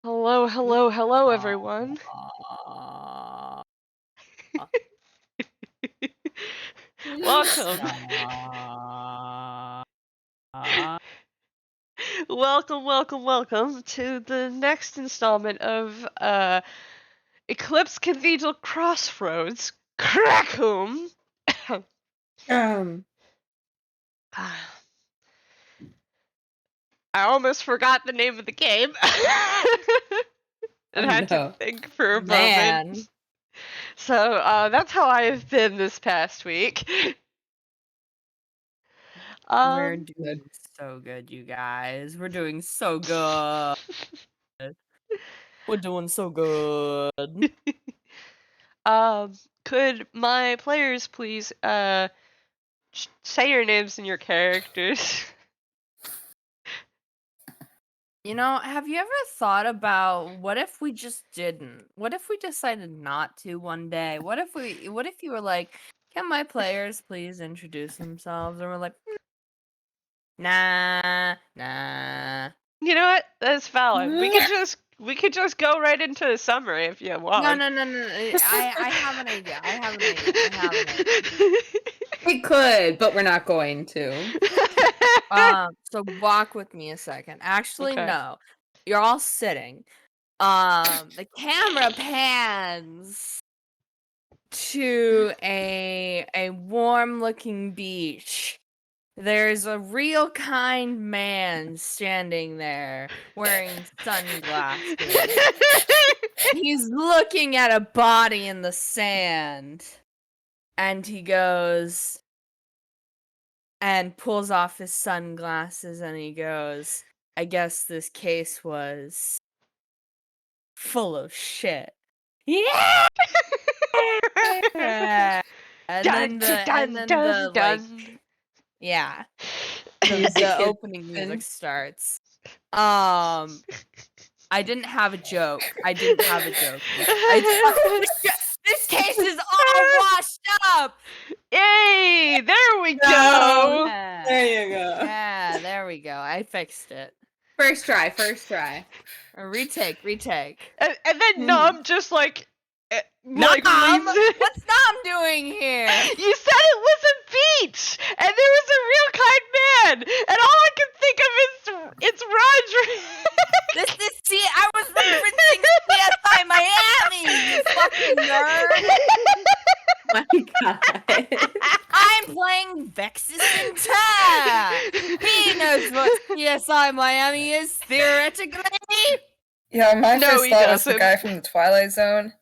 Hello, hello, hello, everyone. Welcome. welcome to the next installment of Eclipse Cathedral Crossroads. Crackum. I almost forgot the name of the game. and had to think for a moment. So that's how I've been this past week. We're doing so good, you guys. We're doing so good. We're doing so good. Could my players please say your names and your characters? You know, have you ever thought about what if we just didn't? What if we decided not to one day? What if you were like, can my players please introduce themselves? And we're like, nah. You know what? That's valid. We could just go right into the summary if you want. No. I have an idea. We could, but we're not going to. So walk with me a second. Actually, Okay. no. You're all sitting. The camera pans to a warm-looking beach. There's a real kind man standing there wearing sunglasses. He's looking at a body in the sand. And he goes and pulls off his sunglasses and he goes, I guess this case was full of shit. Yeah! And then the opening music starts. I didn't have a joke. This case is all washed up! Yay! There we go! Yeah. There you go. Yeah, there we go. I fixed it. First try. Retake. And then Nom just like Nom? leaves it. What's Nom doing here? You said it was a beach, and there was a real kind man, and all I can think of is it's Roger. See, I was referencing CSI Miami, you fucking nerd. My God. I'm playing Vexis Enteur. He knows what CSI Miami is, theoretically. Yeah, my No, first he thought was the doesn't. guy from the Twilight Zone.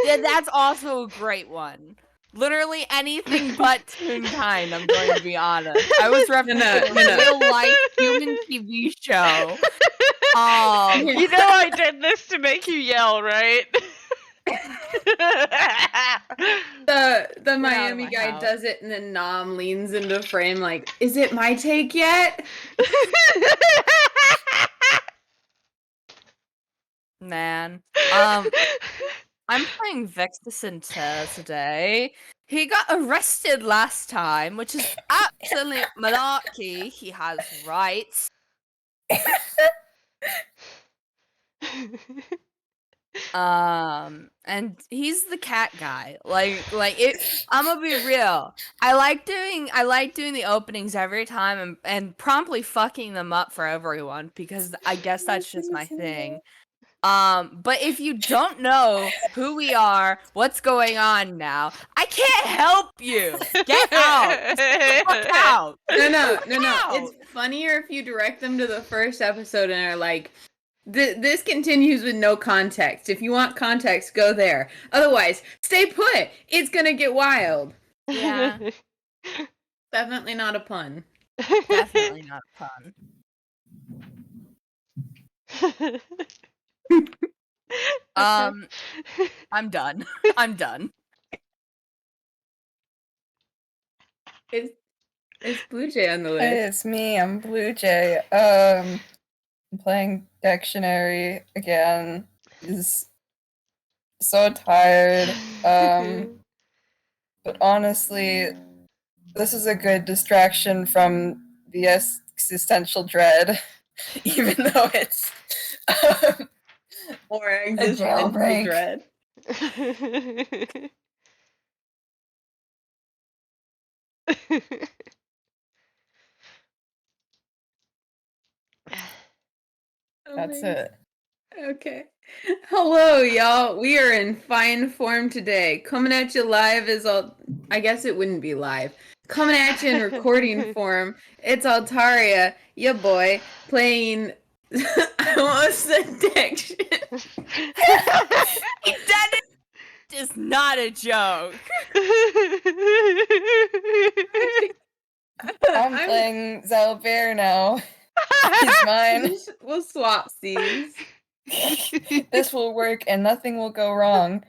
Yeah, that's also a great one. Literally anything but Toonkind, I'm going to be honest. I was referencing a real-life human TV show. You know I did this to make you yell, right? The Miami guy does it and then Nom leans into frame like, is it my take yet? Man. I'm playing Vexis Enteur today. He got arrested last time, which is absolute malarkey. He has rights. And he's the cat guy. I'm gonna be real. I like doing the openings every time and promptly fucking them up for everyone because I guess that's just my thing. But if you don't know who we are, what's going on now, I can't help you. Get out. Get out. No. It's funnier if you direct them to the first episode and are like, this continues with no context. If you want context, go there. Otherwise, stay put. It's gonna get wild. Yeah. Definitely not a pun. Definitely not a pun. I'm done. It's Bluejay on the list. Hey, it's me. I'm Bluejay. I'm playing Dexion again. Is so tired. But honestly, this is a good distraction from the existential dread, even though it's existential jailbreak. dread. That's Amazing. it. Okay. Hello, y'all. We are in fine form today. Coming at you live is all. I guess it wouldn't be live. Coming at you in recording form. It's Altaria, ya boy, playing. I almost said Dexion. That is not a joke. I'm playing Xalbaer now. He's mine. We'll swap these. This will work and nothing will go wrong.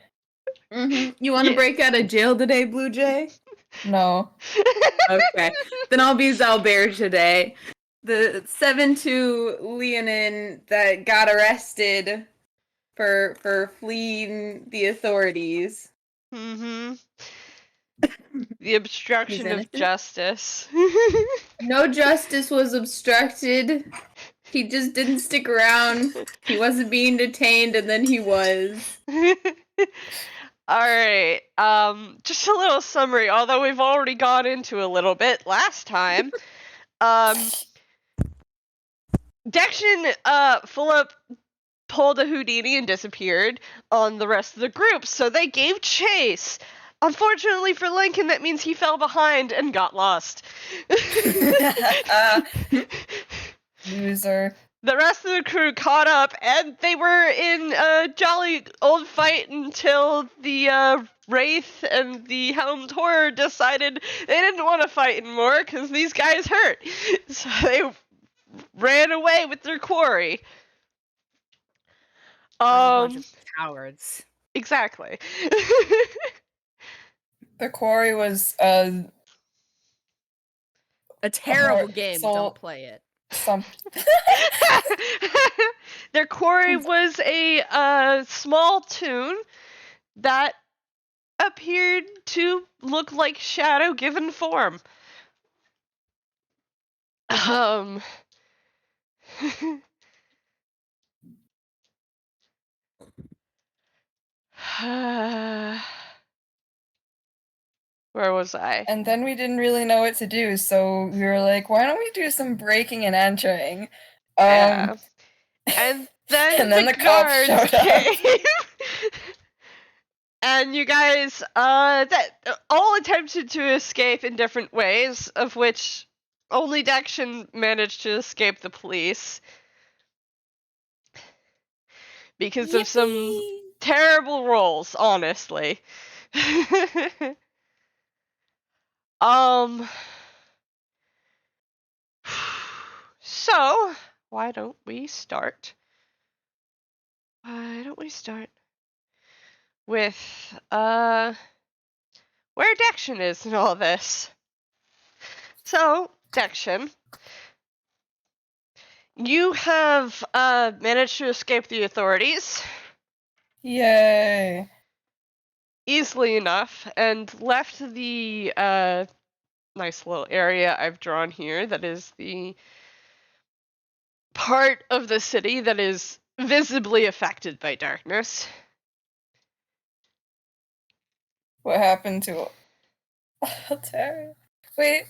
You want to break out of jail today, Bluejay? No. Okay. Then I'll be Xalbaer today. The 7-2 Lionheart that got arrested for fleeing the authorities. The obstruction of justice. No justice was obstructed. He just didn't stick around. He wasn't being detained, and then he was. Alright, just a little summary, although we've already gone into a little bit last time. Dexion, Philip pulled a Houdini and disappeared on the rest of the group, so they gave chase. Unfortunately for Lincoln, that means he fell behind and got lost. Loser. The rest of the crew caught up, and they were in a jolly old fight until the Wraith and the Helmed Horror decided they didn't want to fight anymore because these guys hurt. So they ran away with their quarry. A bunch of cowards. Exactly. The quarry was A terrible game. Don't play it. Their quarry was a small tune that appeared to look like shadow given form. Where was I? And then we didn't really know what to do, so we were like, why don't we do some breaking and entering? Yeah. And then, and then the cops guards showed came. And you guys all attempted to escape in different ways, of which only Dexion managed to escape the police. Because of some terrible rolls, honestly. So, why don't we start with, where Dexion is in all this. So, Dexion, you have, managed to escape the authorities. Yay. Easily enough, and left the, nice little area I've drawn here that is the part of the city that is visibly affected by darkness. What happened to Altaria? Wait,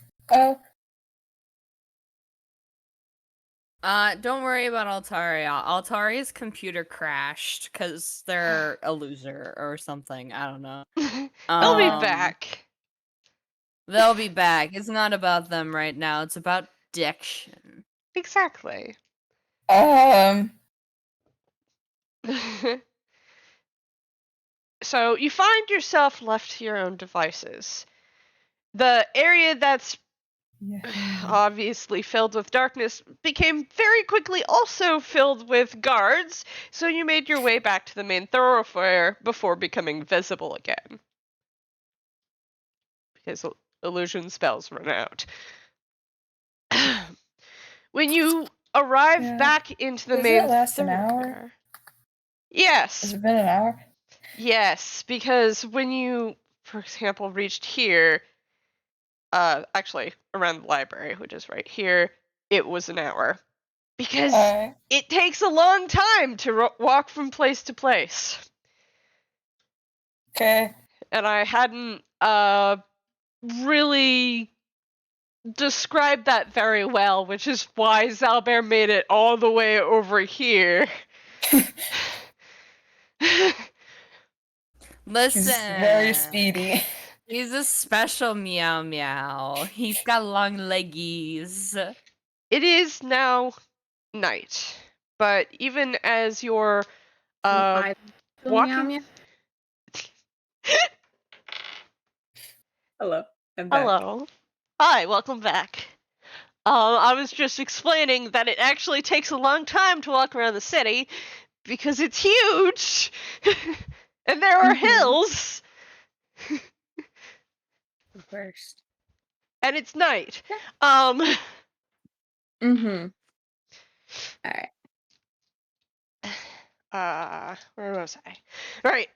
Don't worry about Altaria. Altaria's computer crashed because they're a loser or something. I don't know. They'll be back. They'll be back. It's not about them right now. It's about Dexion. Exactly. So you find yourself left to your own devices. The area that's obviously filled with darkness became very quickly also filled with guards, so you made your way back to the main thoroughfare before becoming visible again. Because illusion spells run out. When you arrive back into the main thoroughfare... Does it last an hour? Yes. Has it been an hour? Yes, because when you, for example, reached here, actually, around the library, which is right here, it was an hour. Because Alright. it takes a long time to walk from place to place. Okay. And I hadn't really described that very well, which is why Xalbaer made it all the way over here. Listen, He's very speedy. He's a special meow meow. He's got long leggies. It is now night, but even as you're walking... Meow. Hello. I'm back. Hello. Hi, welcome back. I was just explaining that it actually takes a long time to walk around the city because it's huge and there are hills. The worst. And it's night. Mm-hmm. Alright. Where was I? Right.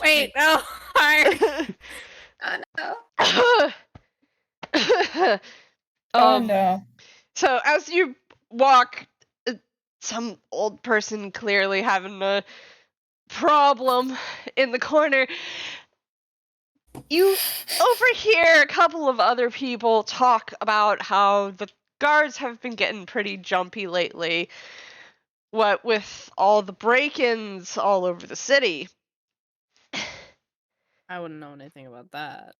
Wait, no. Heart. Oh no. Oh no. So as you walk, some old person clearly having a problem in the corner. You overhear a couple of other people talk about how the guards have been getting pretty jumpy lately. What with all the break-ins all over the city. I wouldn't know anything about that.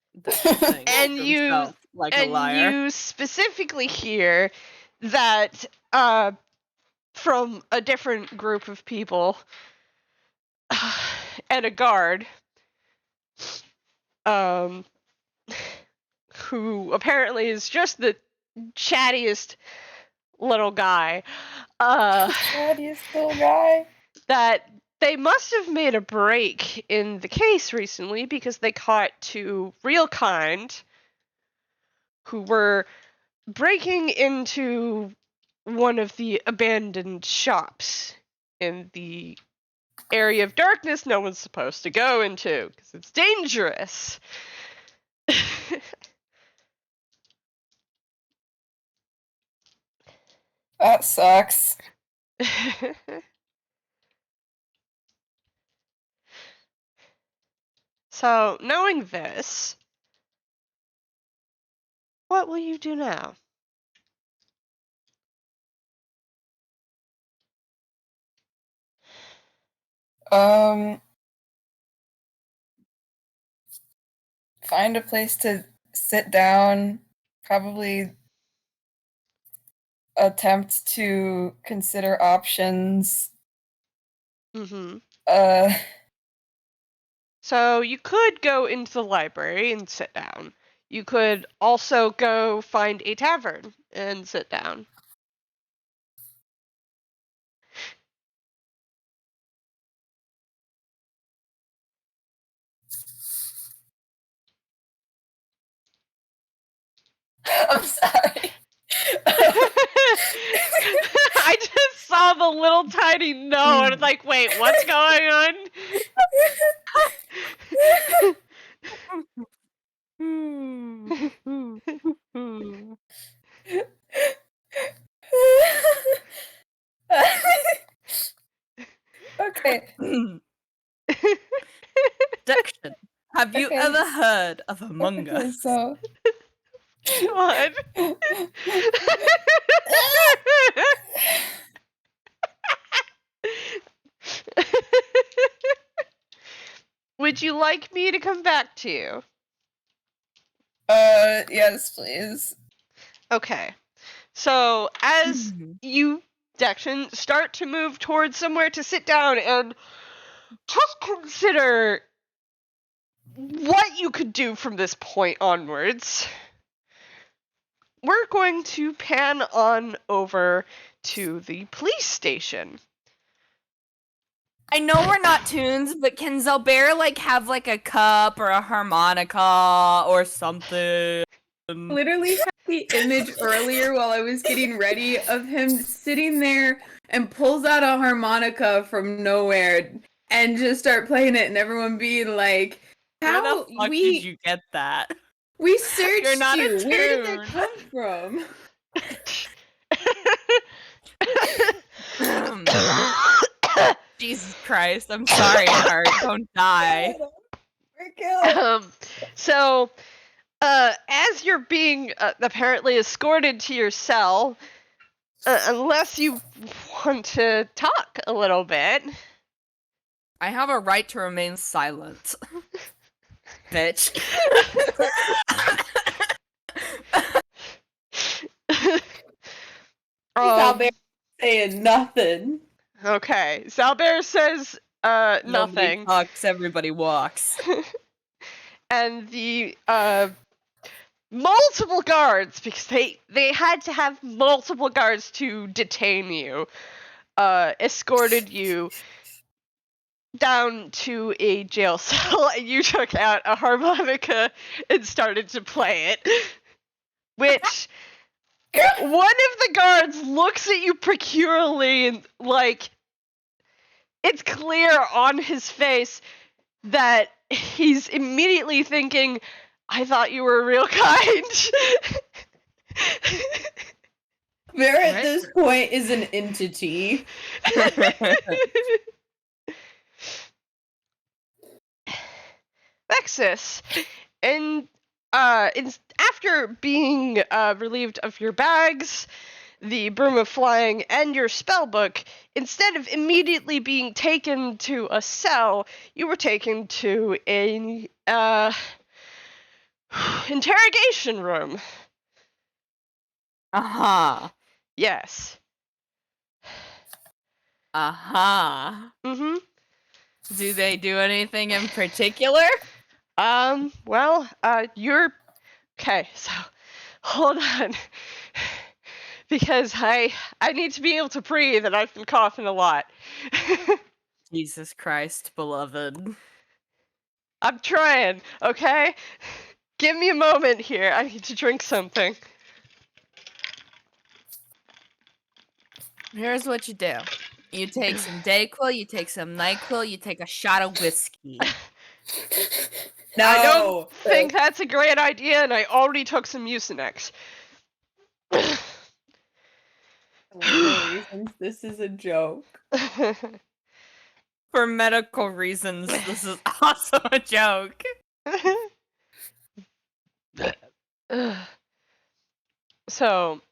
And you like a liar. You specifically hear that from a different group of people and a guard who apparently is just the chattiest little guy. Chattiest little guy. That they must have made a break in the case recently because they caught two real kind who were breaking into one of the abandoned shops in the area of darkness no one's supposed to go into because it's dangerous. That sucks. So, knowing this, what will you do now? Find a place to sit down, probably attempt to consider options. Mm-hmm. So you could go into the library and sit down. You could also go find a tavern and sit down. I'm sorry. I just saw the little tiny note and I'm like, wait, what's going on? Okay. Dexion, have you ever heard of Among Us? So God. Would you like me to come back to you? yes, please. Okay. So, as you, Dexion, start to move towards somewhere to sit down and just consider what you could do from this point onwards, we're going to pan on over to the police station. I know we're not tunes, but can Xalbaer like have like a cup or a harmonica or something? Literally had the image earlier while I was getting ready of him sitting there and pulls out a harmonica from nowhere and just start playing it and everyone being like, How the fuck did you get that? We searched You're not you. Where did that attuned. come from? Jesus Christ, I'm sorry, Heart. Don't die. So, as you're being apparently escorted to your cell, unless you want to talk a little bit. I have a right to remain silent. Bitch. Xalbaer saying nothing. Okay, Xalbaer says Nobody nothing. talks, everybody walks. And the multiple guards, because they had to have multiple guards to detain you, escorted you down to a jail cell, and you took out a harmonica and started to play it. Which one of the guards looks at you peculiarly and, like, it's clear on his face that he's immediately thinking, I thought you were real kind. Vera at this point is an entity. Vexis, and after being relieved of your bags, the broom of flying, and your spellbook, instead of immediately being taken to a cell, you were taken to a interrogation room. Uh-huh. Yes. Uh-huh. Mm-hmm. Do they do anything in particular? Well, you're... Okay, so, hold on. Because I need to be able to breathe, and I've been coughing a lot. Jesus Christ, beloved. I'm trying, okay? Give me a moment here. I need to drink something. Here's what you do. You take some Dayquil, you take some NyQuil, you take a shot of whiskey. No. I don't think that's a great idea, and I already took some Mucinex. Reasons, this is a joke. For medical reasons, this is also a joke. So,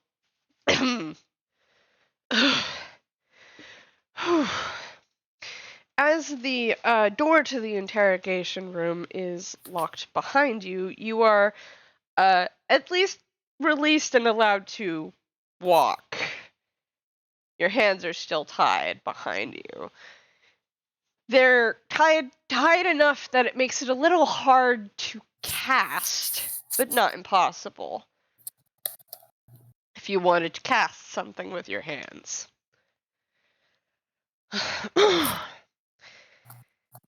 as the door to the interrogation room is locked behind you, you are at least released and allowed to walk. Your hands are still tied behind you. They're tied enough that it makes it a little hard to cast, but not impossible. If you wanted to cast something with your hands.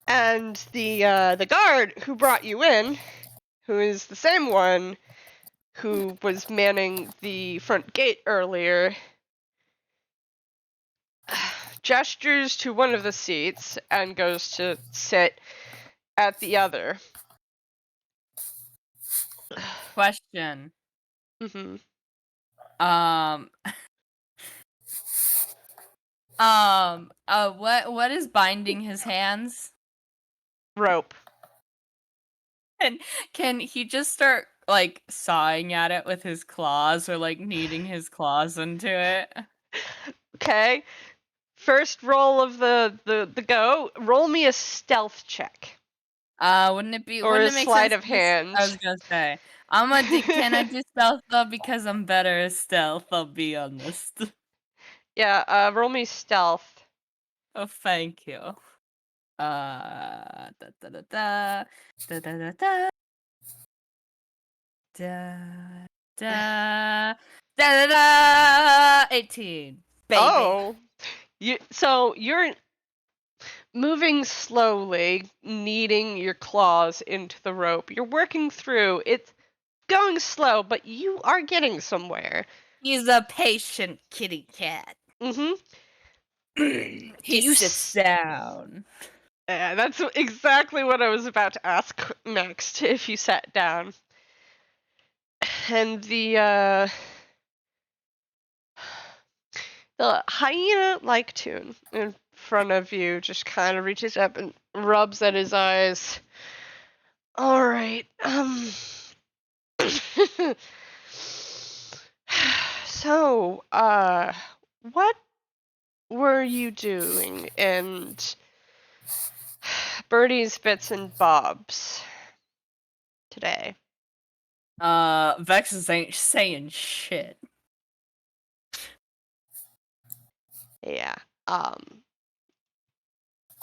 And the guard who brought you in, who is the same one who was manning the front gate earlier, gestures to one of the seats and goes to sit at the other. Question. Mm-hmm. What is binding his hands? Rope. And can he just start, like, sawing at it with his claws, or, like, kneading his claws into it? Okay. First roll of the go. Roll me a stealth check. Wouldn't it a make sleight sense of hand. I was gonna say. Can I do stealth though? Because I'm better at stealth, I'll be honest. Yeah, roll me stealth. Oh, thank you. Da da da da da da da da da da da da 18. Baby. Oh. You're moving slowly, kneading your claws into the rope. You're working through. It's going slow, but you are getting somewhere. He's a patient kitty cat. Mm-hmm. He sits down. Yeah, that's exactly what I was about to ask next, if you sat down. And the hyena-like tune in front of you just kind of reaches up and rubs at his eyes. All right. So, what were you doing in Birdie's Bits and Bobs today? Vexis ain't saying shit. Yeah.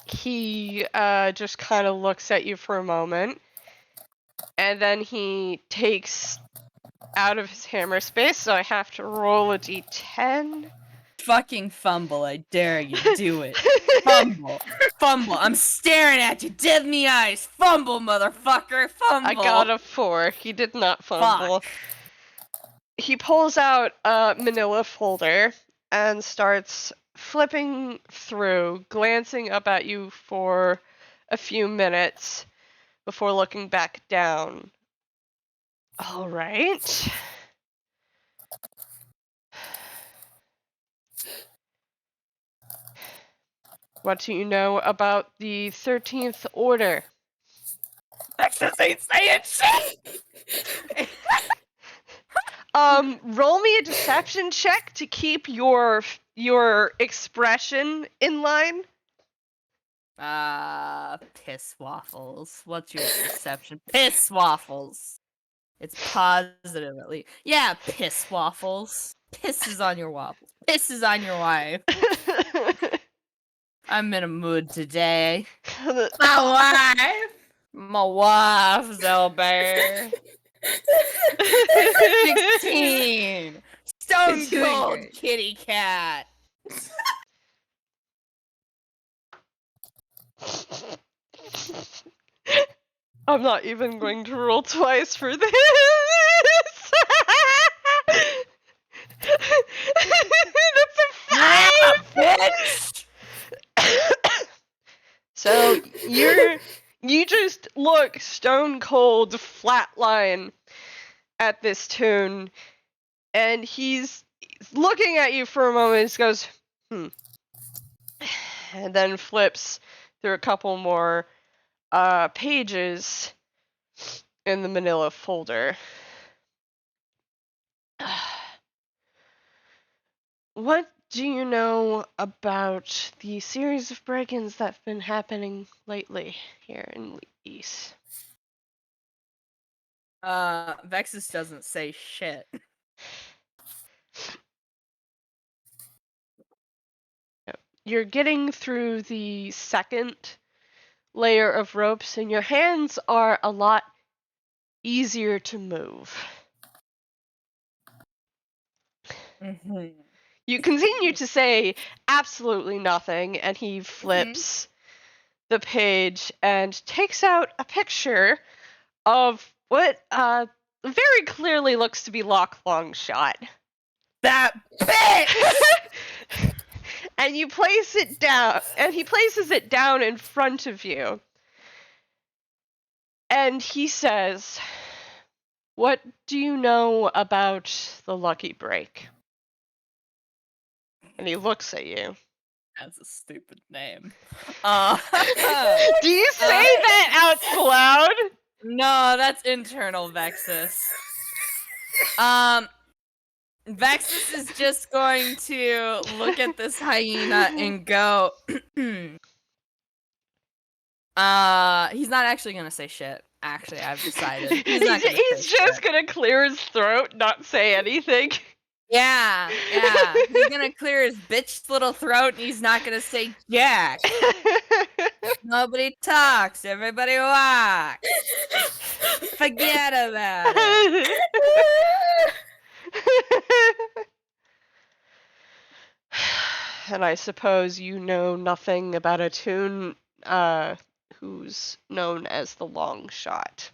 He just kind of looks at you for a moment, and then he takes out of his hammer space, so I have to roll a d10. Fucking fumble, I dare you, do it. Fumble. Fumble. I'm staring at you, dead in the eyes. Fumble, motherfucker. Fumble. I got a 4. He did not fumble. Fuck. He pulls out a manila folder and starts flipping through, glancing up at you for a few minutes before looking back down. All right. What do you know about the 13th Order? Vexis ain't saying shit. Roll me a deception check to keep your expression in line. Piss waffles. What's your perception? Piss waffles. It's positive at least. Yeah, piss waffles. Pisses on your waffles. Pisses on your wife. I'm in a mood today. My wife. My wife, Xalbaer. 16. Stone It's doing cold great. kitty cat. I'm not even going to roll twice for this. That's a 5. Bitch. So you just look stone cold flatline at this tune, and he's looking at you for a moment. He goes, and then flips through a couple more pages in the manila folder. What do you know about the series of break-ins that have been happening lately here in East? Vexis doesn't say shit. You're getting through the second layer of ropes, and your hands are a lot easier to move. Mm-hmm. You continue to say absolutely nothing, and he flips the page and takes out a picture of what very clearly looks to be Longshot. That bitch! And you place it down, and he places it down in front of you. And he says, "What do you know about the Lucky Break?" And he looks at you. That's a stupid name. Do you say that out loud? No, that's internal Vexis. Vexis is just going to look at this hyena and go, he's not actually gonna say shit. Actually, I've decided. He's just gonna clear his throat, not say anything. Yeah. He's gonna clear his bitch little throat and he's not gonna say jack. Nobody talks, everybody walks. Forget about it. And I suppose you know nothing about a tune who's known as the Longshot.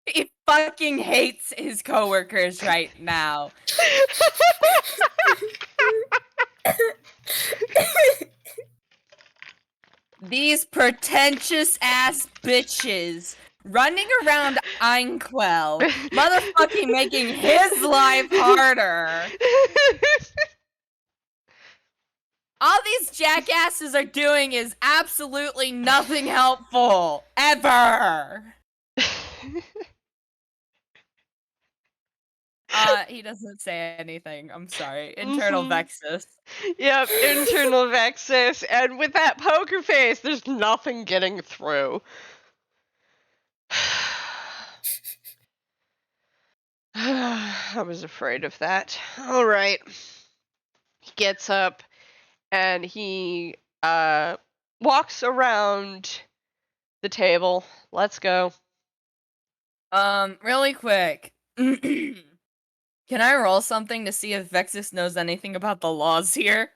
He fucking hates his coworkers right now. These pretentious ass bitches running around Einquell, motherfucking making his life harder. All these jackasses are doing is absolutely nothing helpful. Ever. He doesn't say anything. I'm sorry. Internal Vexis. Yep, internal Vexis. And with that poker face, there's nothing getting through. I was afraid of that. Alright. He gets up and he walks around the table. Let's go. Really quick. Can I roll something to see if Vexis knows anything about the laws here?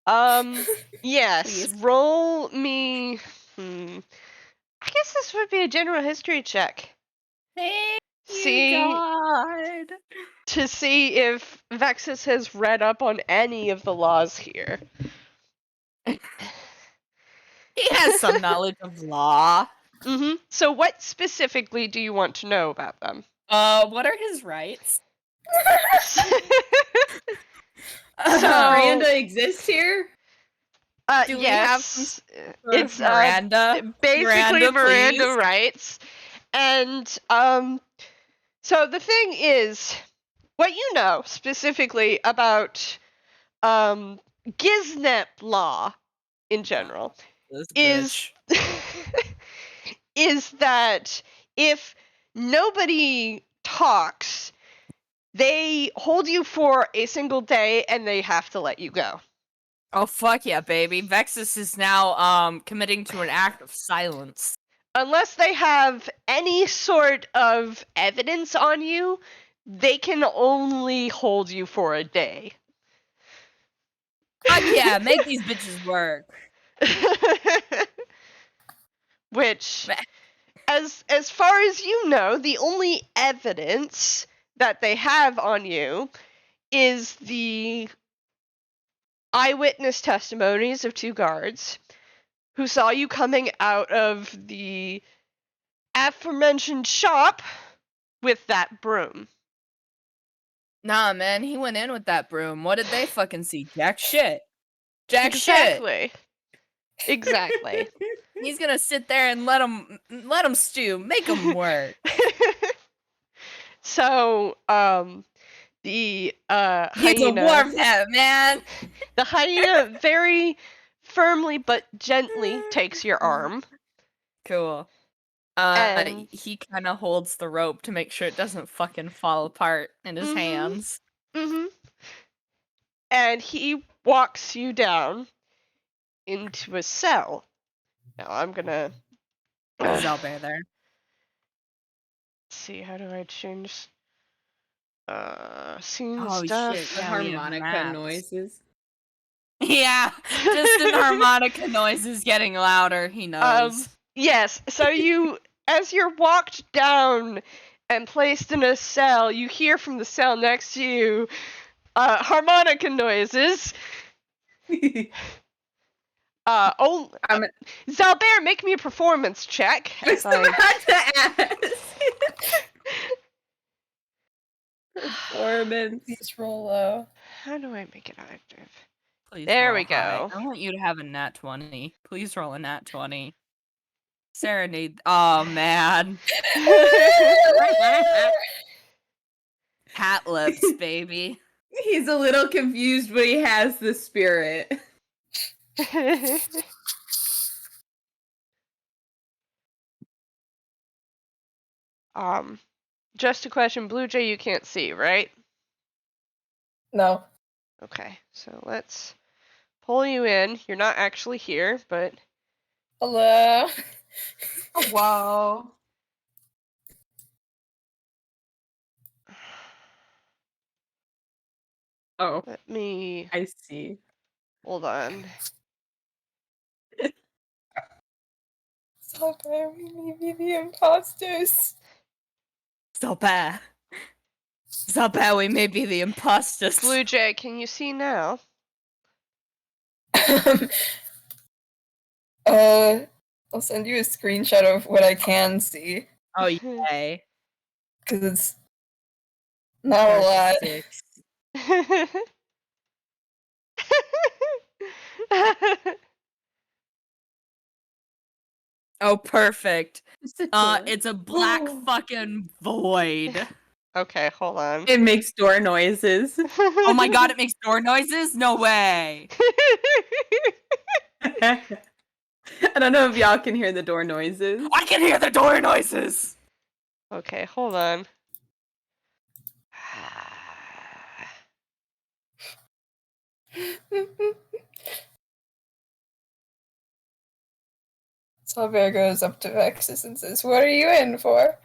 Yes. Please. Roll me. I guess this would be a general history check. Thank See, God. to see if Vexis has read up on any of the laws here. He has some knowledge of law. So what specifically do you want to know about them? What are his rights? Does Miranda exist here? Do we yes. have some sort It's of Miranda? basically Miranda please? rights. And so the thing is, what you know specifically about Giznet law in general This is that if nobody talks, they hold you for a single day and they have to let you go. Oh, fuck yeah, baby. Vexis is now committing to an act of silence. Unless they have any sort of evidence on you, they can only hold you for a day. Fuck yeah, make these bitches work. Which, as far as you know, the only evidence that they have on you is the eyewitness testimonies of 2 guards who saw you coming out of the aforementioned shop with that broom. Nah, man, he went in with that broom. What did they fucking see? Jack shit. Jack shit. Exactly. He's gonna sit there and let him stew. Make him work. So, the He's a hyena, warphead, man. the hyena very firmly but gently takes your arm. Cool. And he kind of holds the rope to make sure it doesn't fucking fall apart in his hands. And he walks you down into a cell. Now I'm gonna Xalbaer there. Let's see, how do I change scene Oh, stuff? shit, The yeah, we have harmonica maps. noises. Yeah, distant harmonica noises getting louder. He knows. Yes, so as you're walked down and placed in a cell, you hear from the cell next to you harmonica noises. Xalbaer, make me a performance check. I was about to ask. Performance. Please roll low. How do I make it active? Please There roll we go. high. I want you to have a nat 20. Please roll a nat 20. Serenade. Oh, man. Hat lips, baby. He's a little confused, but he has the spirit. Just a question, Bluejay you can't see, right? No. Okay, so let's pull you in. You're not actually here, but... Hello. Oh, wow. Oh, Let me... I see. Hold on. Xalbaer, we may be the imposters. Xalbaer. Xalbaer, we may be the imposters. Bluejay, can you see now? I'll send you a screenshot of what I can see. Oh, yay. Because it's not a lot. 6. Oh, perfect. It's a black fucking void. Okay, hold on. It makes door noises. Oh my god, it makes door noises? No way. I don't know if y'all can hear the door noises. I can hear the door noises! Okay, hold on. Xalbaer goes up to Vexis and says, "What are you in for?"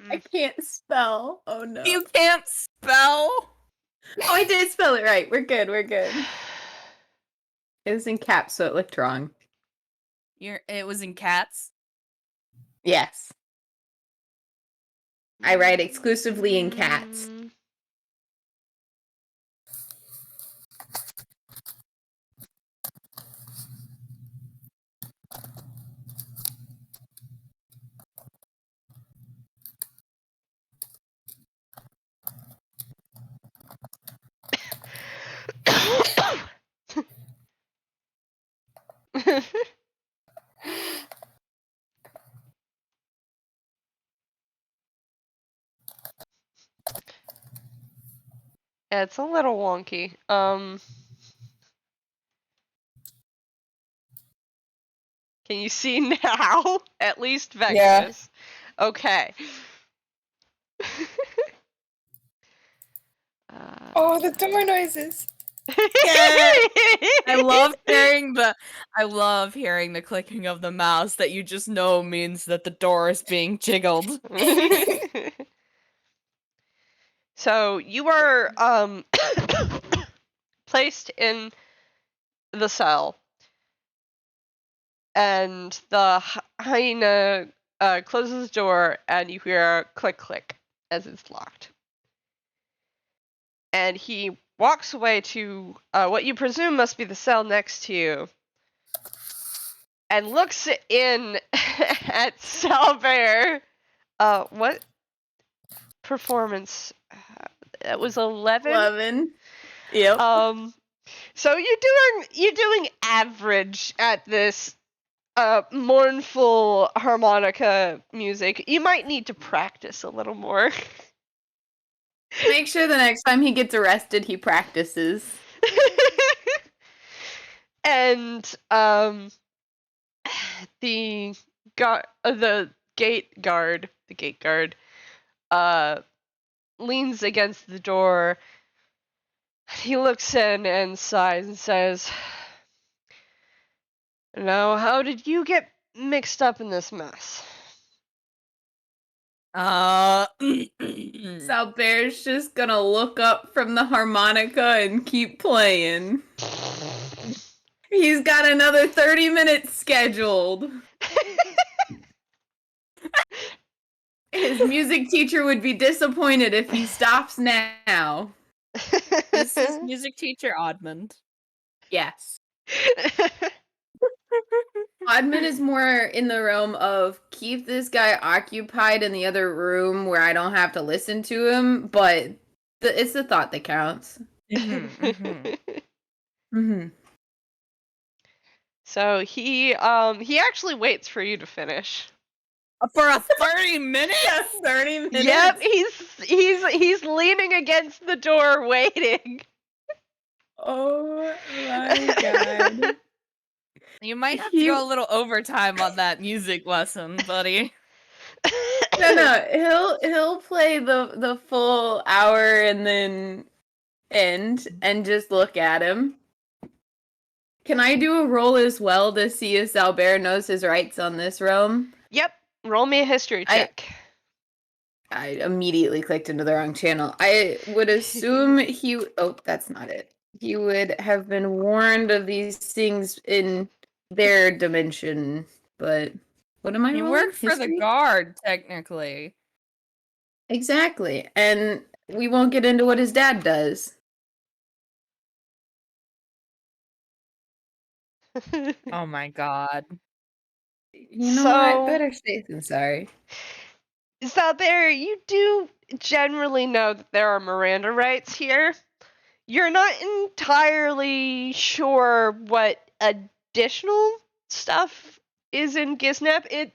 I can't spell. Oh no. You can't spell? Oh, I did spell it right. We're good. We're good. It was in caps, so it looked wrong. It was in cats? Yes. I write exclusively in cats. Yeah, it's a little wonky. Can you see now? At least Vexis. Yeah. Okay. Oh, the door noises. I love hearing the clicking of the mouse that you just know means that the door is being jiggled. So you are placed in the cell, and the hyena closes the door, and you hear a click click as it's locked. And he walks away to what you presume must be the cell next to you, and looks in at Xalbaer. What performance? That was 11. 11. Yep. So you're doing average at this mournful harmonica music. You might need to practice a little more. Make sure the next time he gets arrested, he practices. And the gate guard leans against the door. He looks in and sighs and says, "Now, how did you get mixed up in this mess?" Xalbaer's just gonna look up from the harmonica and keep playing. He's got another 30 minutes scheduled. His music teacher would be disappointed if he stops now. This is music teacher Oddmund. Yes. Oddman is more in the realm of keep this guy occupied in the other room where I don't have to listen to him, but it's the thought that counts. So he actually waits for you to finish. For a 30 minutes? Yes, 30 minutes. Yep, he's leaning against the door waiting. Oh my god. You might have to go a little overtime on that music lesson, buddy. No, he'll play the full hour and then end and just look at him. Can I do a roll as well to see if Xalbaer knows his rights on this realm? Yep. Roll me a history check. I immediately clicked into the wrong channel. I would assume he... Oh, that's not it. He would have been warned of these things in their dimension, but... What am I rolling? He worked for the guard, technically. Exactly. And we won't get into what his dad does. Oh my god. You know So- what? Better safe than sorry. Xalbaer, you do generally know that there are Miranda rights here. You're not entirely sure what additional stuff is in Gisnep. It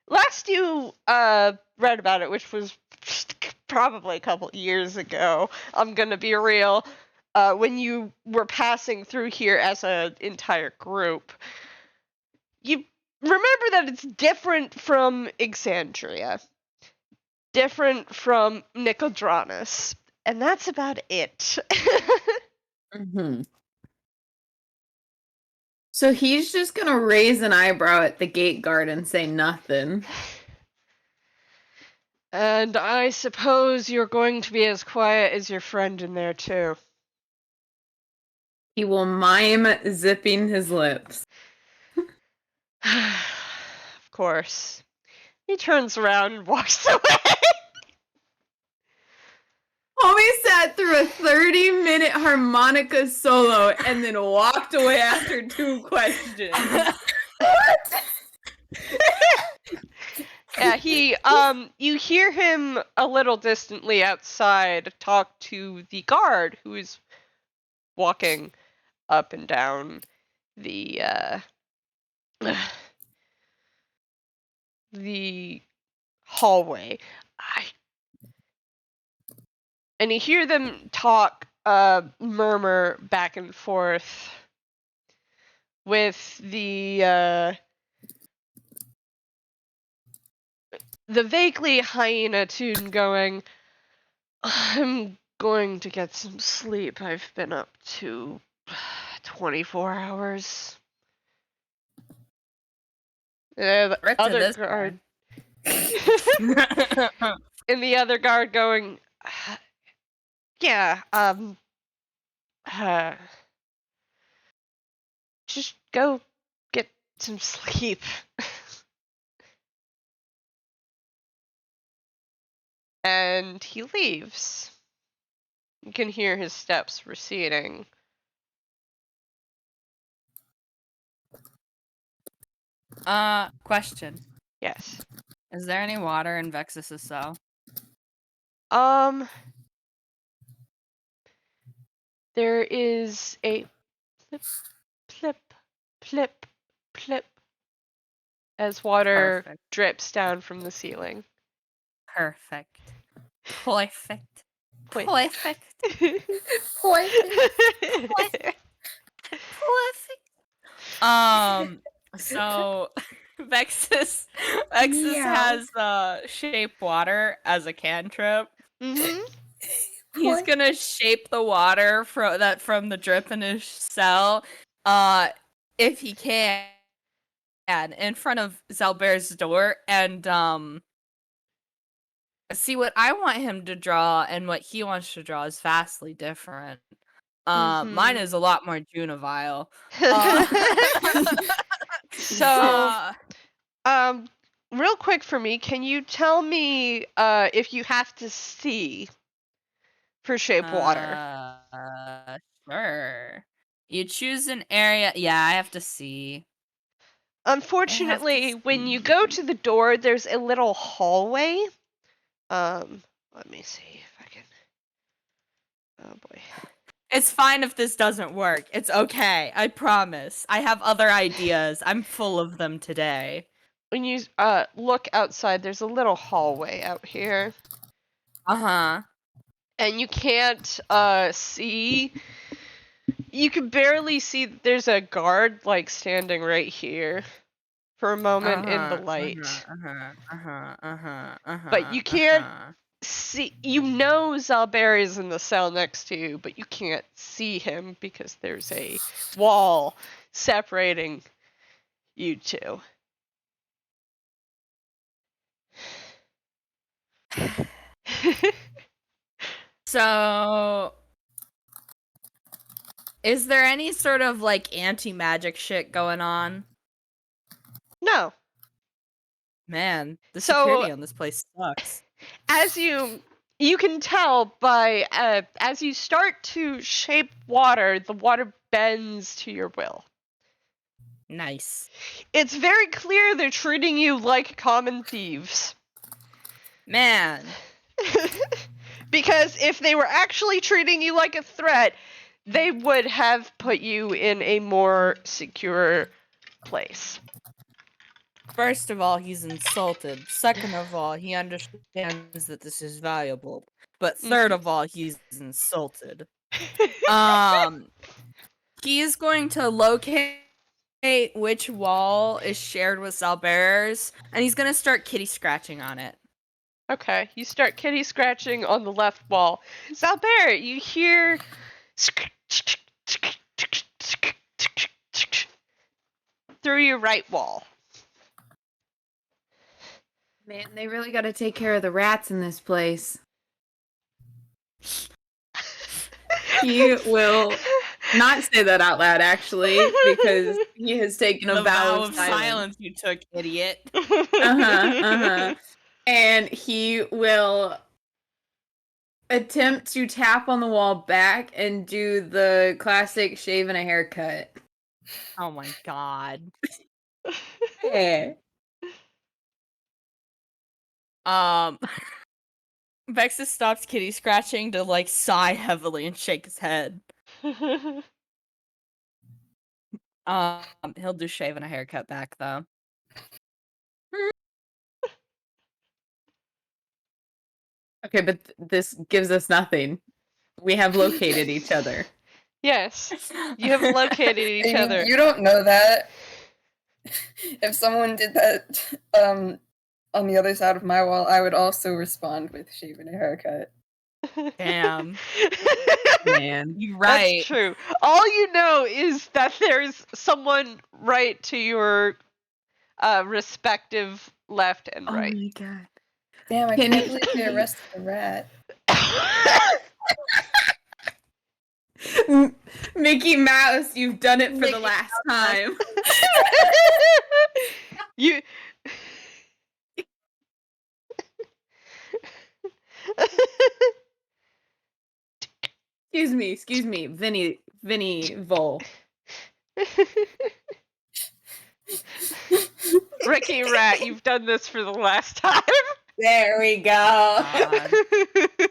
last you read about it, which was probably a couple years ago, I'm gonna be real, when you were passing through here as an entire group, you remember that it's different from Exandria, different from Nicodranus, and that's about it. Mm-hmm. So he's just gonna raise an eyebrow at the gate guard and say nothing. And I suppose you're going to be as quiet as your friend in there, too. He will mime zipping his lips. Of course. He turns around and walks away. Homie sat through a 30-minute harmonica solo and then walked away after 2 questions. Yeah, you hear him a little distantly outside talk to the guard who is walking up and down the hallway. And you hear them talk, murmur back and forth with the vaguely hyena tune going, I'm going to get some sleep. I've been up to 24 hours. The Right to other this guard. And the other guard going, yeah, just go get some sleep. And he leaves. You can hear his steps receding. Question. Yes. Is there any water in Vexis' cell? There is a plip, plip, plip, plip as water Perfect. drips down from the ceiling. Perfect. Perfect. Point. Perfect. Perfect. So Vexis Yeah. has shape water as a cantrip. Mm-hmm. He's gonna shape the water from the drip in his cell, if he can, in front of Xalbaer's door, and see what I want him to draw and what he wants to draw is vastly different. Mine is a lot more Junivile. So, real quick for me, can you tell me if you have to see for shape water? Sure. You choose an area. Yeah, I have to see. Unfortunately, when you go to the door, there's a little hallway. Let me see if I can. Oh boy. It's fine if this doesn't work. It's okay. I promise. I have other ideas. I'm full of them today. When you look outside, there's a little hallway out here. Uh-huh. And you can't see. You can barely see that there's a guard like standing right here for a moment in the light. But you can't see. You know Xalbaer is in the cell next to you, but you can't see him because there's a wall separating you two. So, is there any sort of like anti-magic shit going on? No. Man, the security on this place sucks. As you can tell by as you start to shape water, the water bends to your will. Nice. It's very clear they're treating you like common thieves. Man. Because if they were actually treating you like a threat, they would have put you in a more secure place. First of all, he's insulted. Second of all, he understands that this is valuable. But third of all, he's insulted. He is going to locate which wall is shared with Xalbaer's, and he's gonna start kitty scratching on it. Okay, you start kitty scratching on the left wall. Xalbaer, you hear through your right wall. Man, they really got to take care of the rats in this place. He will not say that out loud, actually, because he has taken a vow of silence. You took, idiot. And he will attempt to tap on the wall back and do the classic shave and a haircut. Oh my god. Yeah. Vexis stops kitty scratching to like sigh heavily and shake his head. He'll do shave and a haircut back though. Okay, but this gives us nothing. We have located each other. Yes, you have located each other. You don't know that. If someone did that on the other side of my wall, I would also respond with shave and a haircut. Damn. Man. You're right. That's true. All you know is that there's someone right to your respective left and right. Oh my god. Damn, I can't believe they arrested the rat. Mickey Mouse, you've done it for the last time. You. Excuse me, Vinny Vol. Ricky Rat, you've done this for the last time. There we go.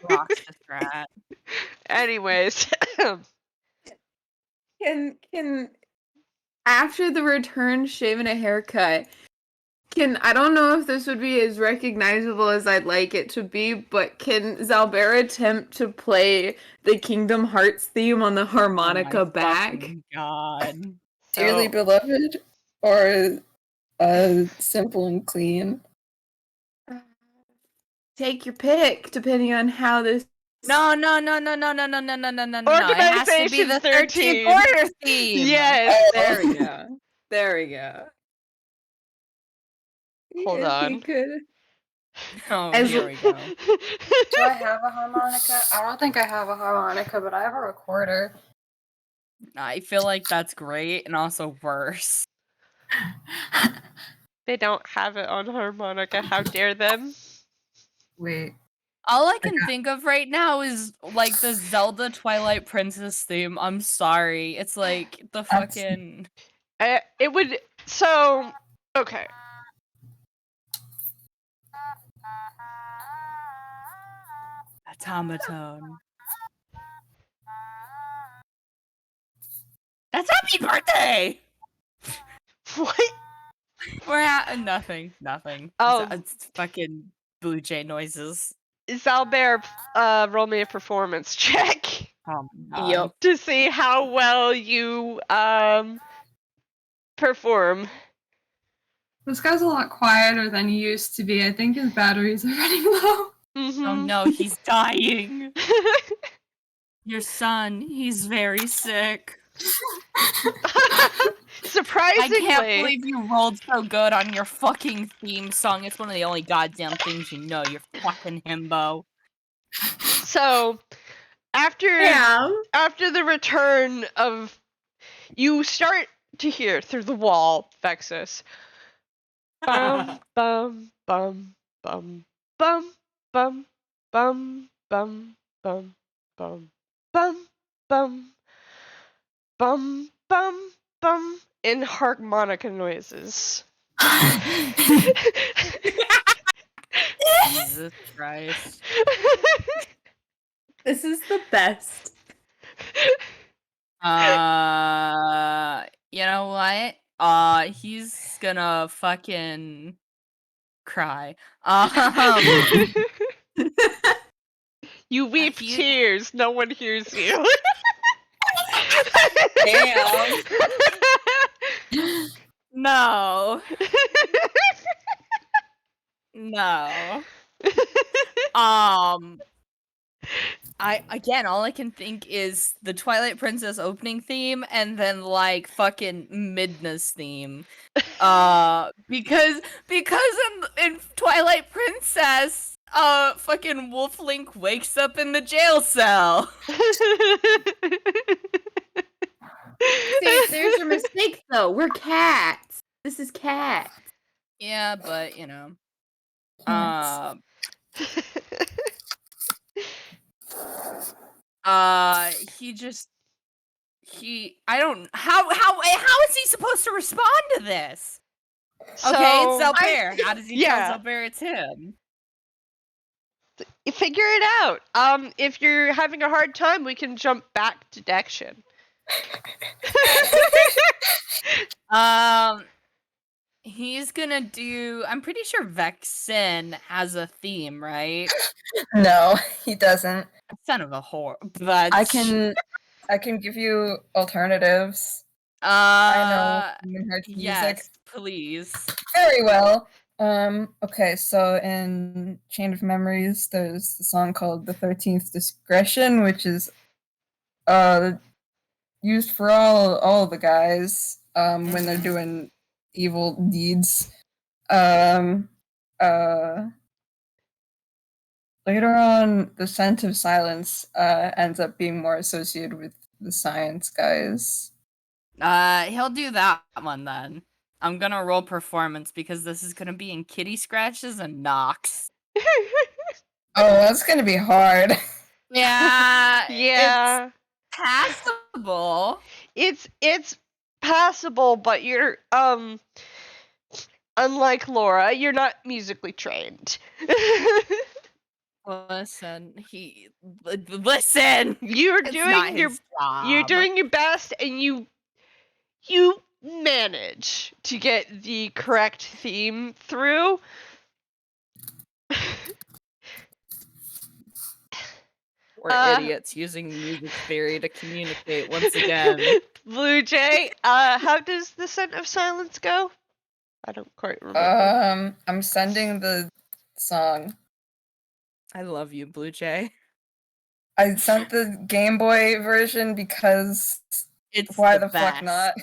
Rocks the rat. Anyways. Can after the return shave and a haircut, I don't know if this would be as recognizable as I'd like it to be, but can Xalbaer attempt to play the Kingdom Hearts theme on the harmonica back? God. Dearly beloved or simple and clean? Take your pick, depending on how this. No. It has to be the 13th order theme. Yes. There we go. Hold on. He could. Oh, here we go. Do I have a harmonica? I don't think I have a harmonica, but I have a recorder. I feel like that's great and also worse. They don't have it on harmonica. How dare them? Wait. All I can think of right now is like the Zelda Twilight Princess theme. I'm sorry. It's like the fucking. It would. So. Okay. Automaton. That's Happy Birthday! What? We're at nothing. Oh. It's fucking Bluejay noises. Xalbaer, roll me a performance check. Yep. To see how well you perform. This guy's a lot quieter than he used to be. I think his batteries are running low. Mm-hmm. Oh no, he's dying. Your son, he's very sick. Surprisingly, I can't believe you rolled so good on your fucking theme song. It's one of the only goddamn things you know, you're fucking himbo. So, after the return of, you start to hear through the wall, Vexis. Bum bum bum bum bum bum bum bum bum bum bum bum bum bum bum inharmonica noises. Jesus Christ. This is the best. You know what? He's gonna fucking cry. You weep tears, no one hears you. Damn. No. No. All I can think is the Twilight Princess opening theme and then like fucking Midna's theme. Because in Twilight Princess, fucking Wolf Link wakes up in the jail cell. There's your mistake though. We're cats. This is cats. Yeah, but you know. How is he supposed to respond to this? Okay, it's Xalbaer. How does he tell Xalbaer it's him? Figure it out. If you're having a hard time, we can jump back to Dexion. He's gonna do. I'm pretty sure Vexin has a theme, right? No, he doesn't. Son of a whore. But I can give you alternatives. I know Lionheart's music. Yes, please. Very well. Okay, so in Chain of Memories, there's a song called The 13th Discretion, which is used for all the guys when they're doing evil deeds. Later on, the Scent of Silence ends up being more associated with the science guys. He'll do that one then. I'm gonna roll performance because this is gonna be in kitty scratches and knocks. Oh, that's gonna be hard. Yeah. Yeah. It's passable. It's passable, but you're unlike Laura, you're not musically trained. Listen. You're It's doing not your his job. you're doing your best, and you manage to get the correct theme through. We're idiots using music theory to communicate once again. Bluejay, how does the Scent of Silence go? I don't quite remember. I'm sending the song. I love you, Bluejay. I sent the Game Boy version because It's why the the fuck not?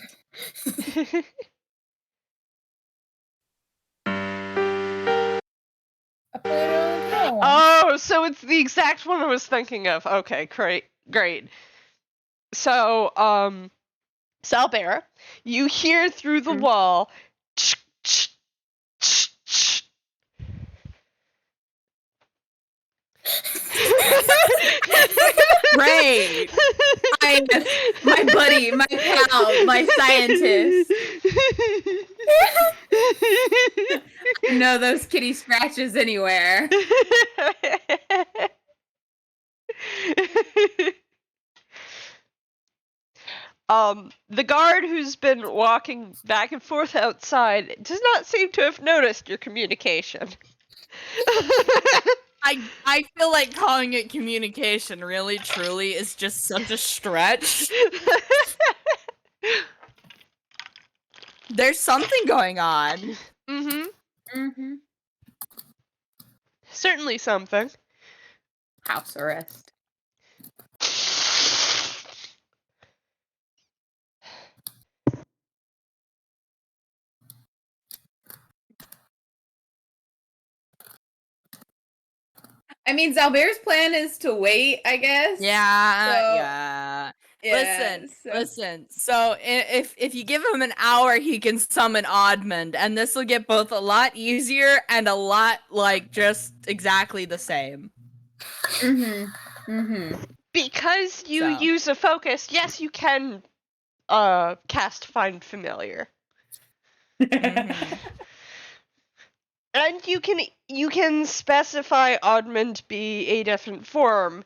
I played it on the piano once. Oh, so it's the exact one I was thinking of. Okay, great. So, Xalbaer, you hear through the wall. Great. My buddy, my pal, my scientist. No, those kitty scratches anywhere. The guard who's been walking back and forth outside does not seem to have noticed your communication. I feel like calling it communication really truly is just such a stretch. There's something going on. Mm-hmm. Certainly something. House arrest. I mean, Xalbaer's plan is to wait, I guess. Yeah. Listen. So if you give him an hour, he can summon Oddmond, and this will get both a lot easier and a lot like just exactly the same. Because you use a focus, yes, you can cast Find Familiar. Mhm. And you can specify Oddman be a different form.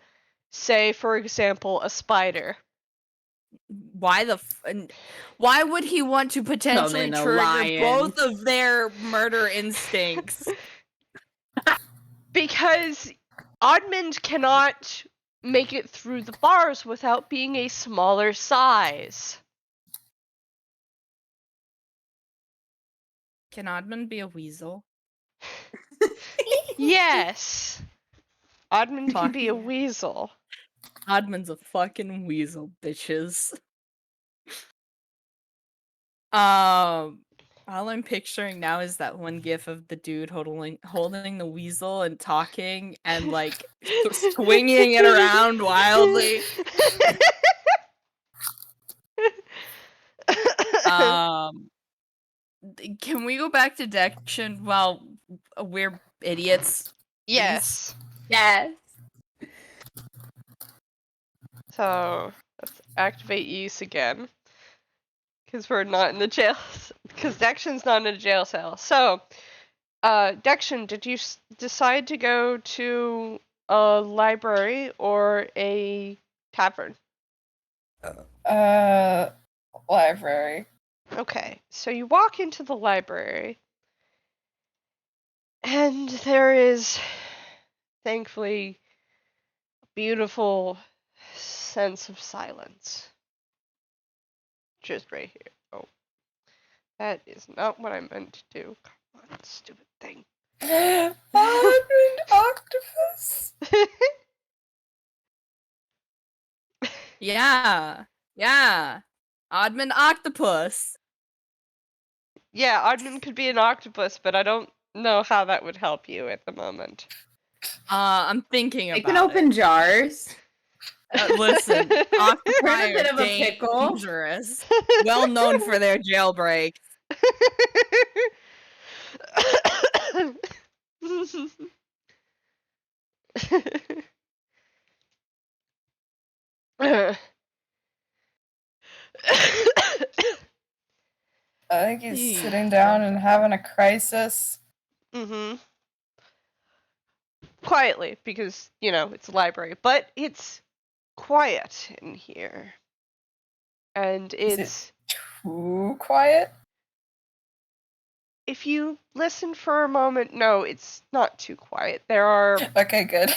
Say, for example, a spider. Why why would he want to potentially then a trigger lion. both of their murder instincts? Because Oddman cannot make it through the bars without being a smaller size. Can Oddman be a weasel? Yes. Oddman can Fuck be a yeah. weasel. Oddman's a fucking weasel, bitches. All I'm picturing now is that one gif of the dude holding the weasel and talking and like swinging it around wildly. Can we go back to Dexion while we're idiots? Yes. Yes. So let's activate use again. Because we're not in the jail. Because Dexion's not in a jail cell. So, Dexion, did you decide to go to a library or a tavern? Library. Okay, so you walk into the library, and there is, thankfully, a beautiful sense of silence. Just right here. Oh, that is not what I meant to do. Come on, stupid thing. Oddman octopus. Yeah. Oddman octopus. Yeah, Oddman could be an octopus, but I don't know how that would help you at the moment. I'm thinking about It can open jars. Listen, octopi We're in a bit are of a pickle. dangerous. Well known for their jailbreak. I think he's sitting down and having a crisis. Mm-hmm. Quietly, because, it's a library. But it's quiet in here. And it's... Too quiet? If you listen for a moment, no, it's not too quiet. There are... Okay, good.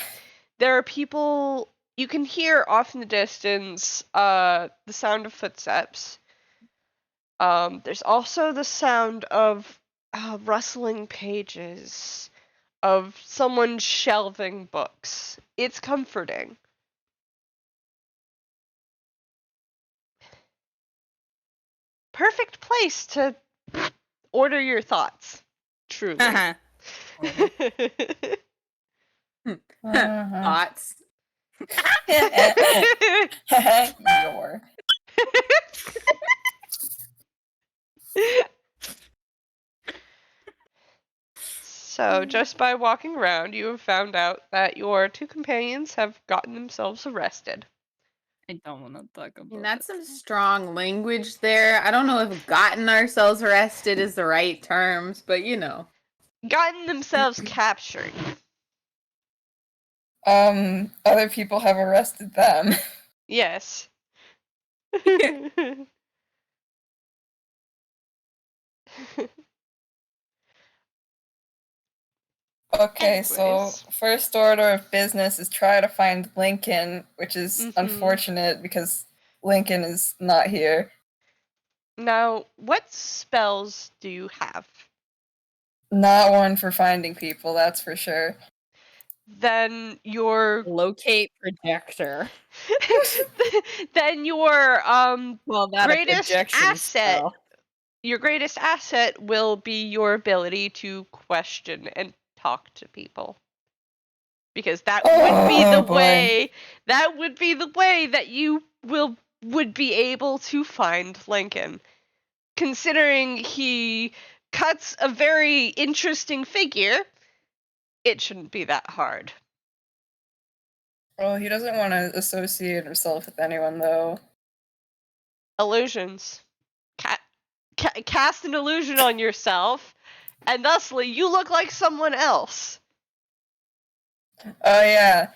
There are people... You can hear off in the distance the sound of footsteps. There's also the sound of rustling pages, of someone shelving books. It's comforting. Perfect place to order your thoughts. Truly. Thoughts. Your. So, just by walking around, you have found out that your two companions have gotten themselves arrested. I don't want to talk about And that's some strong language there. I don't know if gotten ourselves arrested is the right terms, but Gotten themselves captured. Other people have arrested them. Yes. Okay, so Anyways. first order of business is try to find Lincoln, which is unfortunate because Lincoln is not here. Now, what spells do you have? Not one for finding people, that's for sure. Then your locate projector. then your Well, that greatest projection asset. spell. Your greatest asset will be your ability to question and talk to people. Because that would be the way. That would be the way that you would be able to find Lincoln. Considering he cuts a very interesting figure, it shouldn't be that hard. Well, he doesn't want to associate himself with anyone, though. illusions. Cast an illusion on yourself, and thusly you look like someone else. Oh yeah.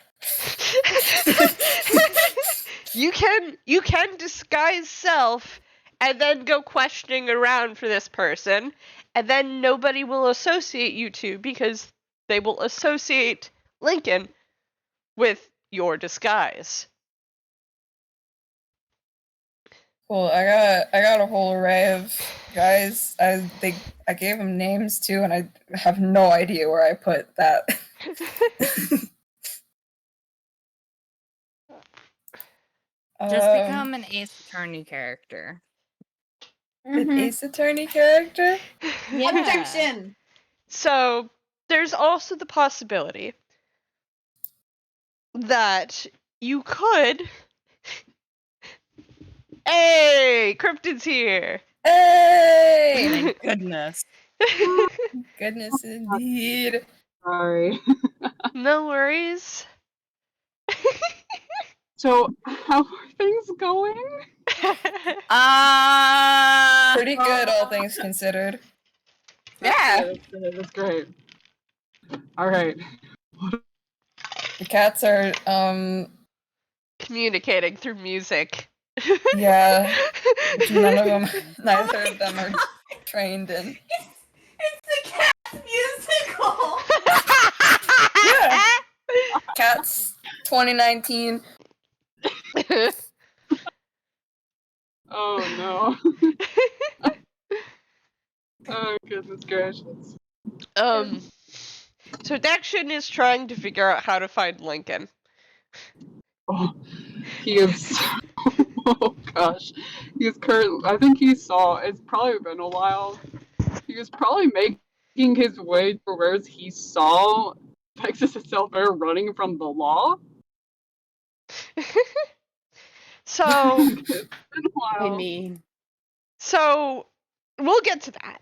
You can disguise self and then go questioning around for this person, and then nobody will associate you two because they will associate Lincoln with your disguise. Cool. I got a whole array of guys. I gave them names too, and I have no idea where I put that. Just become an Ace Attorney character. An Ace Attorney character? Yeah. Objection! So, there's also the possibility that you could... Hey! Cryptid's here! Hey! Thank goodness. Goodness indeed. Sorry. No worries. So, how are things going? Pretty good, all things considered. Yeah. That's great. Alright. The cats are, Communicating through music. yeah, which neither of them are trained in. It's the Cats musical! Yeah. Cats 2019. Oh no. Oh goodness gracious. So Dexion is trying to figure out how to find Lincoln. Oh, he is. Oh gosh, he's currently. I think he saw. It's probably been a while. He was probably making his way to where he saw Vexis and Xalbaer running from the law. So, It's been a while. I mean, so we'll get to that.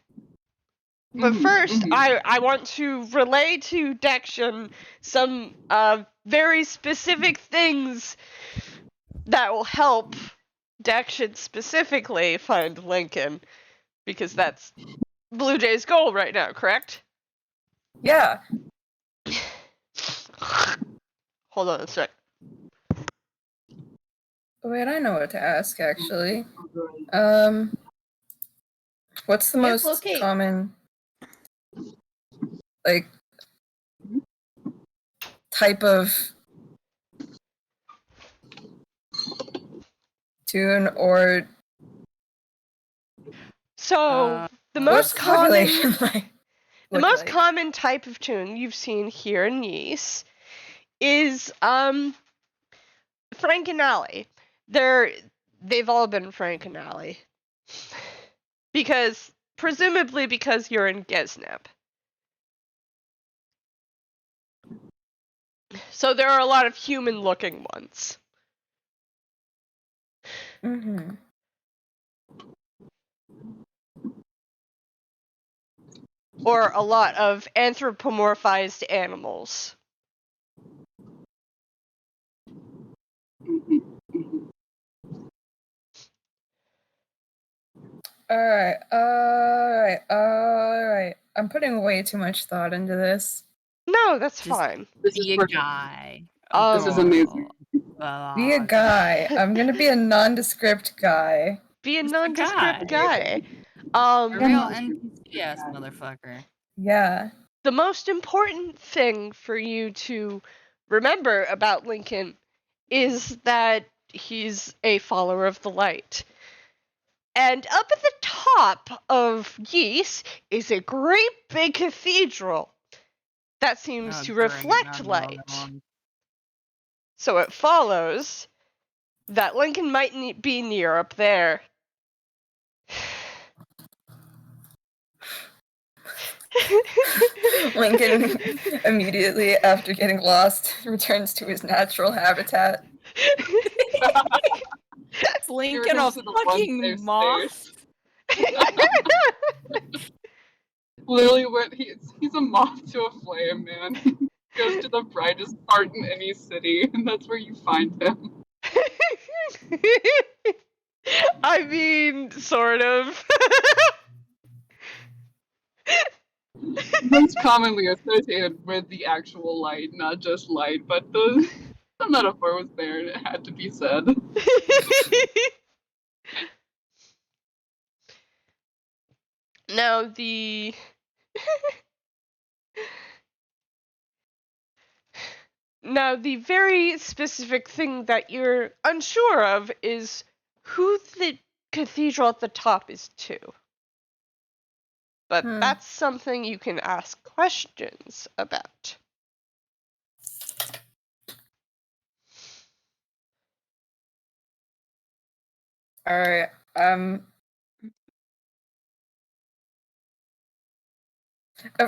But first, I want to relay to Dexion some very specific things that will help Dexion specifically find Lincoln, because that's Bluejay's goal right now, correct? Yeah. Hold on a sec. Wait, I know what to ask actually. Oh, What's the Yes, most locate. common, like, type of tune or So, the what's most common population like? the look most like? common type of tune you've seen here in Ys is Frankenalley. They've all been Frankenalley. Presumably because you're in Gesnep. So there are a lot of human-looking ones. Mm-hmm. Or a lot of anthropomorphized animals. Alright. I'm putting way too much thought into this. No, that's Just fine. This is Be a perfect. guy. Um, This is amazing. Be a guy. I'm gonna be a nondescript guy. Be a Just a nondescript guy. A real Yeah. NPC ass motherfucker. Yeah. The most important thing for you to remember about Lincoln is that he's a follower of the light. And up at the top of Ys is a great big cathedral that seems Oh, to great, reflect not another light. one. So it follows that Lincoln might be near up there. Lincoln immediately after getting lost returns to his natural habitat. It's Lincoln a returns to the one fucking safe moth. Literally, he's a moth to a flame, man. He goes to the brightest part in any city, and that's where you find him. I mean, sort of. Most commonly associated with the actual light, not just light, but the metaphor was there and it had to be said. Now the very specific thing that you're unsure of is who the cathedral at the top is to. But that's something you can ask questions about. Alright, I've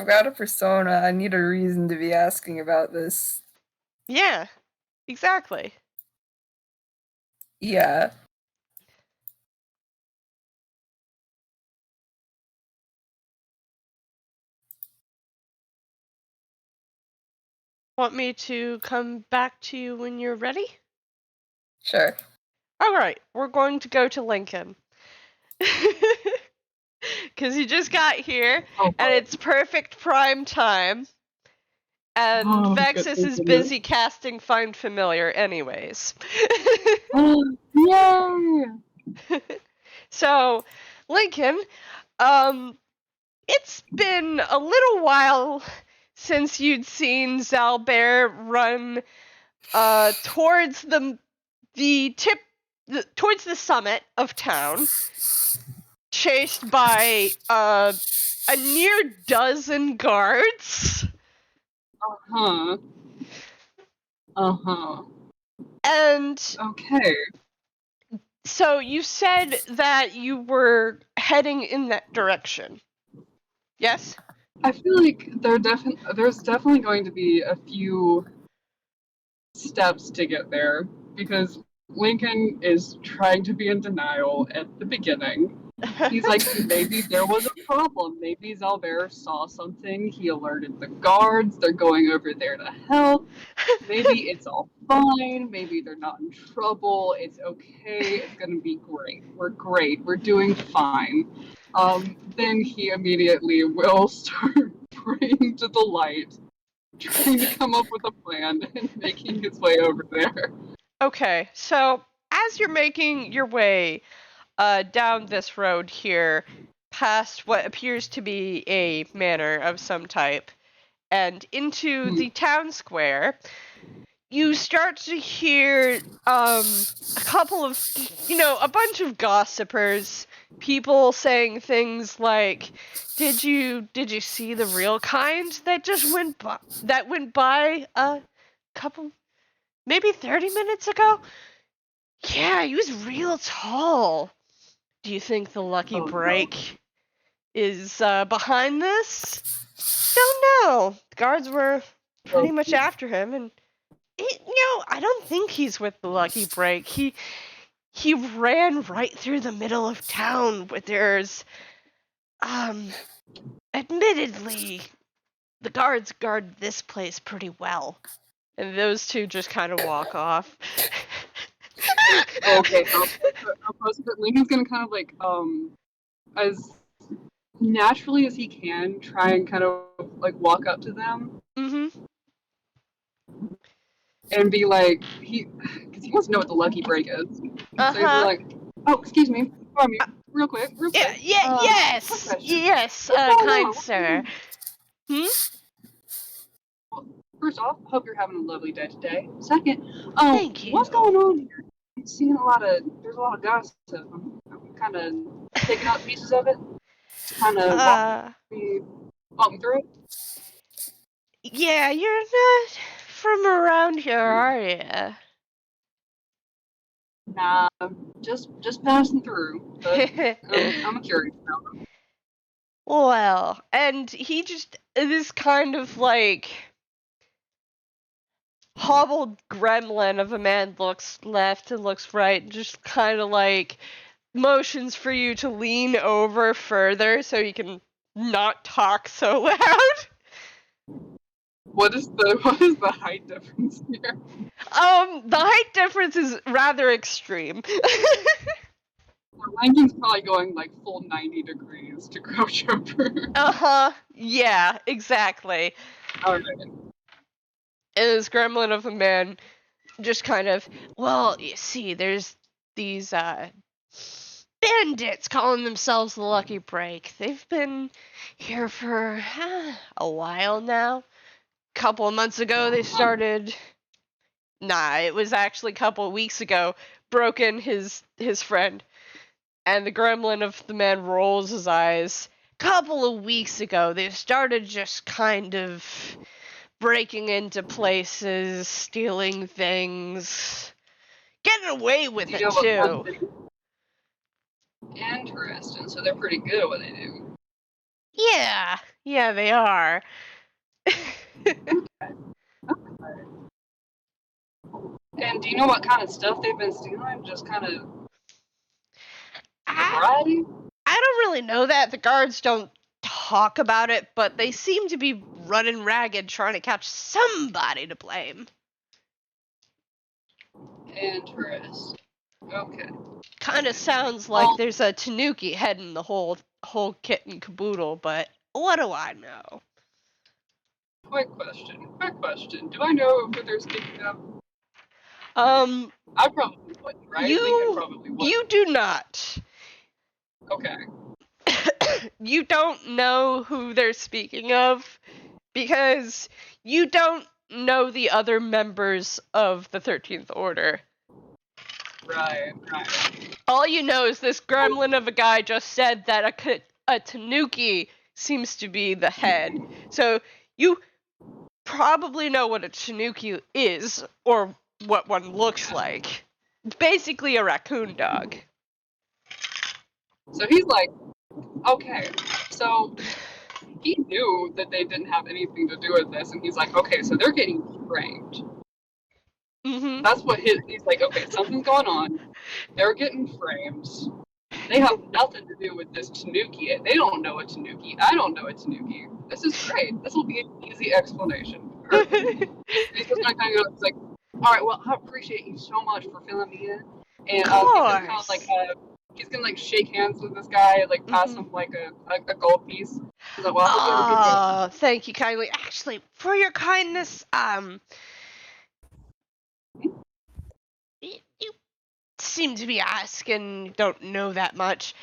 got a persona. I need a reason to be asking about this. Yeah, exactly. Yeah. Want me to come back to you when you're ready? Sure. Alright, we're going to go to Lincoln. Because he just got here, and it's perfect prime time. And Vexis is busy casting Find Familiar anyways. Yay! So, Lincoln, it's been a little while since you'd seen Xalbaer run towards towards the summit of town, chased by a near dozen guards. And okay. So you said that you were heading in that direction. Yes? I feel like there's definitely going to be a few steps to get there, because Lincoln is trying to be in denial at the beginning. He's like, maybe there was a problem. Maybe Xalbaer saw something. He alerted the guards. They're going over there to help. Maybe it's all fine. Maybe they're not in trouble. It's okay. It's going to be great. We're great. We're doing fine. Then he immediately will start praying to the light, trying to come up with a plan and making his way over there. Okay, so as you're making your way down this road here, past what appears to be a manor of some type, and into the town square, you start to hear a bunch of gossipers, people saying things like, did you see the real kind that just went by a couple, maybe 30 minutes ago? Yeah, he was real tall. Do you think the lucky break is behind this? Don't know. The guards were pretty much after him, and I don't think he's with the lucky break. He ran right through the middle of town where there's admittedly, the guards guard this place pretty well. And those two just kind of walk off. Okay, Lincoln's gonna kind of like, as naturally as he can, try and kind of like walk up to them. Mm-hmm. And be like, because he wants to know what the lucky break is. Uh-huh. So he's like, oh, excuse me, pardon me, real quick. Yes, kind sir. Well, first off, hope you're having a lovely day today. Second, thank you. What's going on here? I'm seeing there's a lot of gossip. I'm kind of taking out pieces of it. Kind of walk me through it. Yeah, you're not from around here, are you? Nah, just passing through. But I'm curious about them. Well, and he just this kind of like hobbled gremlin of a man looks left and looks right and just kind of like motions for you to lean over further so you can not talk so loud. What is the height difference here? The height difference is rather extreme. Langton's probably going like full 90 degrees to crouch over. Yeah, exactly. Alright. And this gremlin of a man just kind of, well, you see, there's these bandits calling themselves the Lucky Break. They've been here for a while now. Couple of months ago they started. It was actually a couple of weeks ago. Broken his friend. And the gremlin of the man rolls his eyes. Couple of weeks ago they started just kind of breaking into places, stealing things, getting away with it too. Interesting. So they're pretty good at what they do. Yeah, they are. And do you know what kind of stuff they've been stealing? Just kind of I variety? don't really know that. The guards don't talk about it, but they seem to be running ragged trying to catch somebody to blame. Interesting. Okay. Kind of sounds like there's a Tanuki heading the whole kit and caboodle, but what do I know? Quick question. Do I know who they're speaking of? I probably wouldn't, right? Lincoln probably wouldn't. You do not. Okay. You don't know who they're speaking of because you don't know the other members of the 13th Order. Right. All you know is this gremlin of a guy just said that a Tanuki seems to be the head. So you probably know what a Tanuki is, or what one looks like. It's basically a raccoon dog. So he's like, okay, so he knew that they didn't have anything to do with this, and he's like, okay, so they're getting framed. Mm-hmm. That's what he's like, okay, something's going on. They're getting framed. They have nothing to do with this Tanuki. They don't know a Tanuki. I don't know a Tanuki. This is great. This will be an easy explanation. He's just gonna kind of go, it's like, all right, well, I appreciate you so much for filling me in. And he's gonna kind of like, he's gonna like shake hands with this guy, like pass him like a gold piece. He's like, well, thank you kindly. Actually, for your kindness, you seem to be asking, don't know that much.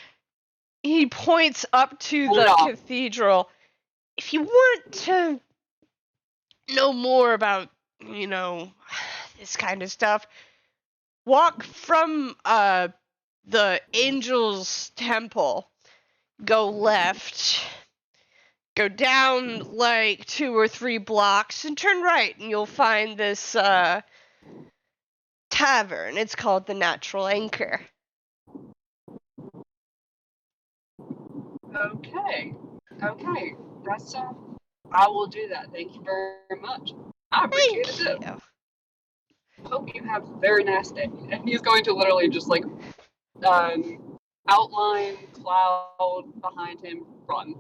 He points up to the cathedral. If you want to know more about, this kind of stuff, walk from the Angel's Temple, go left, go down like 2 or 3 blocks, and turn right, and you'll find this tavern. It's called the Natural Anchor. Okay. That's I will do that. Thank you very much. I appreciate it too. Hope you have a very nice day. And he's going to literally just like outline cloud behind him, run.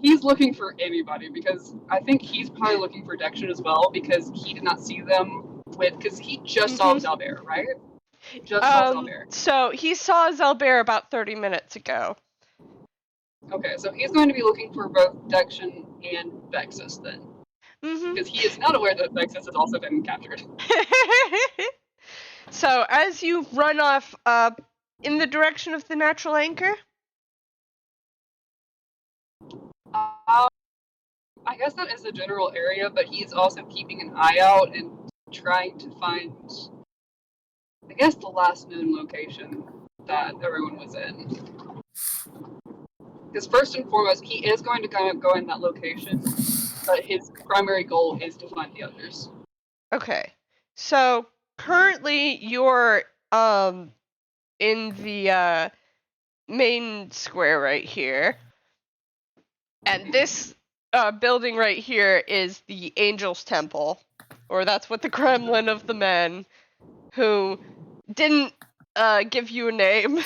He's looking for anybody because I think he's probably looking for Dexion as well because he did not see them because he just saw Xalbaer, right? Just saw Xalbaer. So he saw Xalbaer about 30 minutes ago. Okay, so he's going to be looking for both Dexion and Vexis then. Because he is not aware that Vexis has also been captured. So as you run off in the direction of the Natural Anchor? I guess that is the general area, but he's also keeping an eye out and trying to find, I guess, the last known location that everyone was in. Because first and foremost, he is going to kind of go in that location, but his primary goal is to find the others. Okay. So currently you're in the main square right here. And this building right here is the Angel's Temple. Or that's what the Kremlin of the men who didn't give you a name.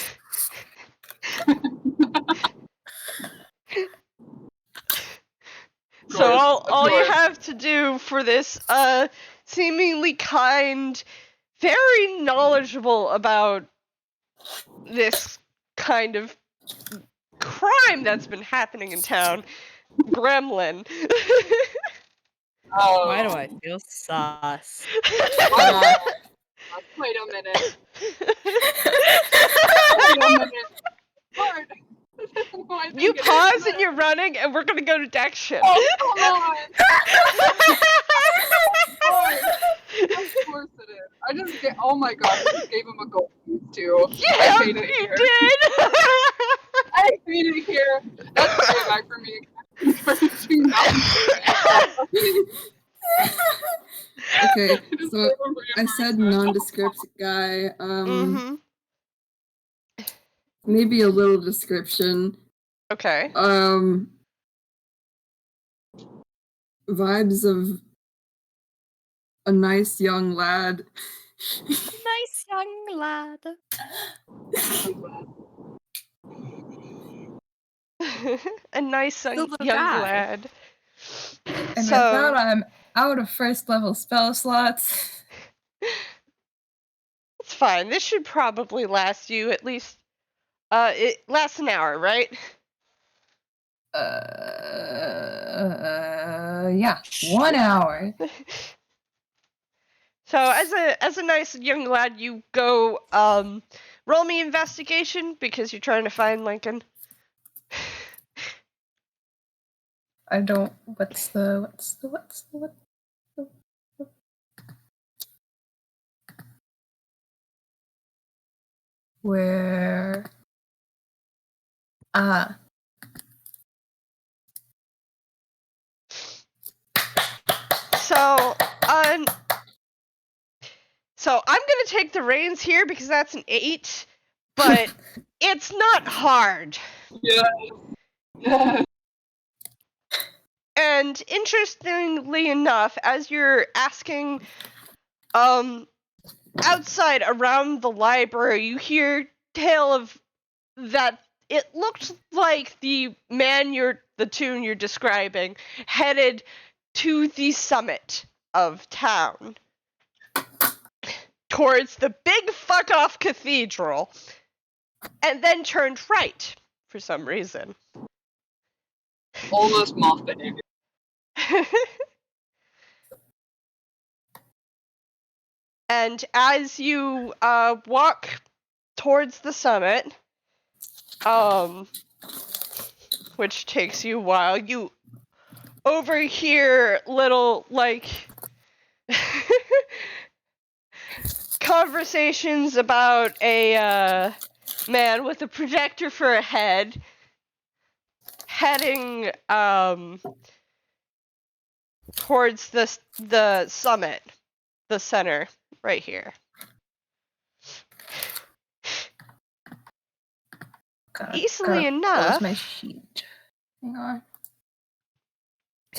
So all you have to do for this seemingly kind, very knowledgeable about this kind of crime that's been happening in town. Gremlin. Oh. Why do I feel sus? Wait a minute. Wait a minute. Lord. You pause and you're running, and we're gonna go to Dexion. Oh, come on! Of course it is. I just get. Oh my god! I just gave him a gold piece too. Yeah, I hate it you here. did. I hate it here. That's payback for me. Encouraging Okay, so I said nondescript guy. Mm-hmm. Maybe a little description. Okay. Vibes of a nice young lad. Nice young lad. A nice young little guy. lad. And with So, that, I'm out of first level spell slots. it's fine. This should probably last you at least. It lasts an hour, right? Yeah, 1 hour. So as a nice young lad, you go roll me investigation because you're trying to find Lincoln. I don't. What's the? Where? So I'm gonna take the reins here because that's an 8, but it's not hard. Yeah. And interestingly enough, as you're asking outside around the library, you hear tale of that it looked like the tune you're describing headed to the summit of town towards the big fuck off cathedral and then turned right for some reason. Almost moth behavior. And as you walk towards the summit, which takes you a while, you overhear little, like, conversations about a man with a projector for a head heading towards the summit, the center, right here. Easily enough. Close my sheet. Hang on.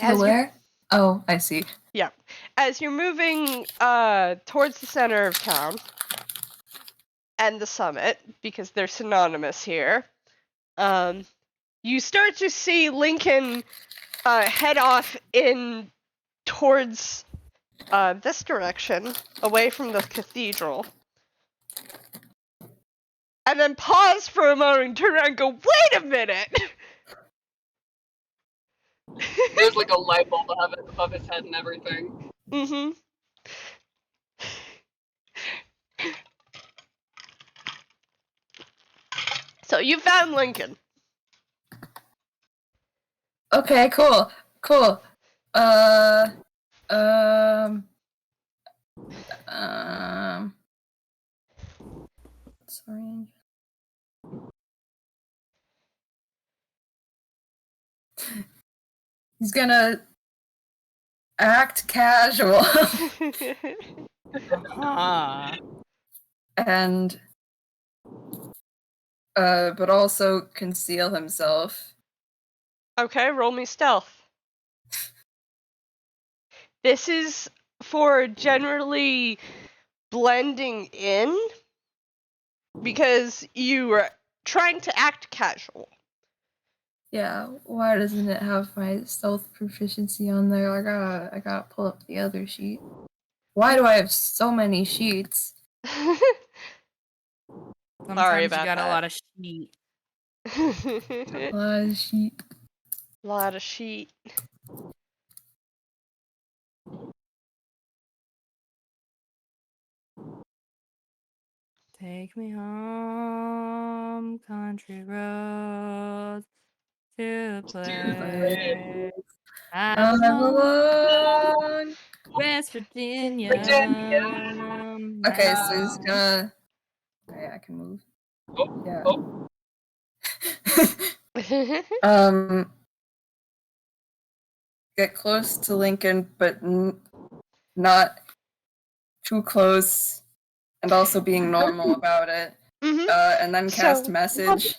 As where? Oh, I see. Yeah. As you're moving towards the center of town and the summit, because they're synonymous here, you start to see Lincoln head off in towards this direction, away from the cathedral. And then pause for a moment and turn around and go, wait a minute! There's like a light bulb above his head and everything. Mm-hmm. So you found Lincoln. Okay, cool. Sorry. He's gonna act casual and but also conceal himself. Okay, roll me stealth. This is for generally blending in because you are trying to act casual. Yeah, why doesn't it have my stealth proficiency on there? I gotta pull up the other sheet. Why do I have so many sheets? Sometimes about you got that. a lot of sheet. A lot of sheep. Lot of sheet. Take me home, country roads, to the place I belong, West Virginia. Okay, so he's gonna. Okay, I can move. Yeah. Get close to Lincoln, but not too close, and also being normal about it. And then cast message.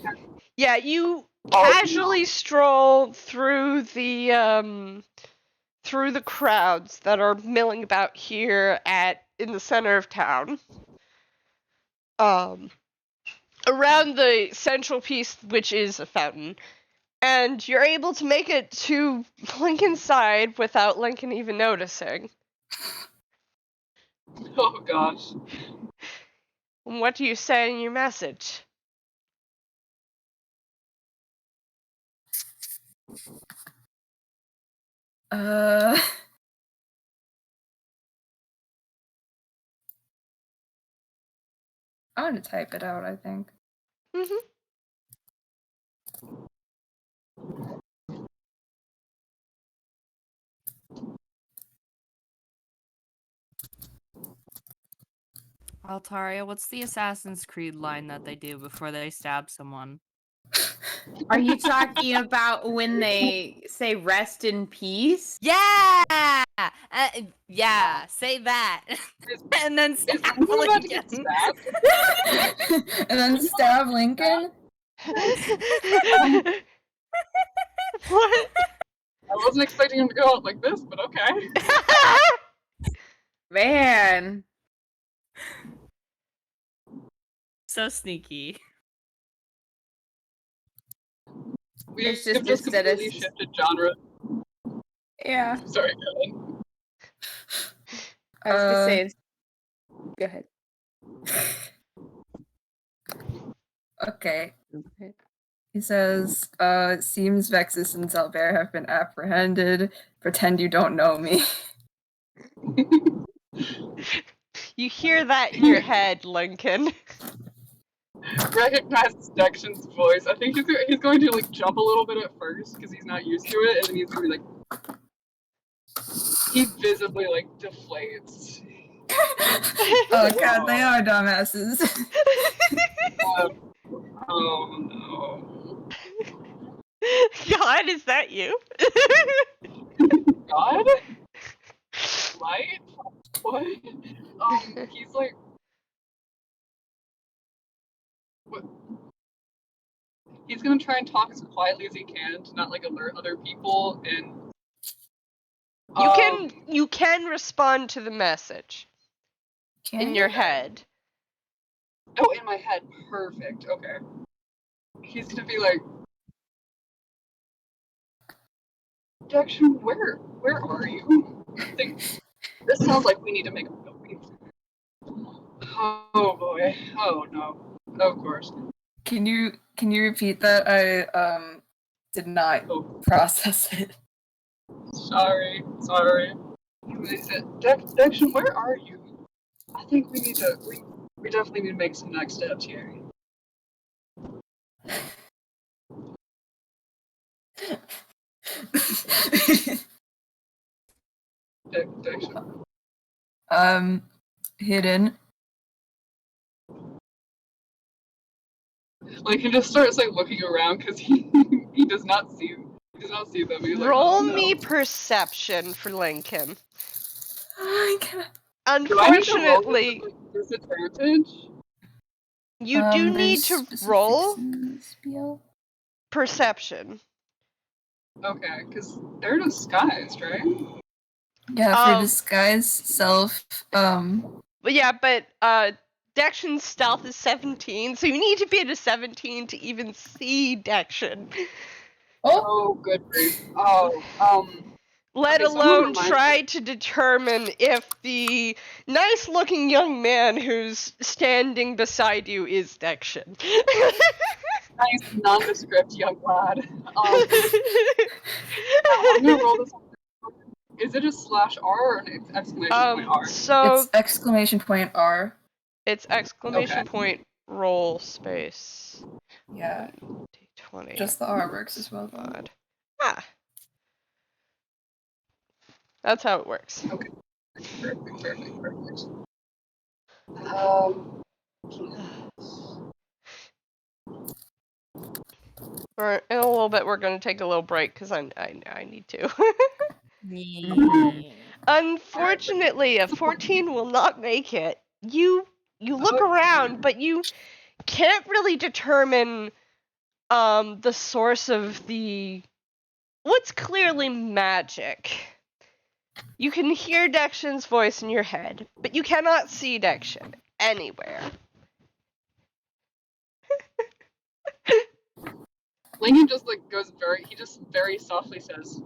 Yeah, you casually stroll through the crowds that are milling about here in the center of town. Around the central piece, which is a fountain, and you're able to make it to Lincoln's side without Lincoln even noticing. Oh gosh. What do you say in your message? I want to type it out, I think. Altaria, what's the Assassin's Creed line that they do before they stab someone? Are you talking about when they say rest in peace? Yeah! Yeah, say that. And then stab Lincoln. And then stab Lincoln? What? I wasn't expecting him to go out like this, but okay. Man. So sneaky. We It's have just completely shifted genre. Yeah. Sorry, go ahead. I was gonna say, go ahead. Okay. He says, it seems Vexis and Xalbaer have been apprehended. Pretend you don't know me. You hear that in your head, Lincoln. Recognizes Dexion's voice. I think he's going to like jump a little bit at first because he's not used to it, and then he's gonna be like, he visibly like deflates. Oh god, they are dumbasses. Oh no. God, is that you? God? Light? What? He's like, what? He's gonna try and talk as quietly as he can to not like alert other people, and you can respond to the message in your head. Oh, in my head, perfect. Okay. He's gonna be like, Dexion, where are you? I think this sounds like we need to make a movie. Oh boy. Oh no. Of course. Can you repeat that? I did not process it. Sorry. They said, Dexion, where are you? I think we definitely need to make some next steps here. Dexion. Hidden. Like he just starts like looking around because he does not see them. He's like, Roll oh, no. me perception for Lincoln. Oh my god. Unfortunately, disadvantage. You do need to roll perception. Okay, because they're disguised, right? Yeah, for disguise self. But yeah, Dexion's stealth is 17, so you need to be at a 17 to even see Dexion. Oh, good grief. Oh, let Okay, someone alone remind try to determine if the nice-looking young man who's standing beside you is Dexion. Nice, nondescript young lad. I'm gonna roll this. Is it a /R or an exclamation point R? So It's exclamation point R. it's exclamation point roll space. Yeah. D20. Just the R works as well. Odd. Ah. That's how it works. Okay. Perfect. In a little bit, we're going to take a little break because I need to. Unfortunately, a 14 will not make it. You look around, but you can't really determine the source of what's clearly magic. You can hear Dexion's voice in your head, but you cannot see Dexion anywhere. Lincoln just goes very softly says,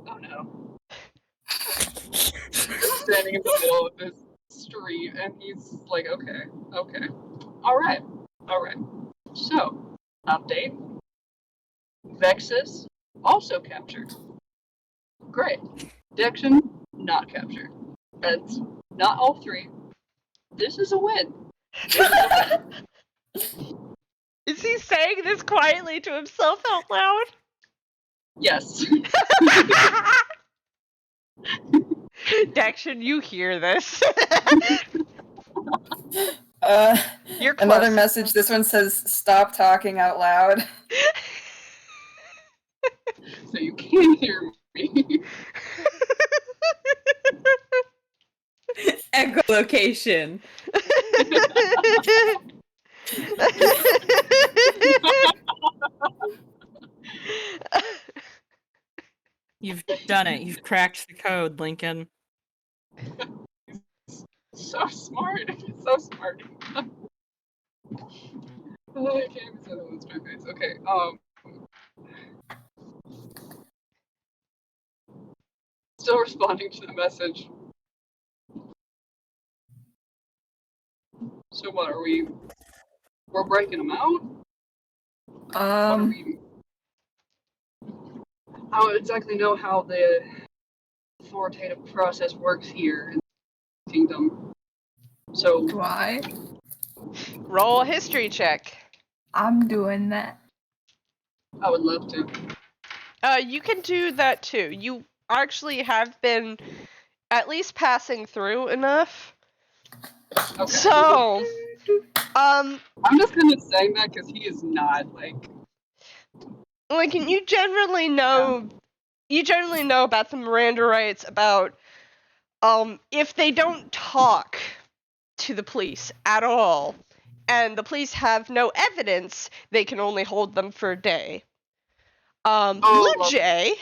"Oh no." Standing in the middle of this street, and he's like, okay, all right. So, update. Vexis also captured. Great. Dexion not captured. That's not all three. This is a win. Is he saying this quietly to himself out loud? Yes. Dexion, you hear this. You're close. Another message. This one says, "Stop talking out loud." So you can hear me. Echolocation. You've done it. You've cracked the code, Lincoln. So smart. So smart. Oh, I can't even say that with my face. Okay, still responding to the message. So what are we? We're breaking them out? I don't exactly know how the authoritative process works here in the kingdom. So Do I? Roll a history check. I'm doing that. I would love to. You can do that too. You actually have been at least passing through enough. Okay. So, I'm just kind of saying that because he is not like. Lincoln, you generally know about the Miranda rights about if they don't talk to the police at all, and the police have no evidence, they can only hold them for a day. Bluejay,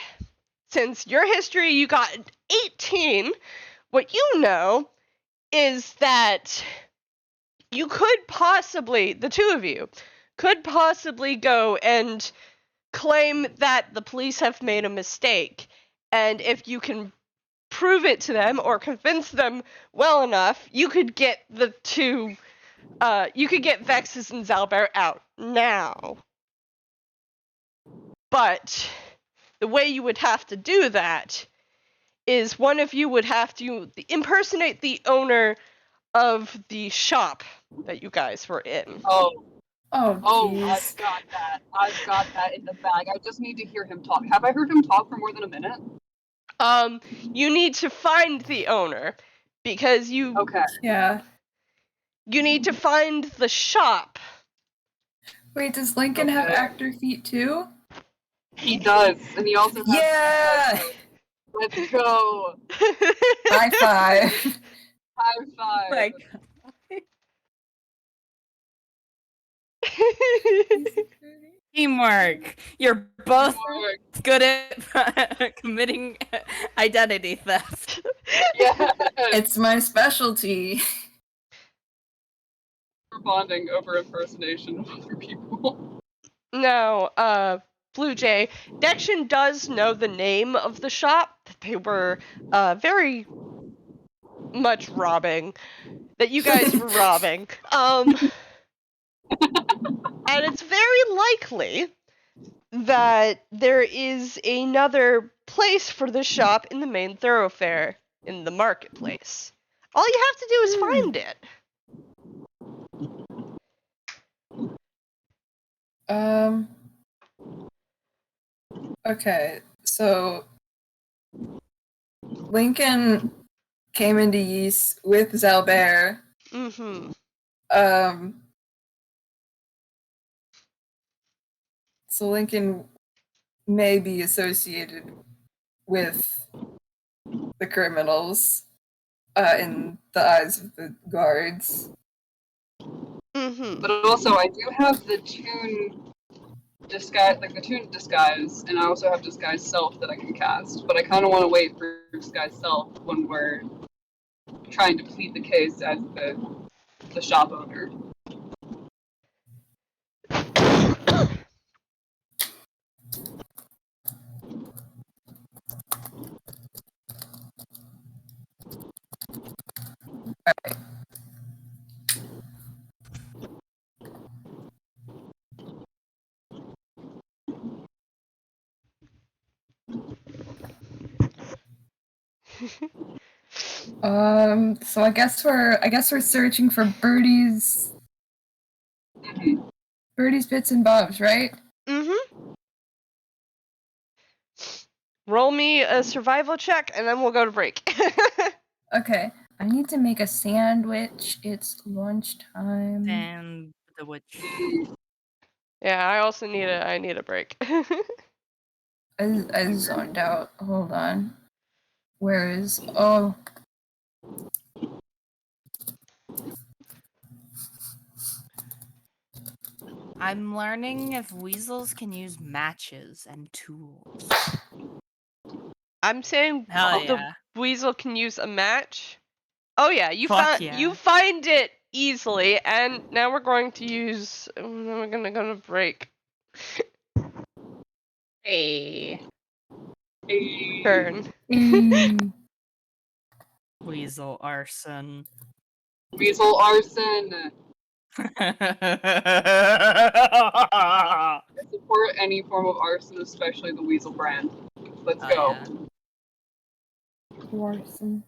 since your history you got 18, what you know is that you could possibly, the two of you, could possibly go and claim that the police have made a mistake. And if you can prove it to them or convince them well enough, you could get the two, you could get Vexis and Xalbaer out now. But the way you would have to do that is one of you would have to impersonate the owner of the shop that you guys were in. Oh, jeez. I've got that in the bag. I just need to hear him talk. Have I heard him talk for more than a minute? You need to find the owner because you. Okay. Yeah. You need to find the shop. Wait, does Lincoln have actor feet too? He does, and he also has. Yeah. Let's go. High five. High five. Like, Teamwork. You're both good at committing identity theft. Yes. It's my specialty. We're bonding over impersonation of other people. Now, Bluejay, Dexion does know the name of the shop that they were very much robbing, that you guys were robbing. And it's very likely that there is another place for the shop in the main thoroughfare in the marketplace. All you have to do is find it. Okay, so Lincoln came into Ys with Xalbaer. Mm-hmm. So Lincoln may be associated with the criminals in the eyes of the guards. Mm-hmm. But also, I do have the Toon disguise, like the Toon disguise, and I also have disguise self that I can cast. But I kind of want to wait for disguise self when we're trying to plead the case as the shop owner. So I guess we're searching for Birdie's bits and bobs, right? Mm-hmm. Roll me a survival check, and then we'll go to break. Okay. I need to make a sandwich. It's lunchtime. And the witch. Yeah, I also need a break. I zoned out. Hold on. Where is... Oh. I'm learning if weasels can use matches and tools. I'm saying Hell the yeah. weasel can use a match. Oh yeah, you Fuck yeah. you find it easily, and now we're going to use. We're gonna go to break. Hey. Turn. Weasel arson. Weasel arson. I support any form of arson, especially the Weasel brand. Let's go. Yeah. Arson.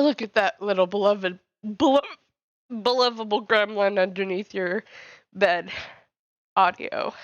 Look at that little believable gremlin underneath your bed. Audio.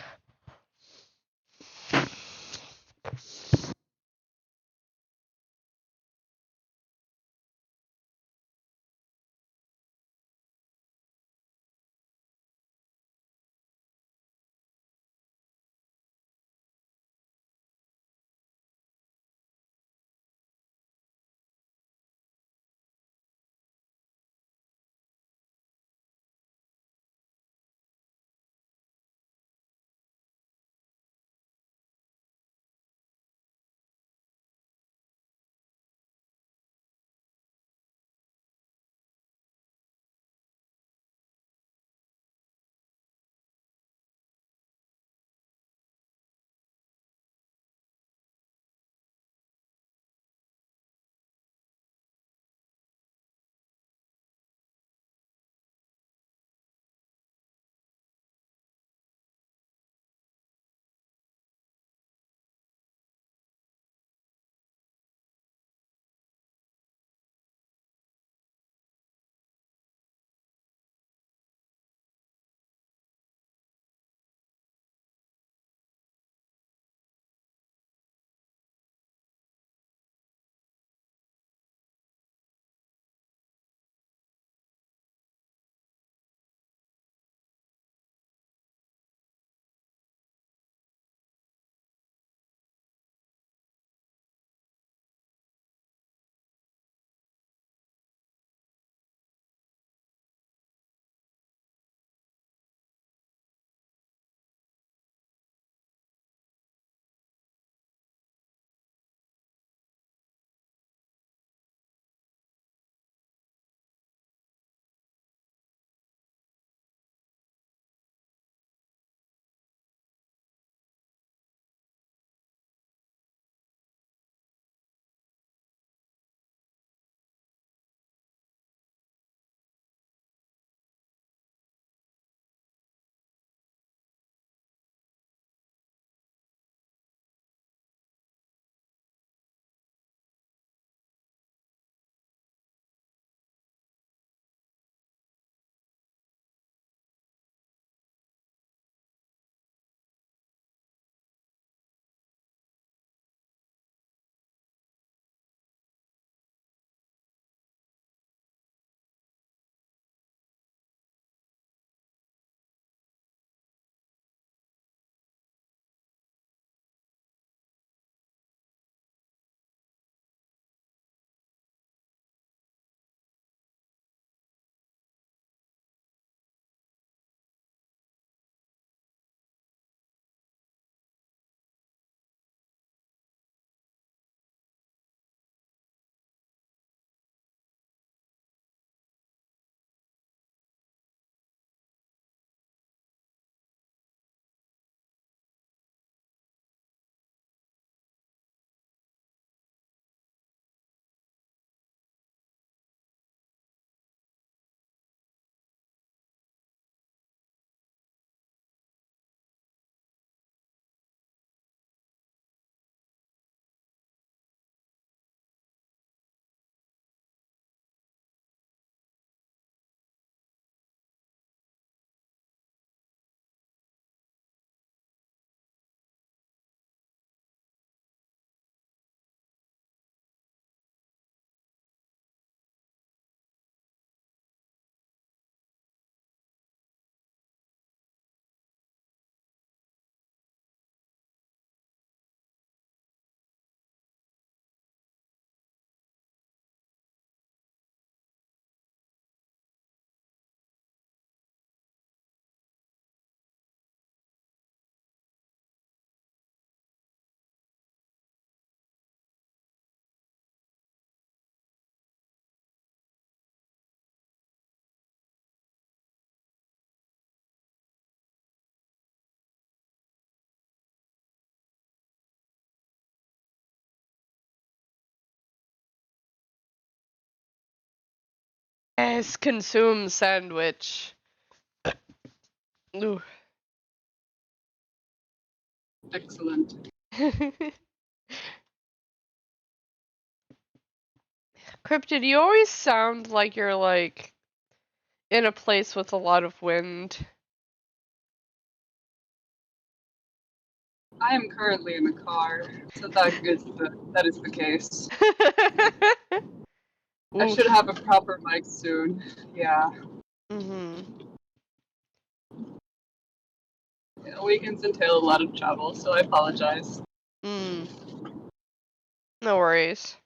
Yes, consume sandwich. Ooh. Excellent. Cryptid, you always sound like you're, like, in a place with a lot of wind. I am currently in the car, so that is the case. I should have a proper mic soon. Yeah. Yeah, weekends entail a lot of travel, so I apologize. No worries.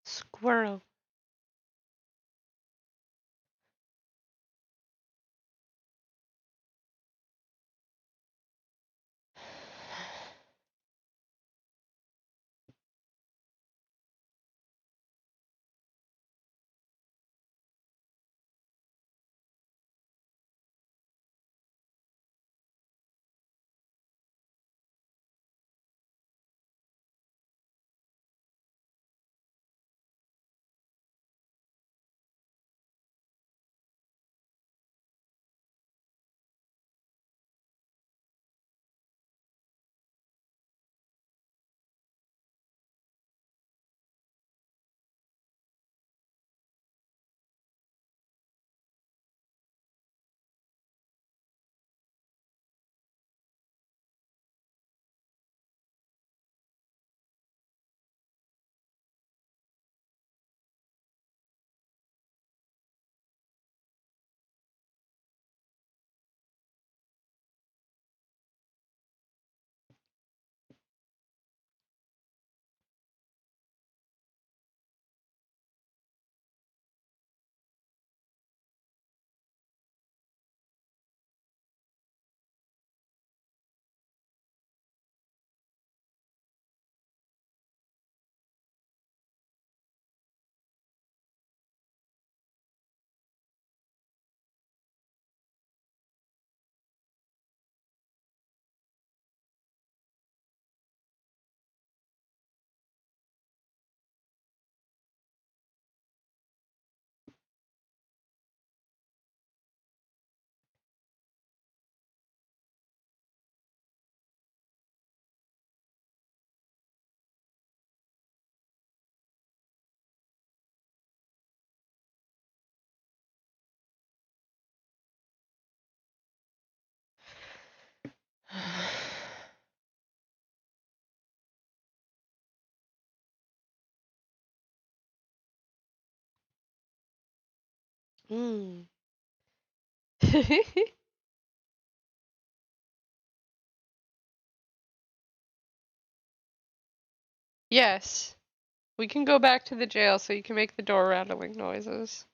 Squirrel. Mm. Yes. We can go back to the jail so you can make the door rattling noises.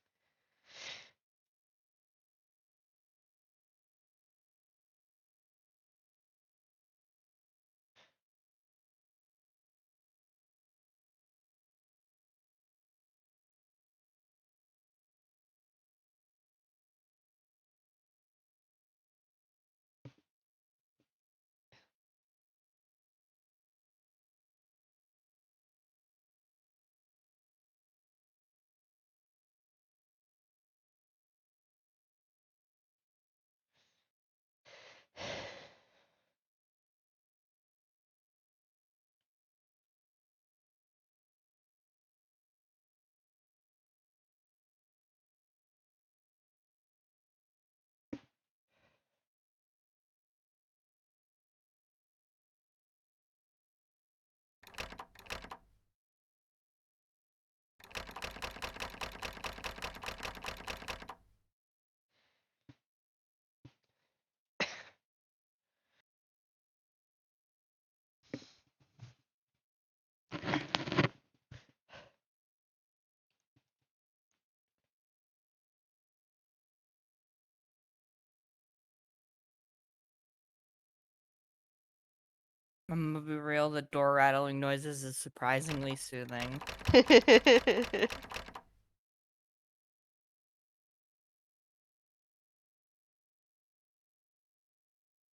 I'm gonna be real, the door rattling noises is surprisingly soothing.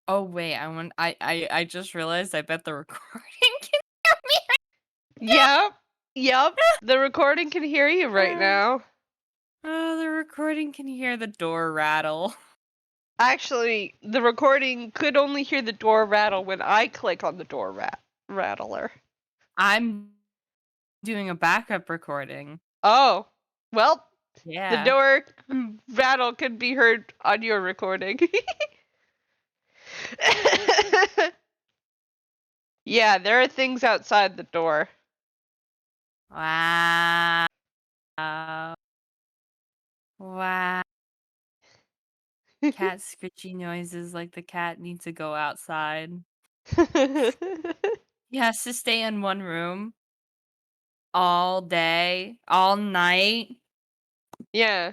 Oh wait, I just realized I bet the recording can hear me. Yep. The recording can hear you right now. The recording can hear the door rattle. Actually, the recording could only hear the door rattle when I click on the door rattler. I'm doing a backup recording. Oh, well, Yeah. the door rattle could be heard on your recording. Yeah, there are things outside the door. Wow. Wow. Cat scritchy noises like the cat needs to go outside. He has to stay in one room all day, all night. Yeah.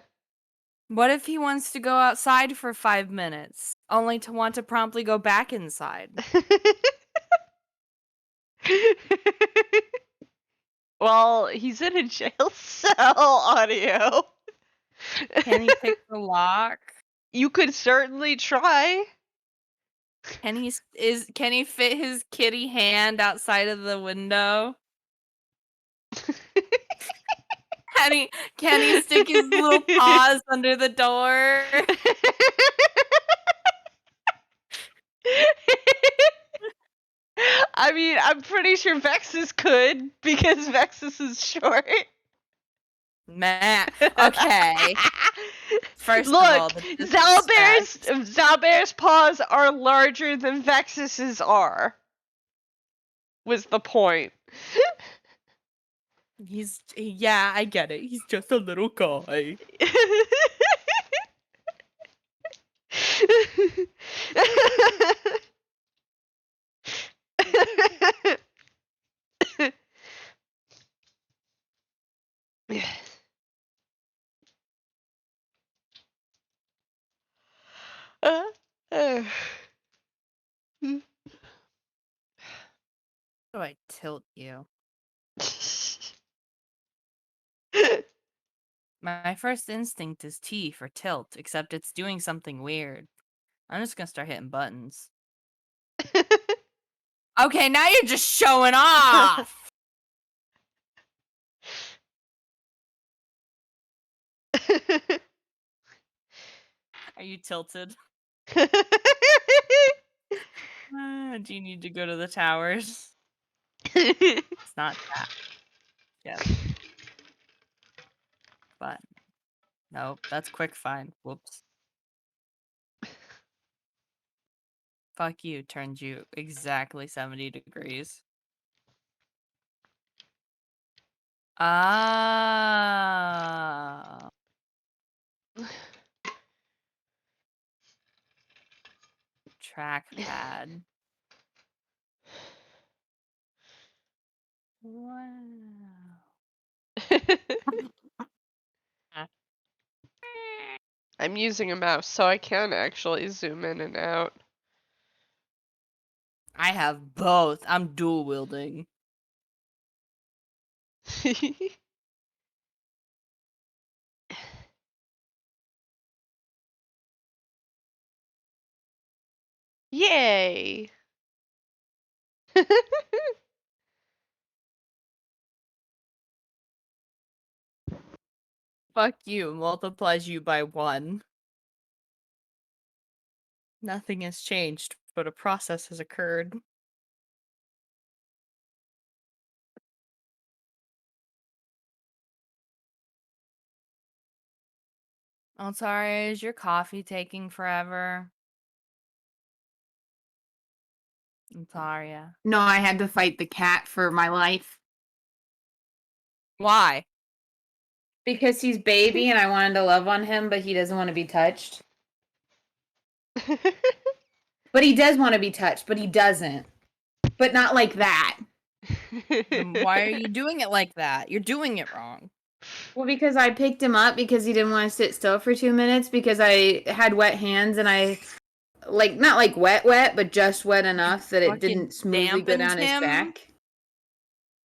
What if he wants to go outside for 5 minutes, only to want to promptly go back inside? Well, he's in a jail cell, Audio. Can he pick the lock? You could certainly try. Can he fit his kitty hand outside of the window? Can he stick his little paws under the door? I mean, I'm pretty sure Vexis could, because Vexis is short. Matt. Okay. First Look, of all, Xalbaer's paws are larger than Vexis's are. Was the point. Yeah, I get it. He's just a little guy. How do I tilt you? My first instinct is T for tilt, except it's doing something weird. I'm just gonna start hitting buttons. Okay, now you're just showing off! Are you tilted? Do you need to go to the towers? It's not that. Yes. But nope, that's quick find. Whoops. Fuck you, turned you exactly 70 degrees. Ah. trackpad. Wow. I'm using a mouse, so I can actually zoom in and out. I have both. I'm dual wielding. Yay! Fuck you, multiplies you by 1. Nothing has changed, but a process has occurred. Altaria, is your coffee taking forever? Altaria. No, I had to fight the cat for my life. Why? Because he's baby and I wanted to love on him, but he doesn't want to be touched. But he does want to be touched, but he doesn't. But not like that. Then why are you doing it like that? You're doing it wrong. Well, because I picked him up because he didn't want to sit still for 2 minutes because I had wet hands and I, like, not like wet, but just wet enough that it Fucking didn't smoothly go down dampened his him? back.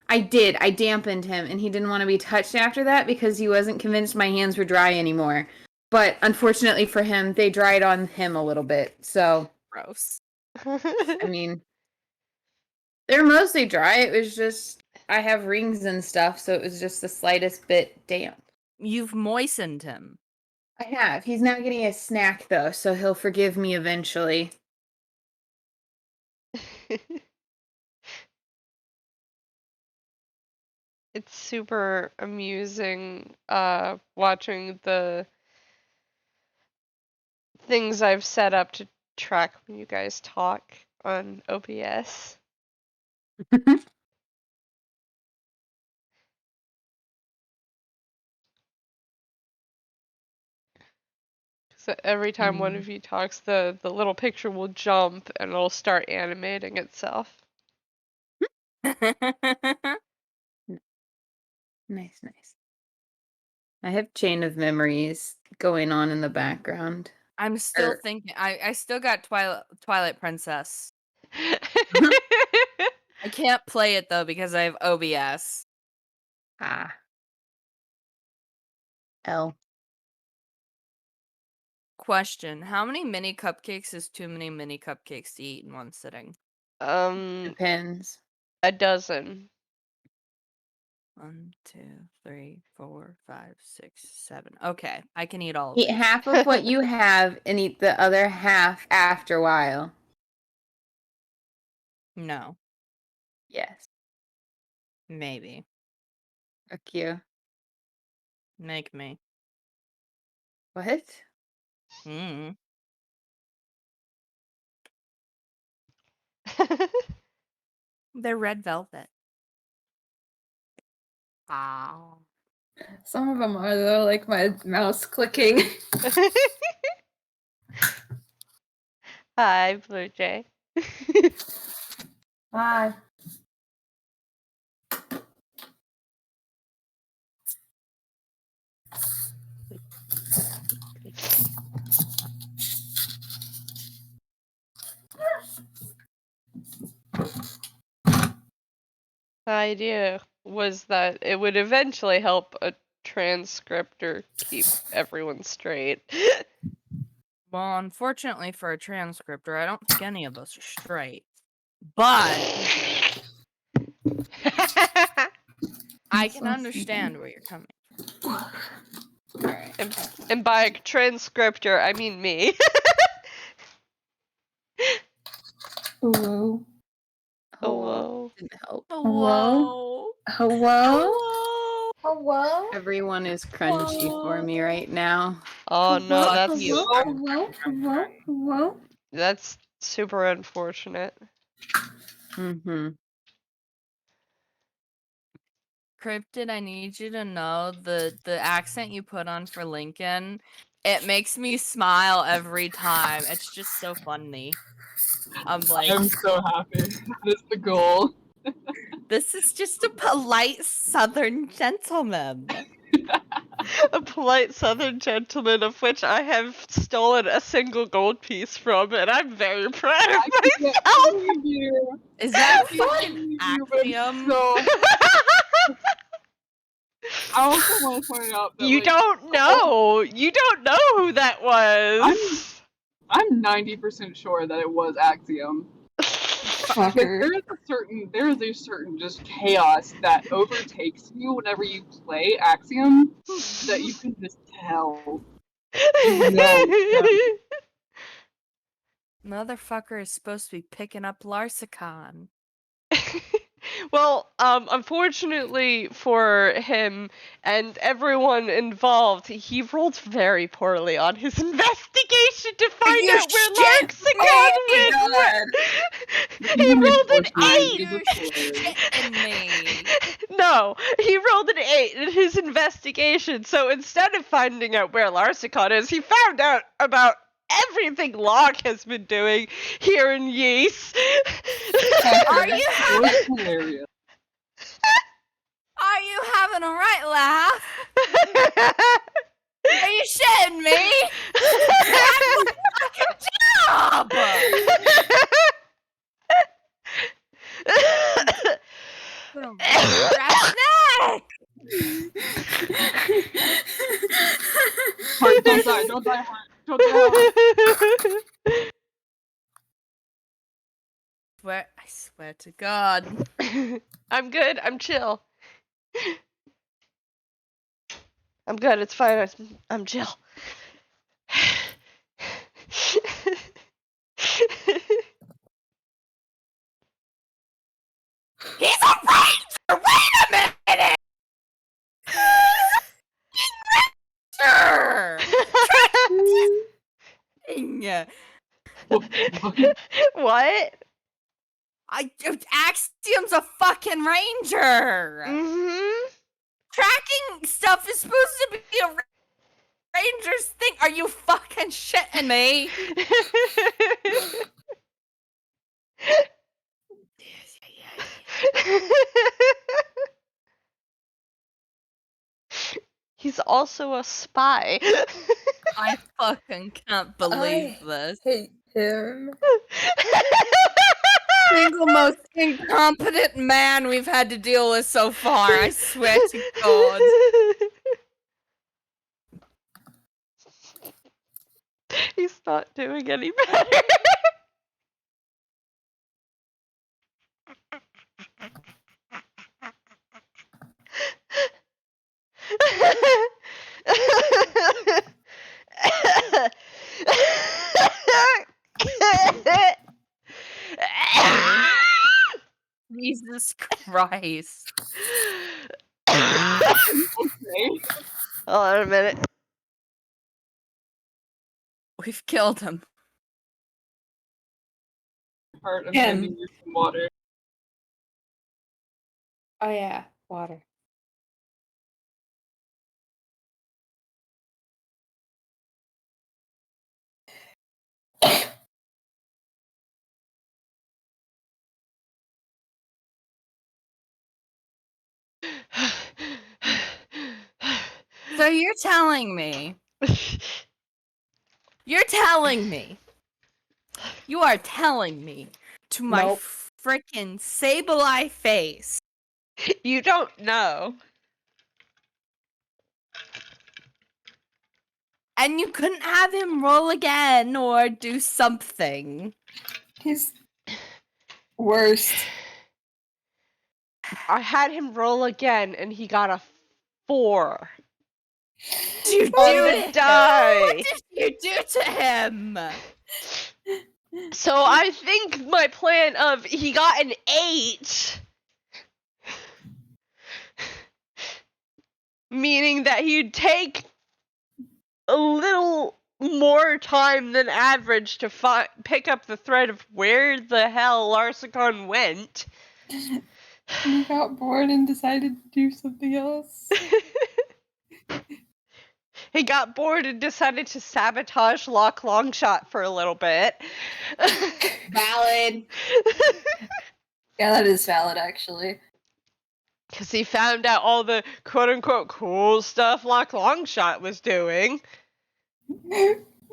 I did. I dampened him and he didn't want to be touched after that because he wasn't convinced my hands were dry anymore. But unfortunately for him, they dried on him a little bit. So, Gross. I mean, they're mostly dry. It was just, I have rings and stuff, so it was just the slightest bit damp. You've moistened him. I have. He's now getting a snack, though, so he'll forgive me eventually. It's super amusing watching the things I've set up to track when you guys talk on OBS. So every time one of you talks, the little picture will jump and it'll start animating itself. Nice. I have Chain of Memories going on in the background. I'm still thinking. I still got Twilight Princess. I can't play it though because I have OBS. Ah. L. Question: how many mini cupcakes is too many mini cupcakes to eat in one sitting? Depends. A dozen. 1, 2, 3, 4, 5, 6, 7. Okay, I can eat all of Eat these. half of what you have and eat the other half after a while. No, Yes. maybe. Fuck you. Make me. What? Mm. They're red velvet. Wow. Some of them are though, like my mouse clicking. Hi, Bluejay. Hi. The idea was that it would eventually help a transcriptor keep everyone straight. Well, unfortunately for a transcriptor, I don't think any of us are straight. But I can understand where you're coming from. Alright. And by transcriptor, I mean me. Hello. Hello. Didn't help. Hello. Hello. Hello. Hello. Everyone is crunchy for me right now. Oh no, Fuck that's you. Hello. that's super unfortunate. Mm-hmm. Cryptid, I need you to know the accent you put on for Lincoln, it makes me smile every time. It's just so funny. I'm like, I'm so happy. That is the goal. this is just a polite Southern gentleman. A polite Southern gentleman of which I have stolen a single gold piece from, and I'm very proud of myself. Is that fucking Axiom? So, I also want to point out that You don't know. You don't know who that was. I'm 90% sure that it was Axiom. There is a certain just chaos that overtakes you whenever you play Axiom that you can just tell. Motherfucker is supposed to be picking up Larsicon. Well, unfortunately for him and everyone involved, he rolled very poorly on his investigation to find out where Larsicon went. He rolled an 8! No, he rolled an 8 in his investigation, so instead of finding out where Larsicon is, he found out about everything Locke has been doing here in Yeast. Are you having a right laugh? Are you shitting me? That's my fucking job! Heart, don't die, don't die, Heart. Don't die, Heart. I swear to God. I'm good. I'm chill. I'm good. It's fine. I'm chill. He's a ranger! Wait a minute! Ranger! What? Axiom's a fucking ranger! Mm-hmm. Tracking stuff is supposed to be a ranger's thing. Are you fucking shitting me? He's also a spy. I fucking can't believe this. Hate him. Single most incompetent man we've had to deal with so far. I swear to God. He's not doing any better. Jesus Christ. Okay. Hold on a minute. We've killed him. Heart, I'm sending you some water. Oh yeah, water. So you're telling me. You are telling me to my frickin' sable-eye face. You don't know. And you couldn't have him roll again or do something. He's worst. I had him roll again and he got a 4. You die. What did you do to him? So I think my plan of he got an 8, meaning that he'd take a little more time than average to pick up the thread of where the hell Larsicon went. He got bored and decided to do something else. he got bored and decided to sabotage Lock Longshot for a little bit. Valid. Yeah, that is valid, actually. Because he found out all the quote-unquote cool stuff Lock Longshot was doing.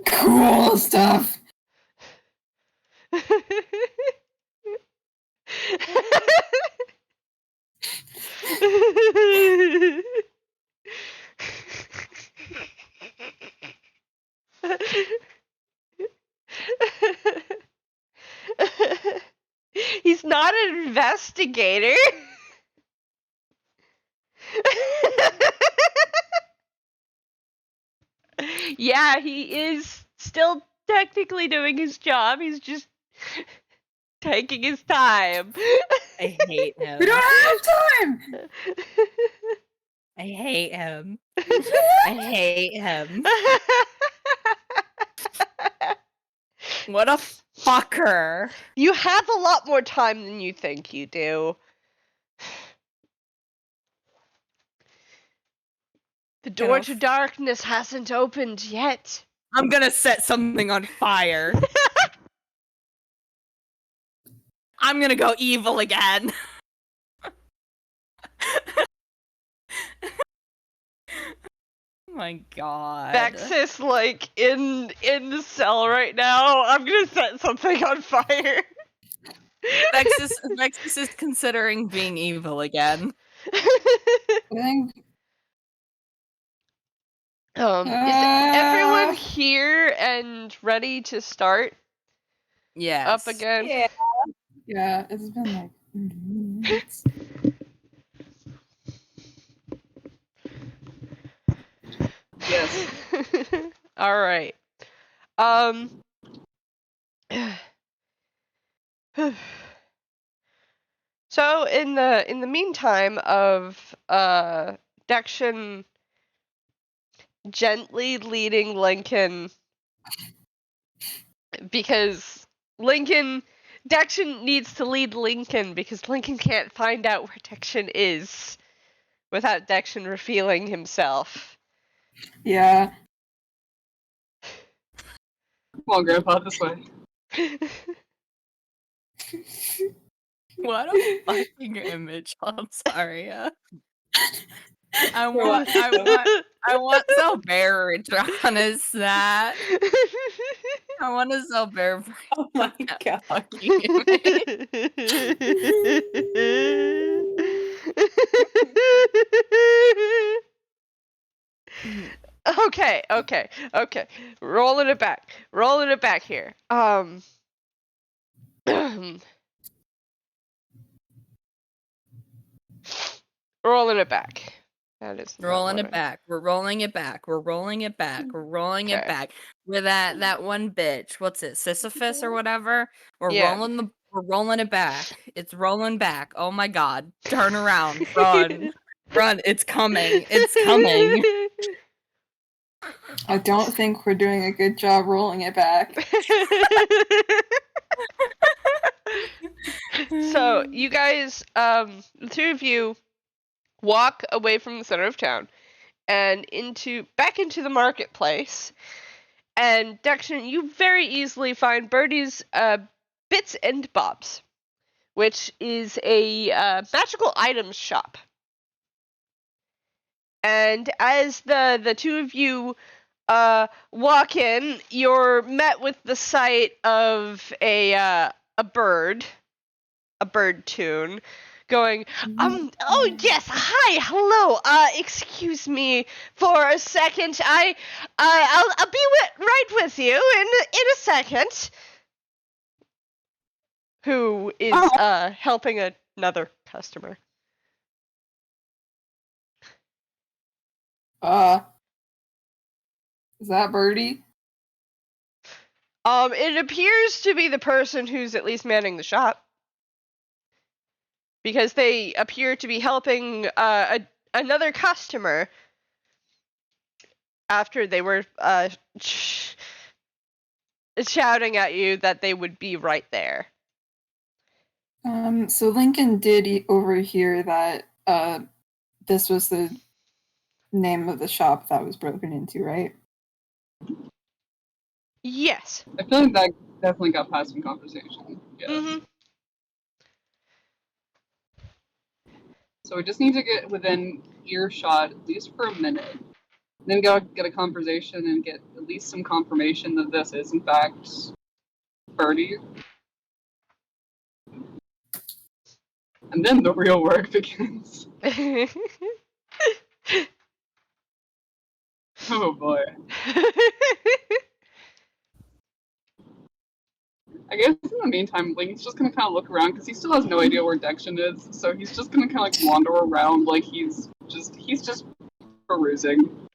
Cool stuff! He's not an investigator. Yeah, he is still technically doing his job. He's just taking his time. I hate him. We don't have time! I hate him. I hate him. What a fucker. You have a lot more time than you think you do. The door to darkness hasn't opened yet. I'm gonna set something on fire. I'm gonna go evil again. Oh my god. Vexis, like, in the cell right now. I'm gonna set something on fire. Vexis is considering being evil again. I think... Is everyone here and ready to start? Yes. Up again? Yeah. Yeah, it's been like 30 minutes. Yes. All right. So in the meantime of Dexion gently leading Lincoln, because Dexion needs to lead Lincoln because Lincoln can't find out where Dexion is without Dexion revealing himself. Yeah. Come on, Grandpa, this way. What a fucking image, Altaria. I want Xalbaer drawn as that. I want a Xalbaer. Oh my god. Fucking image. Okay. Rolling it back here. Rolling it back. That is rolling it back. We're rolling it back. We're rolling it back. We're rolling it back. With that one bitch. What's it? Sisyphus or whatever? We're rolling it back. It's rolling back. Oh my god. Turn around. Run. Run. It's coming. It's coming. I don't think we're doing a good job rolling it back. So, you guys, the two of you walk away from the center of town and back into the marketplace. And Dexion, you very easily find Birdie's Bits and Bobs, which is a magical items shop. And as the two of you walk in, you're met with the sight of a bird tune going, oh yes, hi, hello, excuse me for a second, I'll be right with you in a second. Who is helping another customer. Is that Birdie? It appears to be the person who's at least manning the shop. Because they appear to be helping another customer after they were shouting at you that they would be right there. So Lincoln did overhear that this was the name of the shop that was broken into, right? Yes. I feel like that definitely got past some conversation. Yes. Mm-hmm. So we just need to get within earshot, at least for a minute. Then go get a conversation and get at least some confirmation that this is, in fact, Birdie. And then the real work begins. Oh boy. I guess in the meantime, Link's just gonna kind of look around because he still has no idea where Dexion is. So he's just gonna kind of like wander around like he's just perusing.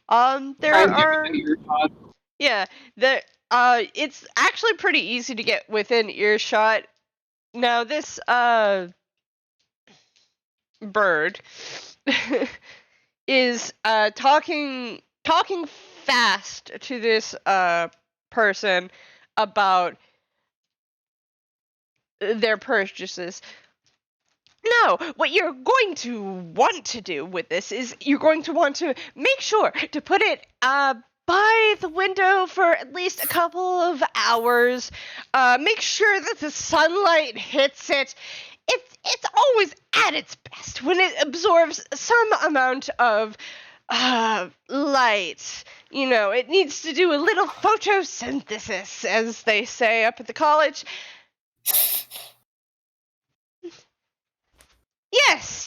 There are. Yeah, it's actually pretty easy to get within earshot. Now this bird is talking fast to this person about their purchases. No, what you're going to want to do with this is you're going to want to make sure to put it by the window for at least a couple of hours. Make sure that the sunlight hits it. It's always at its best when it absorbs some amount of light. You know, it needs to do a little photosynthesis, as they say up at the college. Yes.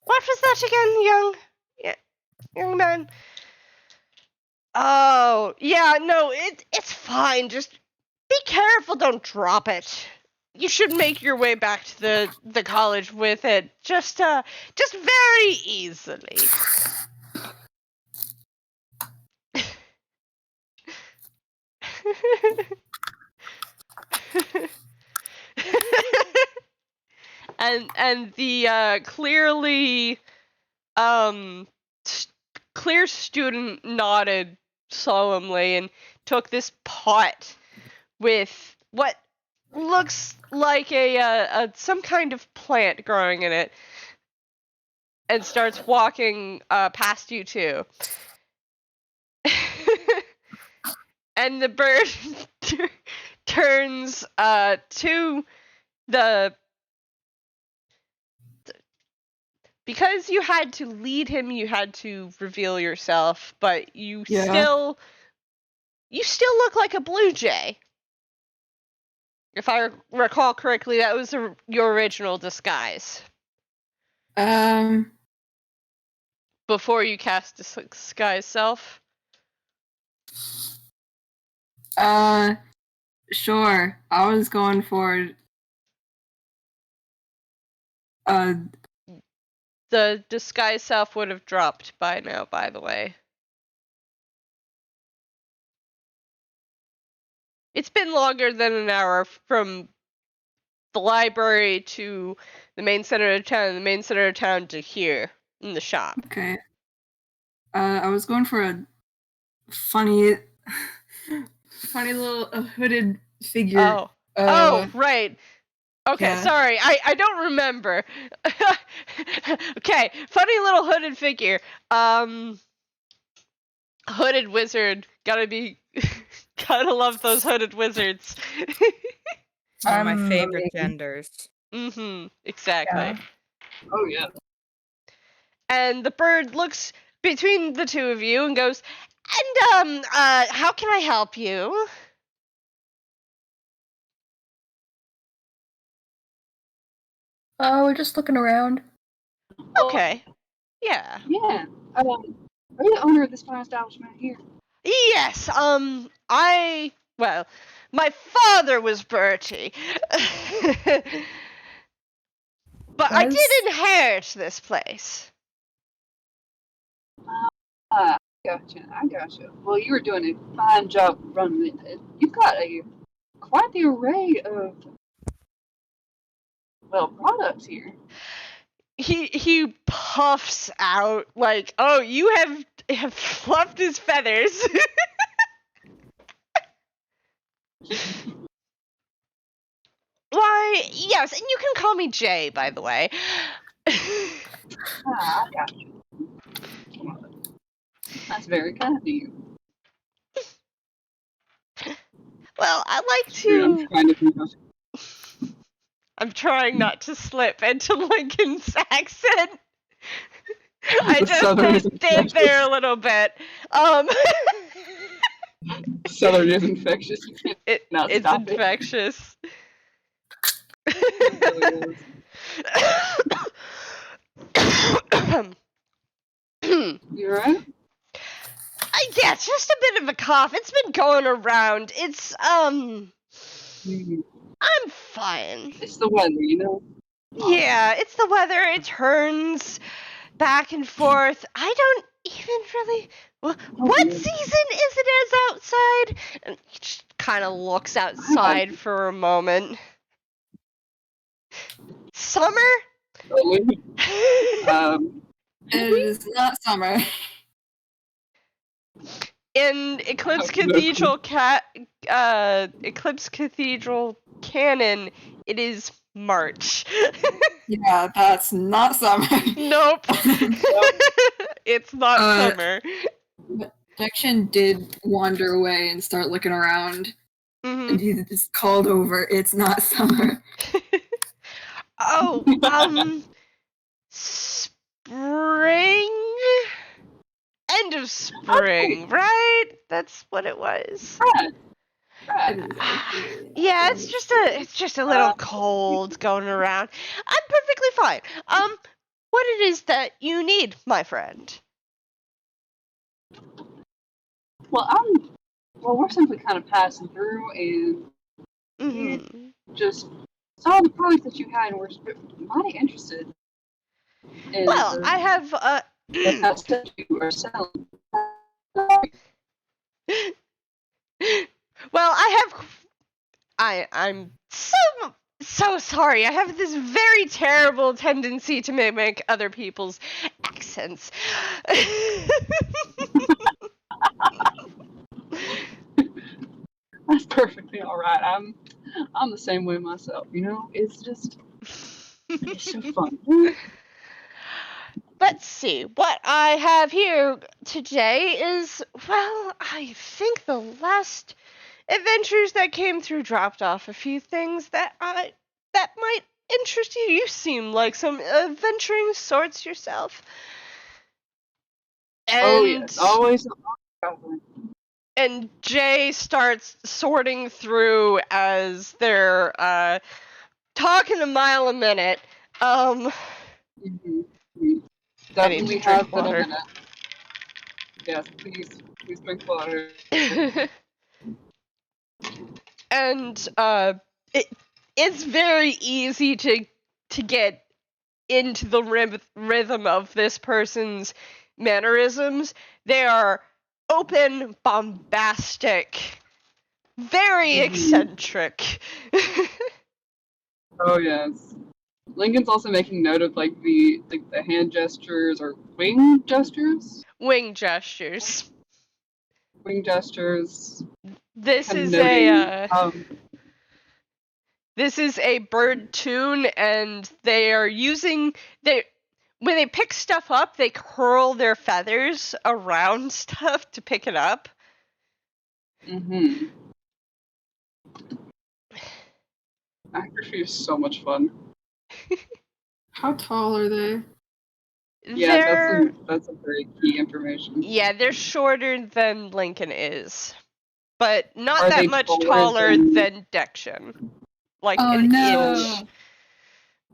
What was that again, young man? Oh, yeah, no, it's fine. Just be careful, don't drop it. You should make your way back to the college with it. Just very easily. and the clear student nodded solemnly and took this pot with what looks like a some kind of plant growing in it and starts walking past you two. And the bird turns to the... Because you had to lead him, you had to reveal yourself, but you still look like a Bluejay. If I recall correctly, that was your original disguise. Before you cast disguise self. Sure. I was going for the disguise self would have dropped by now, by the way. It's been longer than an hour from the library to the main center of town, and the main center of town to here, in the shop. Okay. I was going for a funny little hooded figure. Oh, right. Okay, yeah. Sorry, I don't remember. Okay, funny little hooded figure. Hooded wizard. Gotta love those hooded wizards. One of my favorite genders. Mm-hmm, exactly. Yeah. Oh, yeah. And the bird looks between the two of you and goes, and, how can I help you? Oh, we're just looking around. Okay. Yeah. Yeah. Are you the owner of this fine establishment here? Yes, my father was Bertie. But I did inherit this place. I gotcha. Well, you were doing a fine job running it. You've got quite the array of, products here. He puffs out like, oh, you have fluffed his feathers. Why, yes, and you can call me Jay, by the way. Ah, I got you. That's very kind of you. Well, I like Dude, I'm to... trying to think of... I'm trying not to slip into Lincoln's accent. I The just Southern is did infectious. there a little bit. Southern is infectious. You can't It's stop it. infectious. It really is. You alright? Yeah, it's just a bit of a cough. It's been going around. It's, I'm fine. It's the weather, you know? Yeah, it's the weather. It turns back and forth. I don't even really... What weird. season is it as outside? And he just kind of looks outside for a moment. Summer? It is not summer. In Eclipse Eclipse Cathedral canon, it is March. Yeah, that's not summer. Nope. It's not summer. Dexion did wander away and start looking around, Mhm. and he just called over, it's not summer. Oh, spring? End of spring, right? That's what it was. Yeah, it's just a little cold going around. I'm perfectly fine. What it is that you need, my friend? Well, we're simply kind of passing through and Mm-hmm. just saw the product that you had and we're mighty interested in Well, I have that stuff you are selling. well, I'm so sorry. I have this very terrible tendency to mimic other people's accents. That's perfectly alright. I'm the same way myself, you know? It's just it's so fun. Let's see. What I have here today is, well, I think the last adventures that came through dropped off a few things that might interest you. You seem like some adventuring sorts yourself. And, oh yes, always. And Jay starts sorting through as they're talking a mile a minute. Definitely drink have been a water. minute. Yes, please drink water. And it's very easy to get into the rhythm of this person's mannerisms. They are open, bombastic, very eccentric. Oh yes. Lincoln's also making note of like the hand gestures or wing gestures. Wing gestures. Wing gestures. This is this is a bird tune, and they are using when they pick stuff up, they curl their feathers around stuff to pick it up. Mm-hmm. Accuracy is so much fun. How tall are they? Yeah, that's a very key information. Yeah, they're shorter than Lincoln is, but not Are that they much taller than Dexion. Like Oh, an no. inch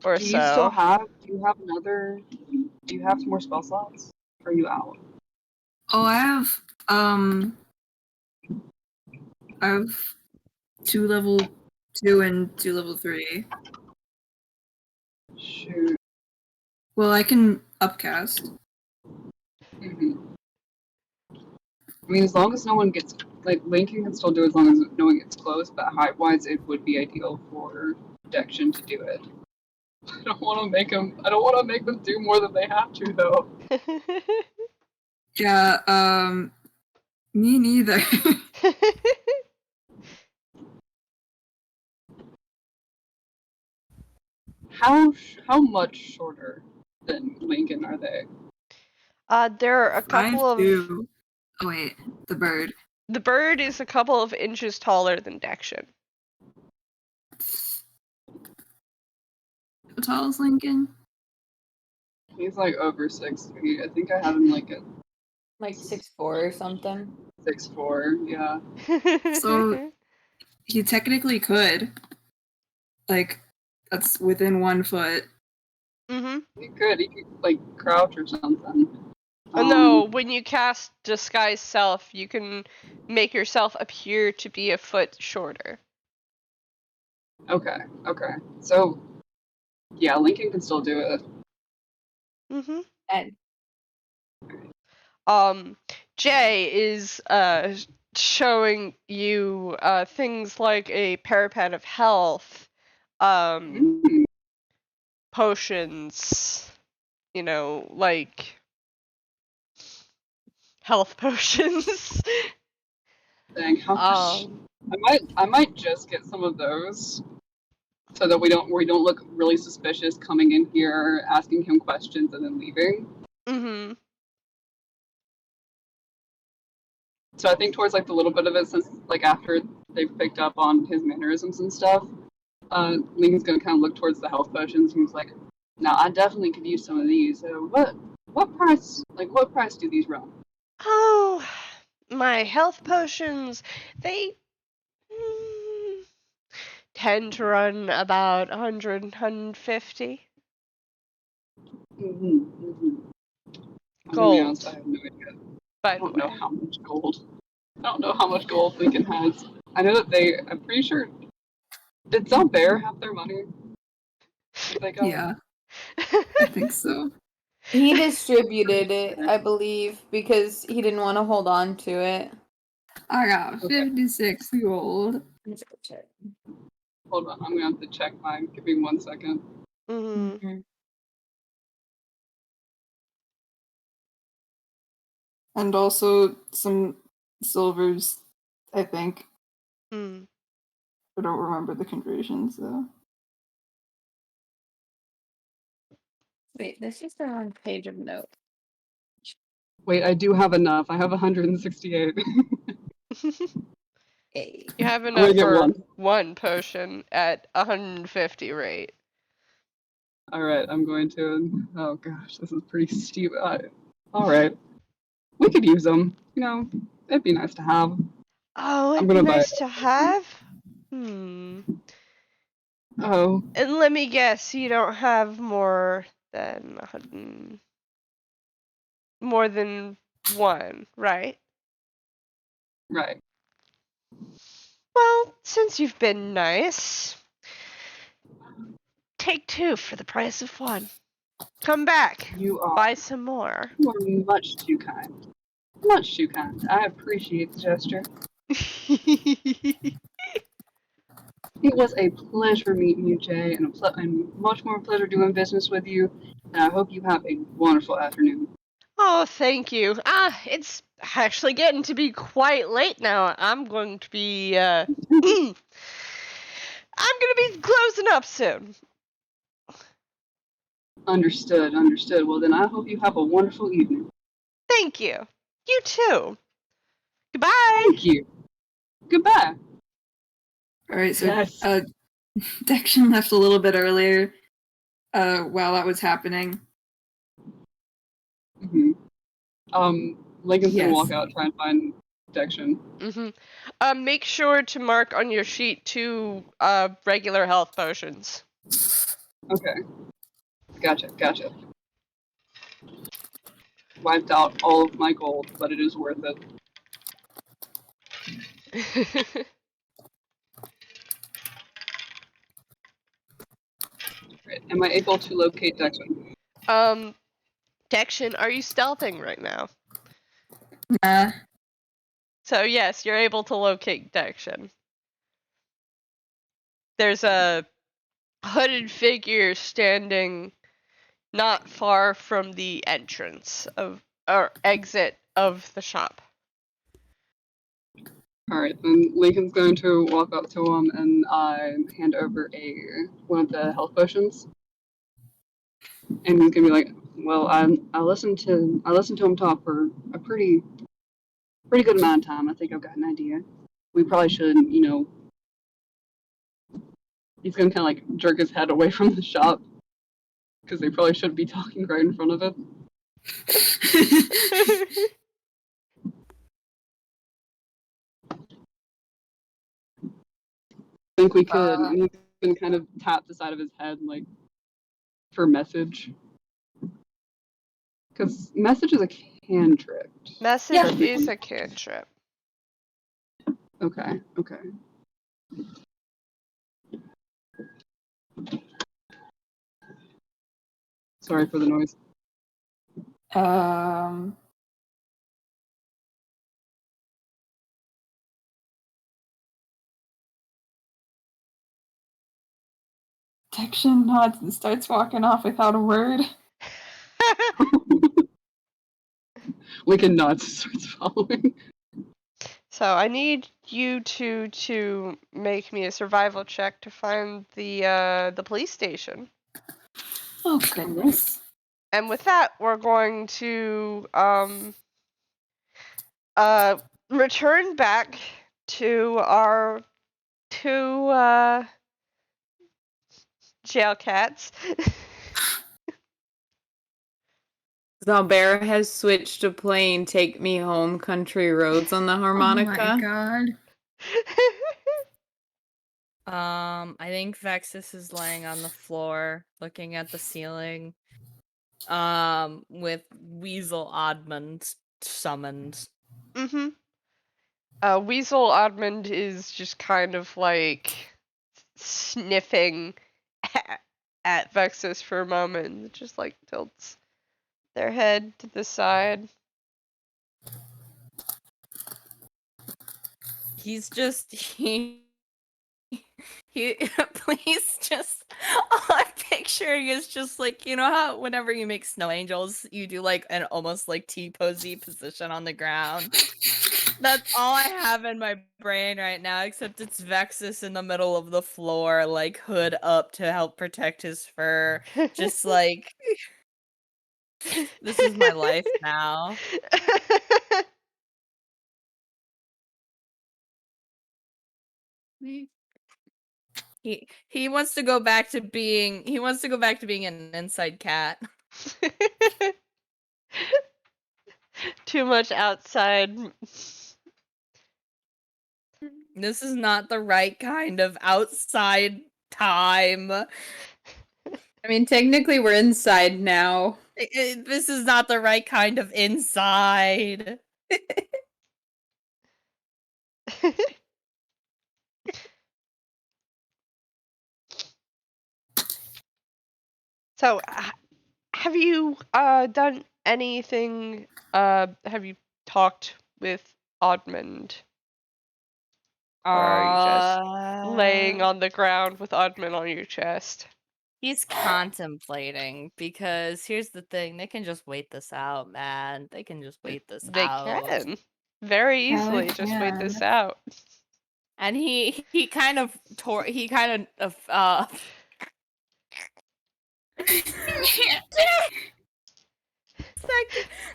or Do so. you still have? Do you have another? Do you have some more spell slots? Or are you out? Oh, I have 2 level 2 and 2 level 3. Shoot. Well, I can upcast. Mm-hmm. I mean, as long as no one gets like Lincoln can still do it as long as no one gets close. But height-wise, it would be ideal for Dexion to do it. I don't want to make them do more than they have to, though. Yeah, me neither. how much shorter than Lincoln are they? There are a couple of... 5'2". Oh wait, the bird. The bird is a couple of inches taller than Dexion. How tall is Lincoln? He's like over 6 feet. I think I have him like at Like 6'4" or something. 6'4", yeah. So he technically could. Like, that's within 1 foot. Mm-hmm. He could like crouch or something. No, when you cast Disguise Self, you can make yourself appear to be a foot shorter. Okay. So, yeah, Lincoln can still do it. Mm-hmm. And Jay is showing you things like a parapet of health, potions, like health potions. Dang, how much? I might just get some of those, so that we don't look really suspicious coming in here, asking him questions, and then leaving. Mm-hmm. So I think towards like the little bit of it, since like after they've picked up on his mannerisms and stuff, Lincoln's gonna kind of look towards the health potions. And he's like, "Now I definitely could use some of these. What price? Like what price do these run?" Oh, my health potions, they tend to run about 100, 150. Gold. Gold. I have no idea. I don't know how much gold. I don't know how much gold Lincoln has. I know that I'm pretty sure. Did Xalbaer have their money? Yeah. I think so. he distributed it, I believe, because he didn't want to hold on to it. I got 56 gold. Let's go check. Hold on, I'm gonna have to check mine. Give me 1 second. Mm-hmm. And also some silvers, I think. Mm. I don't remember the conversions though. Wait, this is the wrong page of notes. Wait, I do have enough. I have 168. You have enough for one potion at 150 rate. Alright, I'm going to... Oh gosh, this is pretty steep. Alright. We could use them. It'd be nice to have. Oh, it'd be nice to have? Oh. And let me guess, you don't have more than one, right? Right. Well, since you've been nice, take 2 for the price of 1. Come back. Buy some more. You are much too kind. Much too kind. I appreciate the gesture. It was a pleasure meeting you, Jay, and much more pleasure doing business with you. And I hope you have a wonderful afternoon. Oh, thank you. It's actually getting to be quite late now. I'm going to be, I'm gonna be closing up soon. Understood. Well, then I hope you have a wonderful evening. Thank you. You too. Goodbye. Thank you. Goodbye. Alright, so Dexion left a little bit earlier while that was happening. Mm-hmm. Lincoln's gonna walk out, try and find Dexion. Mm-hmm. Make sure to mark on your sheet 2 regular health potions. Okay. Gotcha. Wiped out all of my gold, but it is worth it. Right. Am I able to locate Dexion? Dexion, are you stealthing right now? Nah. So yes, you're able to locate Dexion. There's a hooded figure standing not far from the entrance or exit of the shop. Alright, then Lincoln's going to walk up to him and hand over one of the health potions. And he's gonna be like, well, I listened to him talk for a pretty good amount of time. I think I've got an idea. We probably should, he's gonna kind of like jerk his head away from the shop because they probably shouldn't be talking right in front of it. I think we could. And he's gonna kind of tap the side of his head like for message. Because message is a cantrip. Message is a cantrip. Okay. Sorry for the noise. Dexion nods and starts walking off without a word. Lincoln nods and starts following. So I need you to make me a survival check to find the police station. Oh goodness. And with that, we're going to return back to our two jail cats. Xalbaer has switched to playing Take Me Home Country Roads on the harmonica. Oh my god. I think Vexis is laying on the floor, looking at the ceiling, with Weasel Oddmund summoned. Mm-hmm. Weasel Oddmund is just kind of like sniffing at Vexis for a moment, just like tilts their head to the side. He's just he please just all I'm picturing is just like, you know how whenever you make snow angels you do like an almost like T-posy position on the ground. That's all I have in my brain right now, except it's Vexis in the middle of the floor, like hood up to help protect his fur. Just like this is my life now. He wants to go back to being an inside cat. Too much outside. This is not the right kind of outside time. I mean, technically we're inside now. This is not the right kind of inside. So, have you done anything? Have you talked with Oddmund? Or are you just laying on the ground with Oddmund on your chest? He's contemplating, because here's the thing, they can just wait this out, man. They can just wait this out. They can. Very easily just wait this out. And he kind of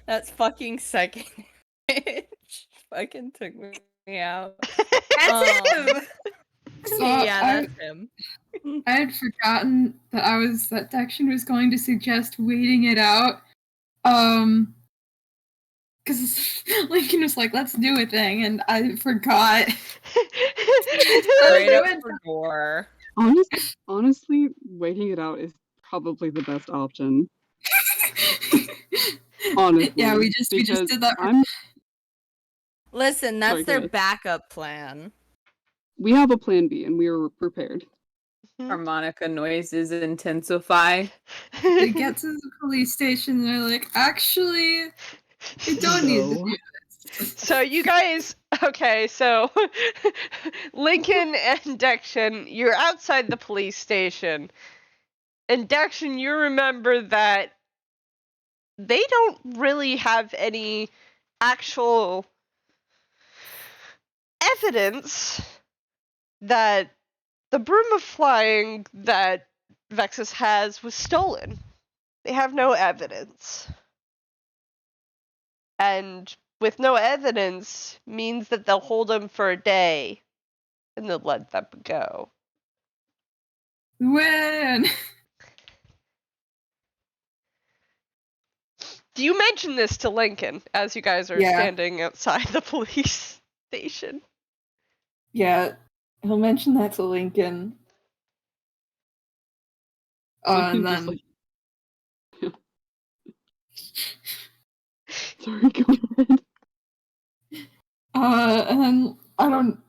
that's fucking second. Fucking took me out. That's him! So Yeah, that's him. I had forgotten that Dexion was going to suggest waiting it out. Because Lincoln was like, let's do a thing, and I forgot. Straight up for gore. Honestly, waiting it out is probably the best option. Honestly. Yeah, we just did that. Listen, that's their backup plan. We have a plan B, and we are prepared. Harmonica noises intensify. They get to the police station, and they're like, actually, you don't need to do this. So you guys, okay, so Lincoln and Dexion, you're outside the police station. And Dexion, you remember that they don't really have any actual evidence that the broom of flying that Vexis has was stolen. They have no evidence. And with no evidence means that they'll hold them for a day and then let them go. When? Do you mention this to Lincoln as you guys are standing outside the police station? Yeah, he'll mention that to Lincoln. And then... Like... Sorry, go ahead. And then I don't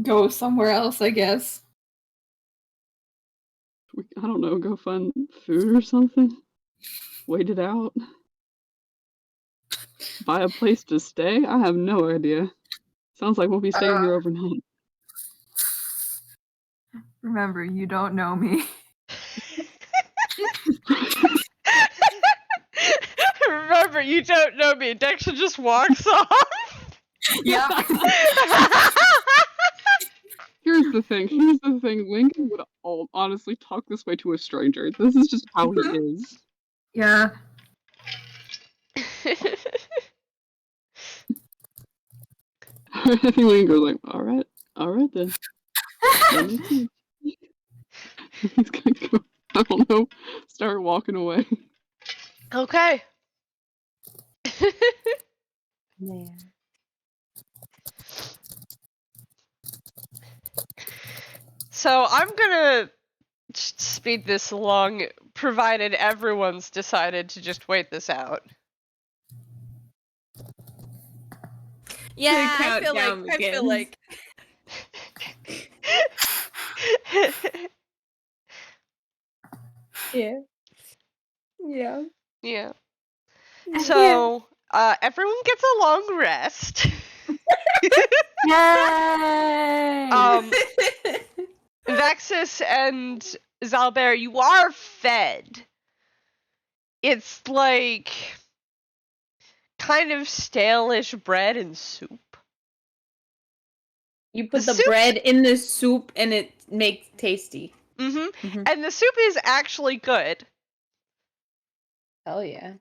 go somewhere else, I guess. I don't know, go find food or something? Wait it out? Buy a place to stay? I have no idea. Sounds like we'll be staying here overnight. Remember, you don't know me. Remember, you don't know me. Dexion just walks off. Yeah. Here's the thing. Lincoln would honestly talk this way to a stranger. This is just how he is. Yeah. I think Lincoln goes like, alright then. Let me see. He's gonna go, I don't know, start walking away. Okay. Man. So I'm gonna speed this along, provided everyone's decided to just wait this out. Yeah, I feel like. Yeah. Yeah. Yeah. So, everyone gets a long rest. Yay! Vexis and Xalbaer, you are fed. It's like kind of stale-ish bread and soup. You put the bread in the soup and it makes tasty. Mm-hmm. And the soup is actually good. Hell yeah.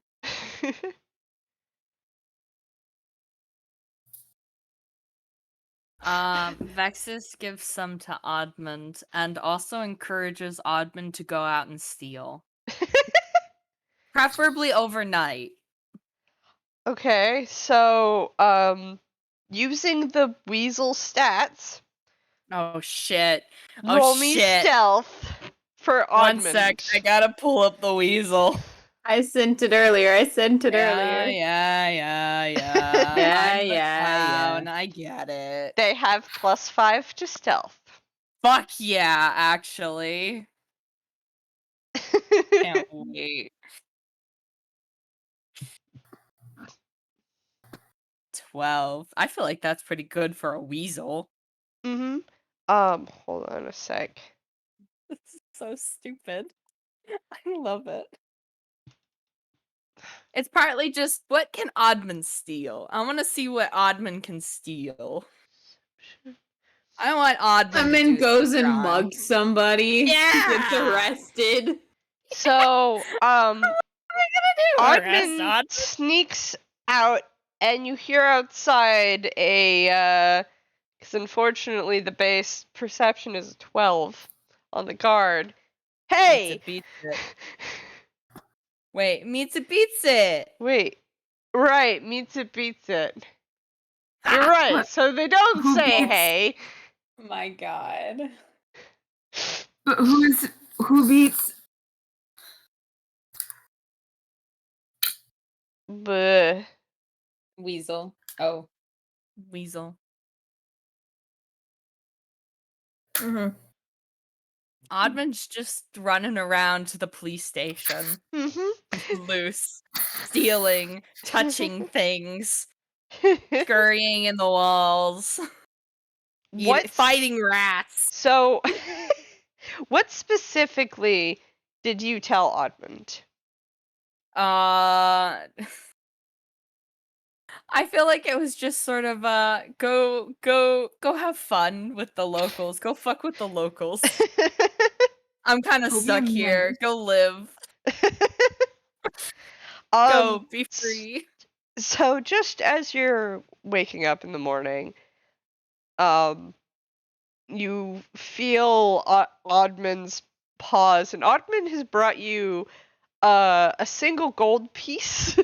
Vexis gives some to Oddmund and also encourages Oddmund to go out and steal. Preferably overnight. Okay, so, using the weasel stats. Oh shit. Roll me stealth for Oddmund. 1 sec, I gotta pull up the weasel. I sent it earlier. Yeah. I get it. They have +5 to stealth. Fuck yeah, actually. Can't wait. 12. I feel like that's pretty good for a weasel. Mm-hmm. Hold on a sec. This is so stupid. I love it. It's partly just, what can Oddman steal? I want to see what Oddman can steal. I want Oddman goes and mugs somebody. Yeah! Gets arrested. So, Oddman sneaks out, and you hear outside a, because unfortunately the base perception is 12 on the guard. Hey! Wait, meets it beats it. Wait. Right, meets it beats it. You're right, so they don't say hey. My god. But who beats? Buh. Weasel. Oh. Weasel. Mm-hmm. Oddman's just running around to the police station. Mm-hmm. Loose. Stealing. Touching things. Scurrying in the walls. Fighting rats. So, what specifically did you tell Oddmund? I feel like it was just sort of go have fun with the locals. Go fuck with the locals. I'm kind of stuck here. Go live. Go, be free. So just as you're waking up in the morning, you feel Oddman's pause, and Oddman has brought you a single gold piece.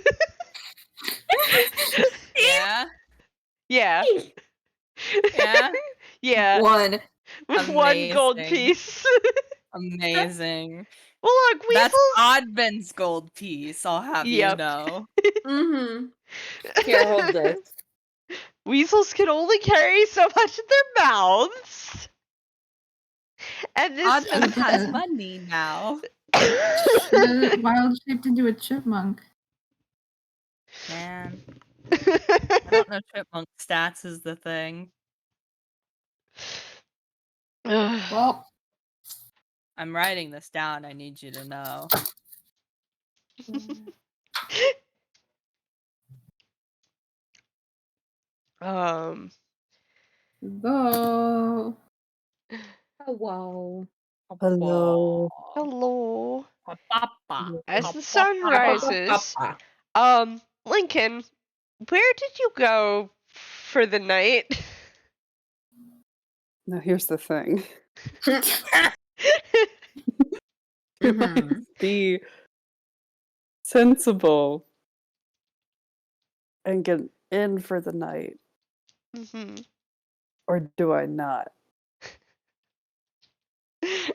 Yeah. Yeah. Yeah. Yeah. One. One gold Amazing. piece. Amazing. Well, look, That's weasels. Oddman's gold piece, I'll have you Yep. know. Mm-hmm. Here, hold this. Weasels can only carry so much in their mouths. And this Oddman has money now. Wild shaped into a chipmunk. Man. I don't know chipmunk stats is the thing. Well, I'm writing this down, I need you to know. go. Hello. Hello. Hello. Papa. As the sun rises, Lincoln, where did you go for the night? Now here's the thing. Mhm. Be sensible and get in for the night. Mm-hmm. Or do I not? Because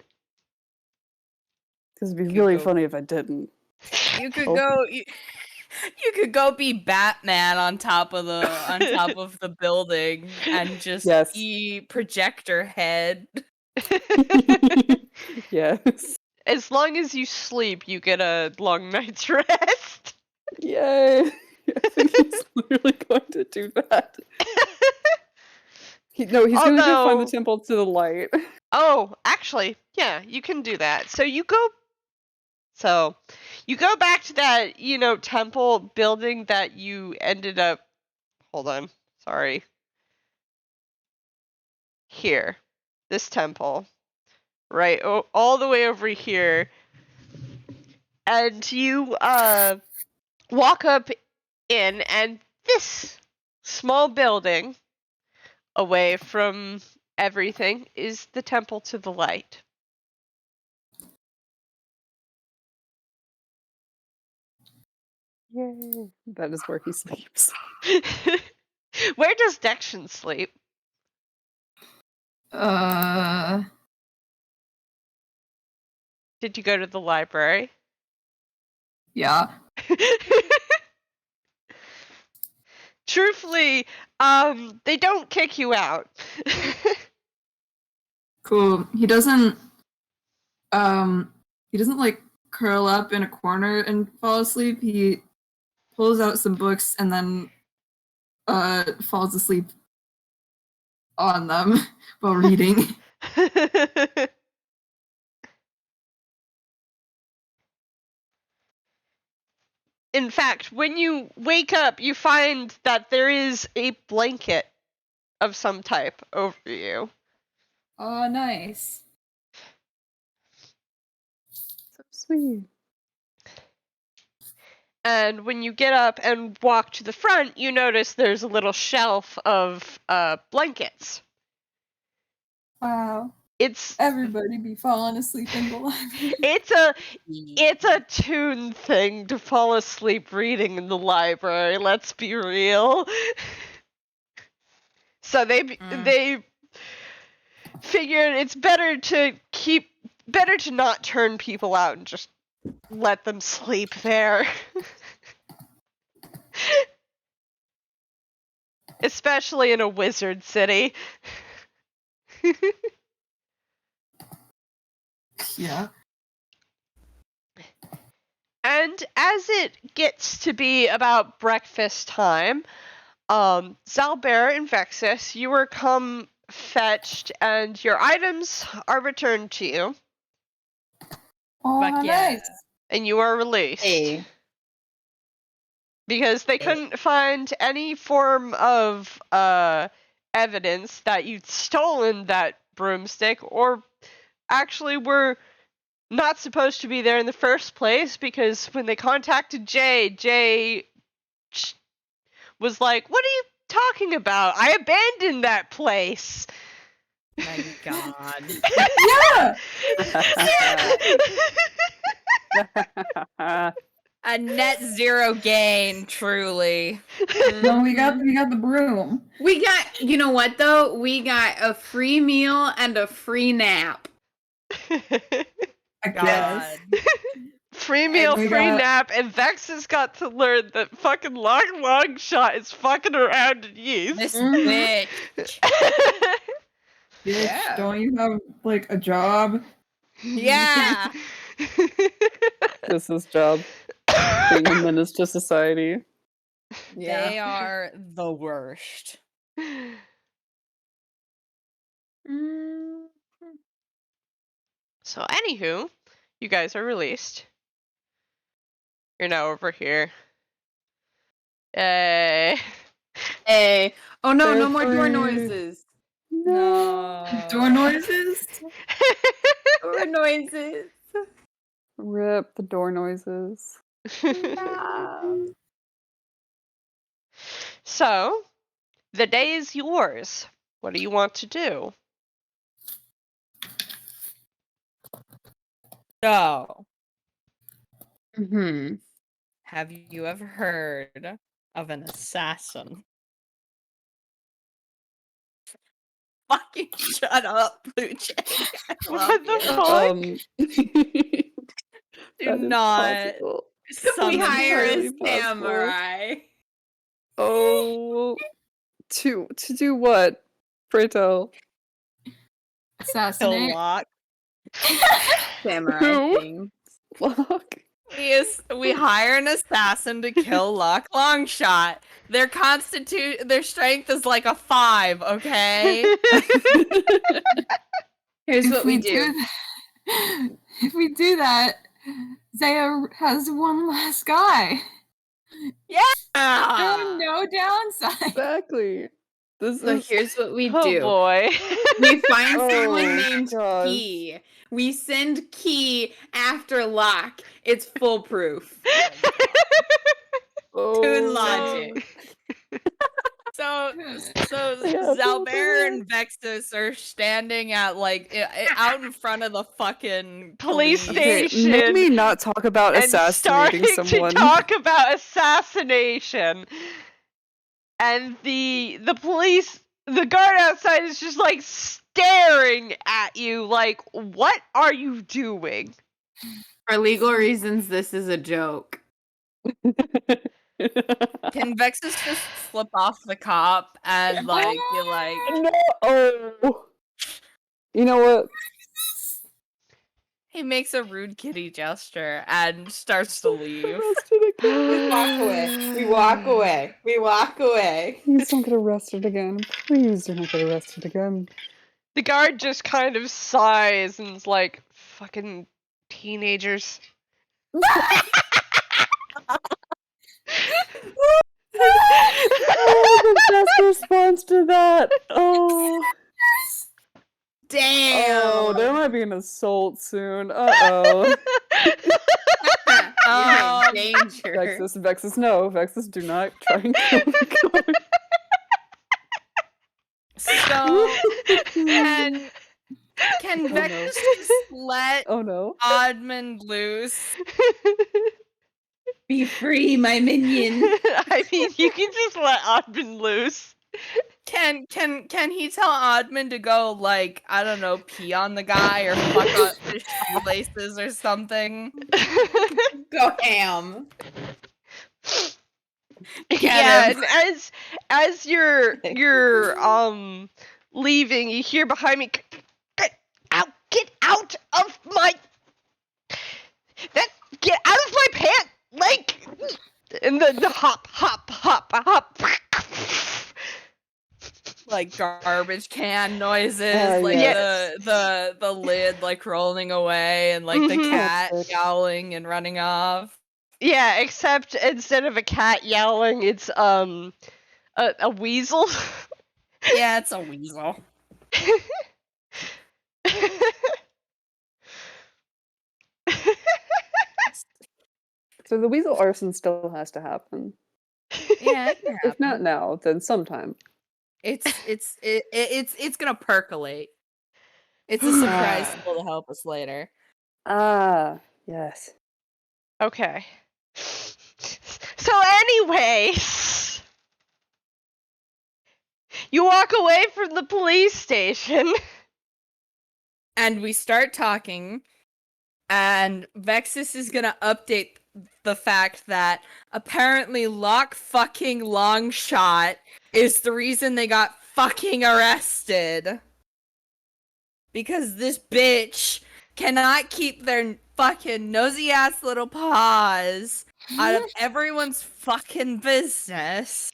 it'd be really funny if I didn't. You could go you could go be Batman on top of the building and just Yes. be projector head. Yes. As long as you sleep, you get a long night's rest. Yay! I think he's literally going to do that. He's going to go find the temple to the light. Oh, actually, yeah, you can do that. So you go back to that, temple building that you ended up. Hold on, sorry. Here, this temple, right? All the way over here, and you walk up in, and this small building, away from everything, is the temple to the light. Yay! That is where he sleeps. Where does Dexion sleep? Did you go to the library? Yeah. Truthfully, they don't kick you out. Cool. He doesn't like curl up in a corner and fall asleep. He pulls out some books and then falls asleep on them while reading. In fact, when you wake up, you find that there is a blanket of some type over you. Oh, nice. So sweet. And when you get up and walk to the front, you notice there's a little shelf of blankets. Wow. It's Everybody be falling asleep in the library. It's a Toon thing to fall asleep reading in the library, let's be real. So they figured it's better to not turn people out and just let them sleep there. Especially in a wizard city. Yeah. And as it gets to be about breakfast time, Xalbaer and Vexis, you are come fetched, and your items are returned to you. Oh, Fuck yeah. nice. And you are released. Hey. Because they couldn't find any form of evidence that you'd stolen that broomstick, or actually were not supposed to be there in the first place, because when they contacted Jay was like, "What are you talking about? I abandoned that place." My God. Yeah. A net zero gain, truly. No, we got the broom. We got, you know what though? We got a free meal and a free nap. I guess. Free meal, we free got- nap, and Vexis got to learn that fucking long shot is fucking around in youth. This bitch. Bitch, Yeah. don't you have like a job? Yeah. This is job. Being a menace to society. They are the worst. So, anywho, you guys are released. You're now over here. Yay. Hey. Oh no, They're no more door free. noises. No. Door noises? Door noises. Rip the door noises. So, the day is yours. What do you want to do? So, Mm-hmm. have you ever heard of an assassin? Fucking shut up, Bluejay. I love What the you. fuck? Do That is not possible. We summon hire a entirely possible. samurai. Oh, to do what? Pray tell. Assassinate? Lock. Samurai Who? thing. Fuck. We hire an assassin to kill Lock Longshot. Their strength is like a 5, okay? Here's what we do. If we do that, Zaya has one last guy. Ah. No downside. Exactly. This So is here's what we Oh do. boy. We find Oh, someone named gosh. Key. We send Key after Locke. It's foolproof. oh, Toon logic. So Yeah, Xalbaer and Vexis are standing at out in front of the fucking Police Okay, station. maybe not talk about And assassinating starting someone. to talk about assassination. And the guard outside is just like staring at you like, what are you doing? For legal reasons, this is a joke. Can Vexis just flip off the cop and be like, No. Oh. You know what? he makes a rude kitty gesture and starts to leave. We walk away. We walk away. We walk away. Please don't get arrested again. Please do not get arrested again. The guard just kind of sighs and is like, fucking teenagers. Oh, the best response to that. Oh. Damn. Oh, there might be an assault soon. Uh-oh. You're in danger. Vexis, no. Vexis, do not try and kill the guard. So can Vexis just let Oh no. Oddman loose? Be free, my minion. I mean, you can just let Oddman loose. Can he tell Oddman to go, like, I don't know, pee on the guy or fuck up his shoelaces or something? Go ham. Yeah, and as you're leaving, you hear behind me, get out of my pant leg, and the hop. Like garbage can noises, like yes. the lid like rolling away, and like the cat yowling and running off. Yeah, except instead of a cat yowling, it's a weasel. Yeah, it's a weasel. So the weasel arson still has to happen. Yeah, it can happen. If not now, then sometime. It's gonna percolate. It's a surprise tool to help us later. Ah, yes. Okay. So anyways, you walk away from the police station. And we start talking, and Vexis is gonna update the fact that apparently Lock fucking Longshot is the reason they got fucking arrested. Because this bitch cannot keep their fucking nosy ass little paws out of everyone's fucking business.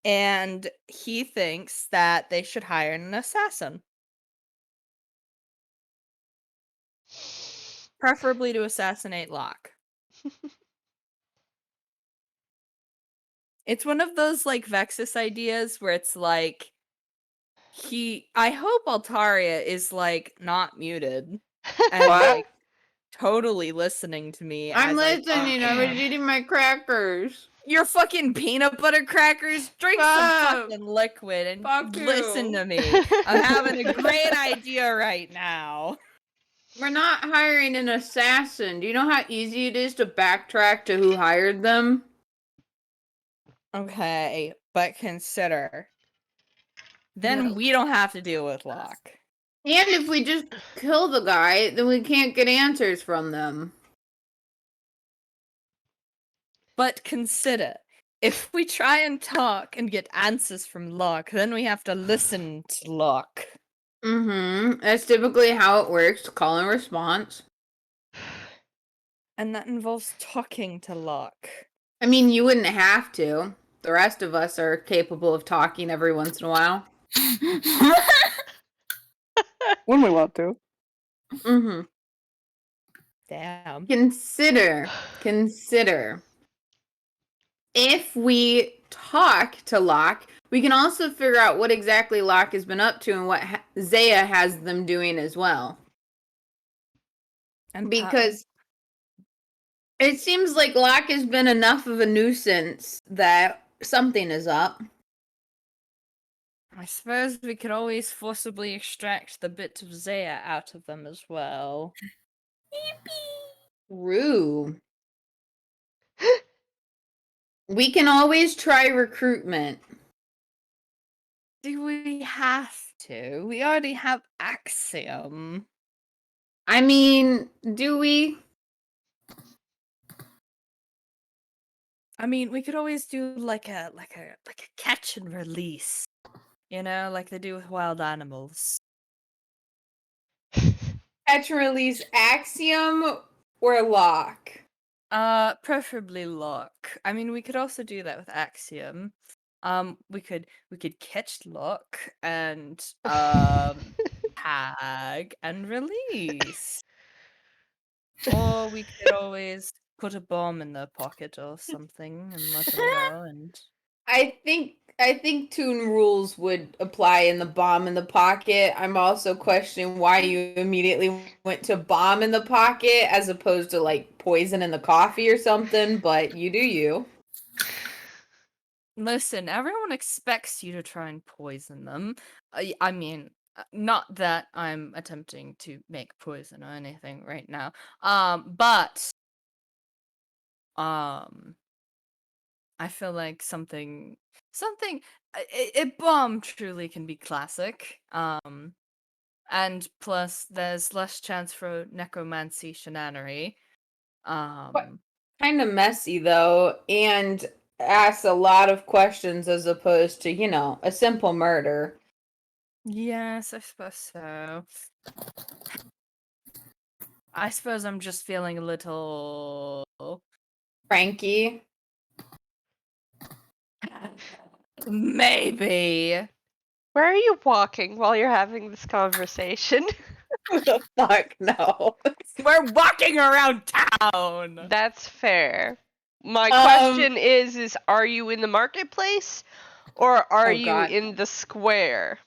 And he thinks that they should hire an assassin. Preferably to assassinate Locke. It's one of those, like, Vexis ideas where it's like, I hope Altaria is, like, not muted. And, like, totally listening to me. I'm listening. I was eating my crackers. Your fucking peanut butter crackers? Drink some fucking liquid and listen to me. I'm having a great idea right now. We're not hiring an assassin. Do you know how easy it is to backtrack to who hired them? Okay, but consider. Then we don't have to deal with Locke. And if we just kill the guy, then we can't get answers from them. But consider, if we try and talk and get answers from Locke, then we have to listen to Locke. Mm-hmm. That's typically how it works. Call and response. And that involves talking to Locke. I mean, you wouldn't have to. The rest of us are capable of talking every once in a while. When we want to. Mm-hmm. Damn. Consider. If we talk to Locke, we can also figure out what exactly Locke has been up to and what Zaya has them doing as well. And because it seems like Locke has been enough of a nuisance that something is up. I suppose we could always forcibly extract the bit of Zaya out of them as well. True. We can always try recruitment. Do we have to? We already have Axiom. I mean, do we? I mean, we could always do like a catch and release. You know, like they do with wild animals. Catch and release Axiom or Locke? Preferably Locke. I mean, we could also do that with Axiom. We could catch Locke and tag and release. Or we could always put a bomb in their pocket or something and let them go. And I think Toon rules would apply in the bomb in the pocket. I'm also questioning why you immediately went to bomb in the pocket as opposed to like poison in the coffee or something, but you do you. Listen, everyone expects you to try and poison them. I mean, not that I'm attempting to make poison or anything right now. But I feel like something a bomb truly can be classic. And plus there's less chance for necromancy shenanery. Kind of messy though, and asks a lot of questions as opposed to, you know, a simple murder. Yes, I suppose so. I suppose I'm just feeling a little Frankie. Maybe. Where are you walking while you're having this conversation? Who the fuck no? We're walking around town. That's fair. My question is are you in the marketplace or are you in the square?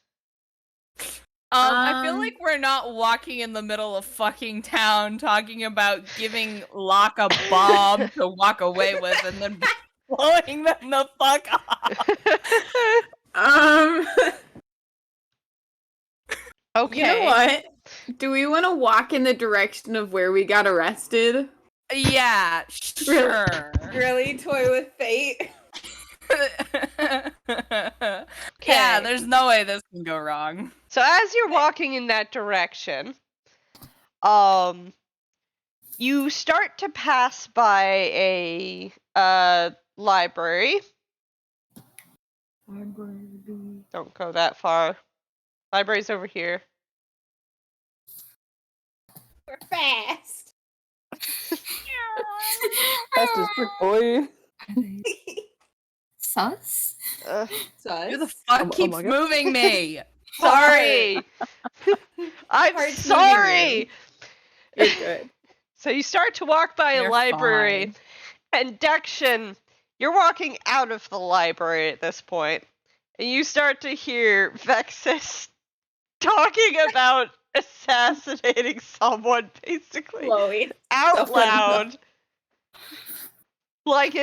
I feel like we're not walking in the middle of fucking town talking about giving Locke a bomb to walk away with and then blowing them the fuck off. Okay. You know what? Do we want to walk in the direction of where we got arrested? Yeah, sure. Really toy with fate? Yeah, there's no way this can go wrong. So as you're walking in that direction, you start to pass by a library. Don't go that far. Library's over here. We're fast. Fast as frick, boy. Sus? Who the fuck keeps my God. moving me? Sorry. I'm Heart's sorry. You're good. So you start to walk by a You're library, and Dexion, you're walking out of the library at this point, and you start to hear Vexis talking about assassinating someone, basically, Chloe. out So funny. loud, like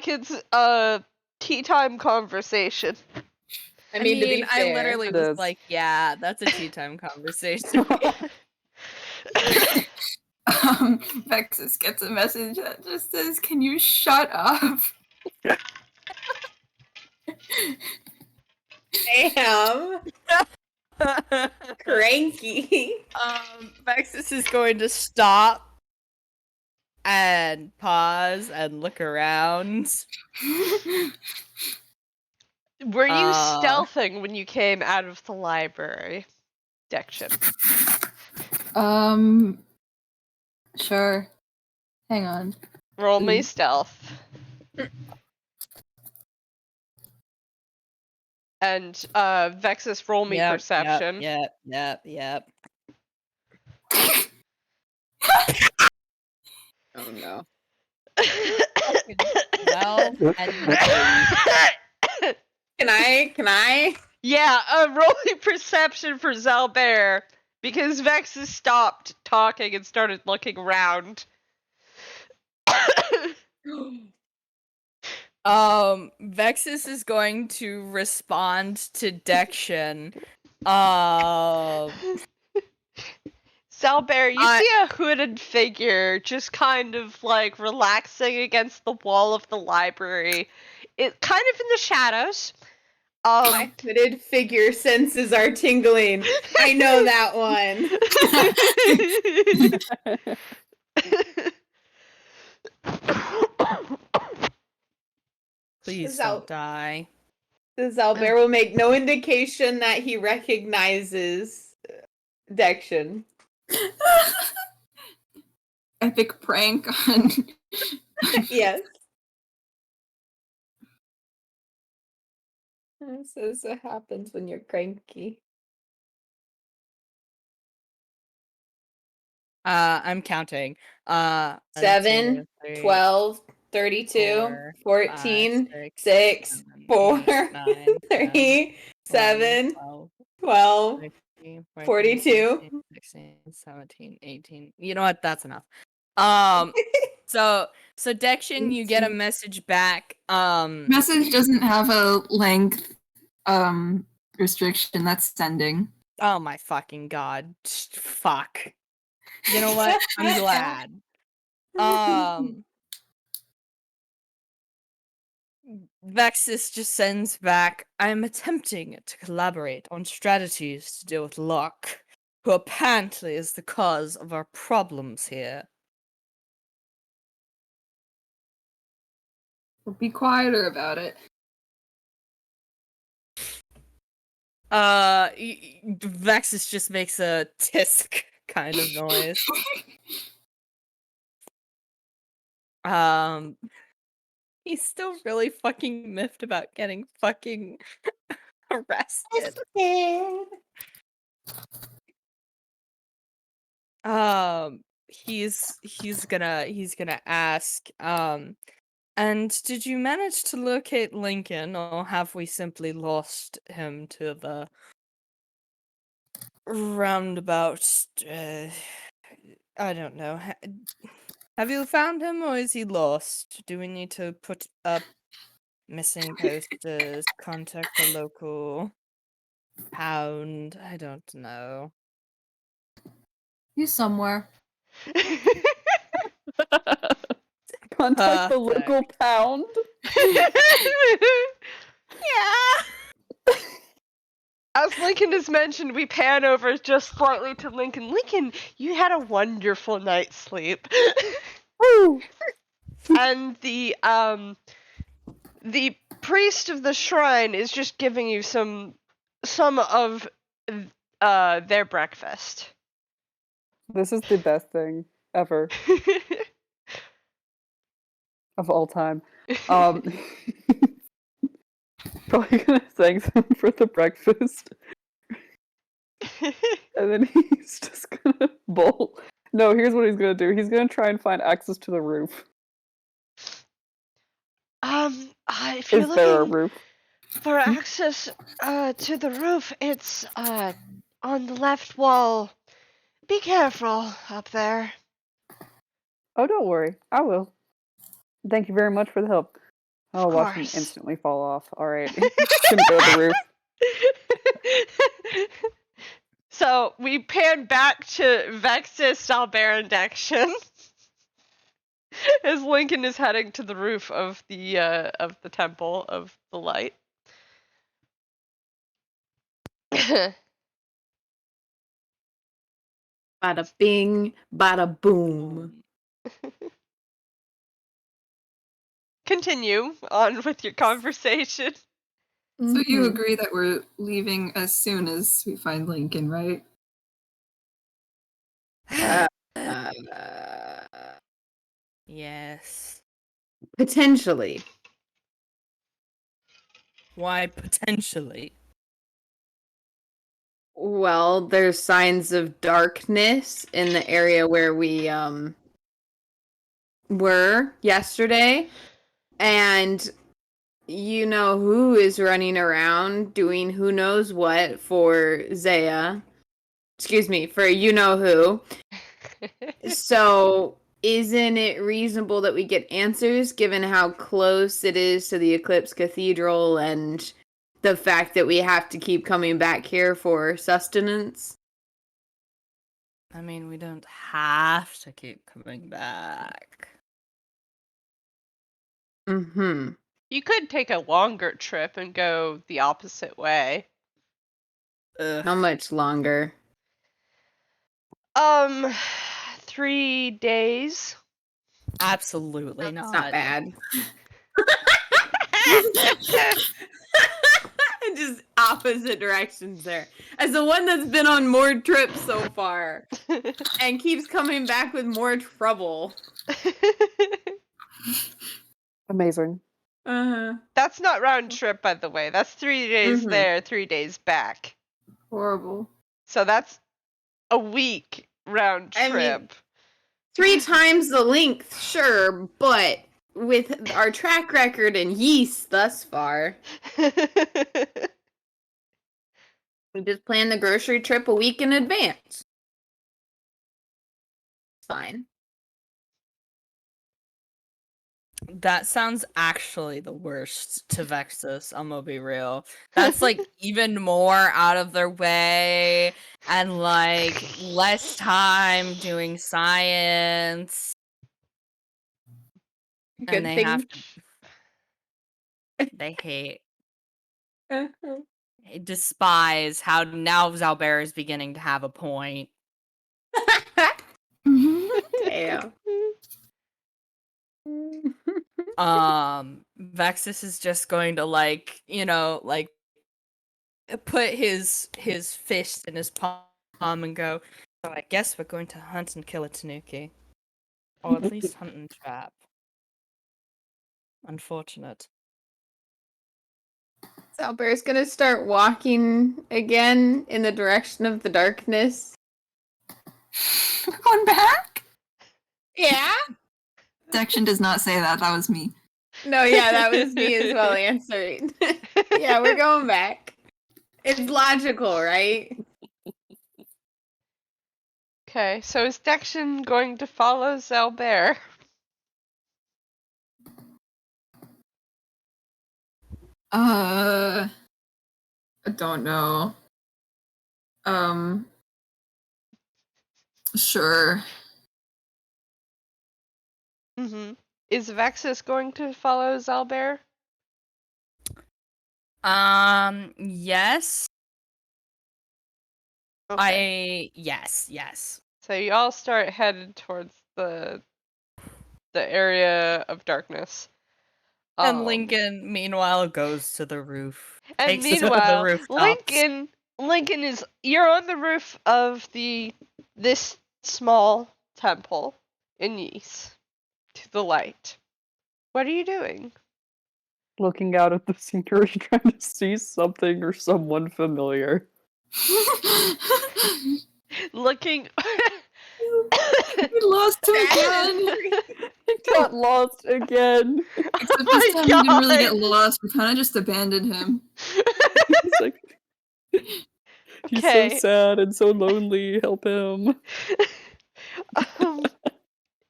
it's a tea time conversation. I mean, to be fair, I literally It was is. like, yeah, that's a tea time conversation. Vexis gets a message that just says, "Can you shut up?" damn. Cranky. Vexis is going to stop and pause and look around. Were you stealthing when you came out of the library, Dexion? Sure. Hang on. Roll me stealth. And Vexis, roll me perception. Yep. Oh no. Well, Can I? Yeah, roll me perception for Xalbaer, because Vexis stopped talking and started looking around. Vexis is going to respond to Dexion. Xalbaer, you see a hooded figure just kind of like relaxing against the wall of the library. It kind of in the shadows. My hooded figure senses are tingling. I know that one. Please don't die. The Xalbaer will make no indication that he recognizes Dexion. Epic prank on. Yes. This is what happens when you're cranky. I'm counting. 7, 1, 2, 3, 12, 32, 4, 14, 5, 6, 7, 4, 8, 9, 3, 7, 12, 42. 16, 17, 18. You know what? That's enough. So Dexion, you get a message back. Message doesn't have a length restriction. That's sending. Oh my fucking god. Fuck. You know what? I'm glad. Vexis just sends back, I'm attempting to collaborate on strategies to deal with Locke, who apparently is the cause of our problems here. Well, be quieter about it. Vexis just makes a tisk kind of noise. He's still really fucking miffed about getting fucking arrested. He's gonna ask, and did you manage to locate Lincoln, or have we simply lost him to the roundabout. I don't know. Have you found him, or is he lost? Do we need to put up missing posters, contact the local pound? I don't know. He's somewhere. Contact the local pound. Yeah. As Lincoln has mentioned, we pan over just slightly to Lincoln. Lincoln, you had a wonderful night's sleep. Woo! And the priest of the shrine is just giving you some of their breakfast. This is the best thing ever of all time. Probably gonna thank them for the breakfast. And then he's just gonna bolt. No, here's what he's gonna do. He's gonna try and find access to the roof. If you're Is there a looking roof? for access to the roof, it's on the left wall. Be careful up there. Oh, don't worry. I will. Thank you very much for the help. Oh, Of watch him course. instantly fall off. Alright. Shouldn't go to the roof. So we pan back to Vexis, Xalbaer, and Dexion as Lincoln is heading to the roof of the Temple of the Light. Bada bing, bada boom. Continue on with your conversation. So you agree that we're leaving as soon as we find Lincoln, right? Yes. Potentially. Why potentially? Well, there's signs of darkness in the area where we were yesterday, and you know who is running around doing who knows what for Zaya. Excuse me, for you know who. So, isn't it reasonable that we get answers given how close it is to the Eclipse Cathedral and the fact that we have to keep coming back here for sustenance? I mean, we don't have to keep coming back. Mm-hmm. You could take a longer trip and go the opposite way. How much longer? 3 days. Absolutely That's not. not bad. Just opposite directions there. As the one that's been on more trips so far and keeps coming back with more trouble. Amazing. Uh-huh. That's not round trip, by the way. That's 3 days there, 3 days back. Horrible. So that's a week round trip. I mean, 3 times the length, sure, but with our track record in yeast thus far, we just plan the grocery trip a week in advance. Fine. That sounds actually the worst to Vexis, I'm gonna be real. That's like even more out of their way and like less time doing science. Good And they thing. have to they hate despise how now Xalbaer is beginning to have a point. Damn. Vexis is just going to like, you know, like put his fist in his palm and go, so I guess we're going to hunt and kill a Tanuki. Or at least hunt and trap. Unfortunate. Xalbaer's gonna start walking again in the direction of the darkness. We're going back? Yeah? Dexion does not say that. That was me. No, yeah, that was me as well answering. Yeah, we're going back. It's logical, right? Okay, so is Dexion going to follow Xalbaer? I don't know. Sure. Mm-hmm. Is Vexis going to follow Xalbaer? Yes. Okay. Yes. So you all start headed towards the area of darkness. And Lincoln, meanwhile, goes to the roof. And takes it to the meanwhile, rooftops. Lincoln is you're on the roof of this small temple in Ys to the light. What are you doing? Looking out at the scenery, trying to see something or someone familiar. Looking. We lost him again. He got lost again. Except this time we didn't really get lost. We kind of just abandoned him. He's like, he's so sad and so lonely. Help him.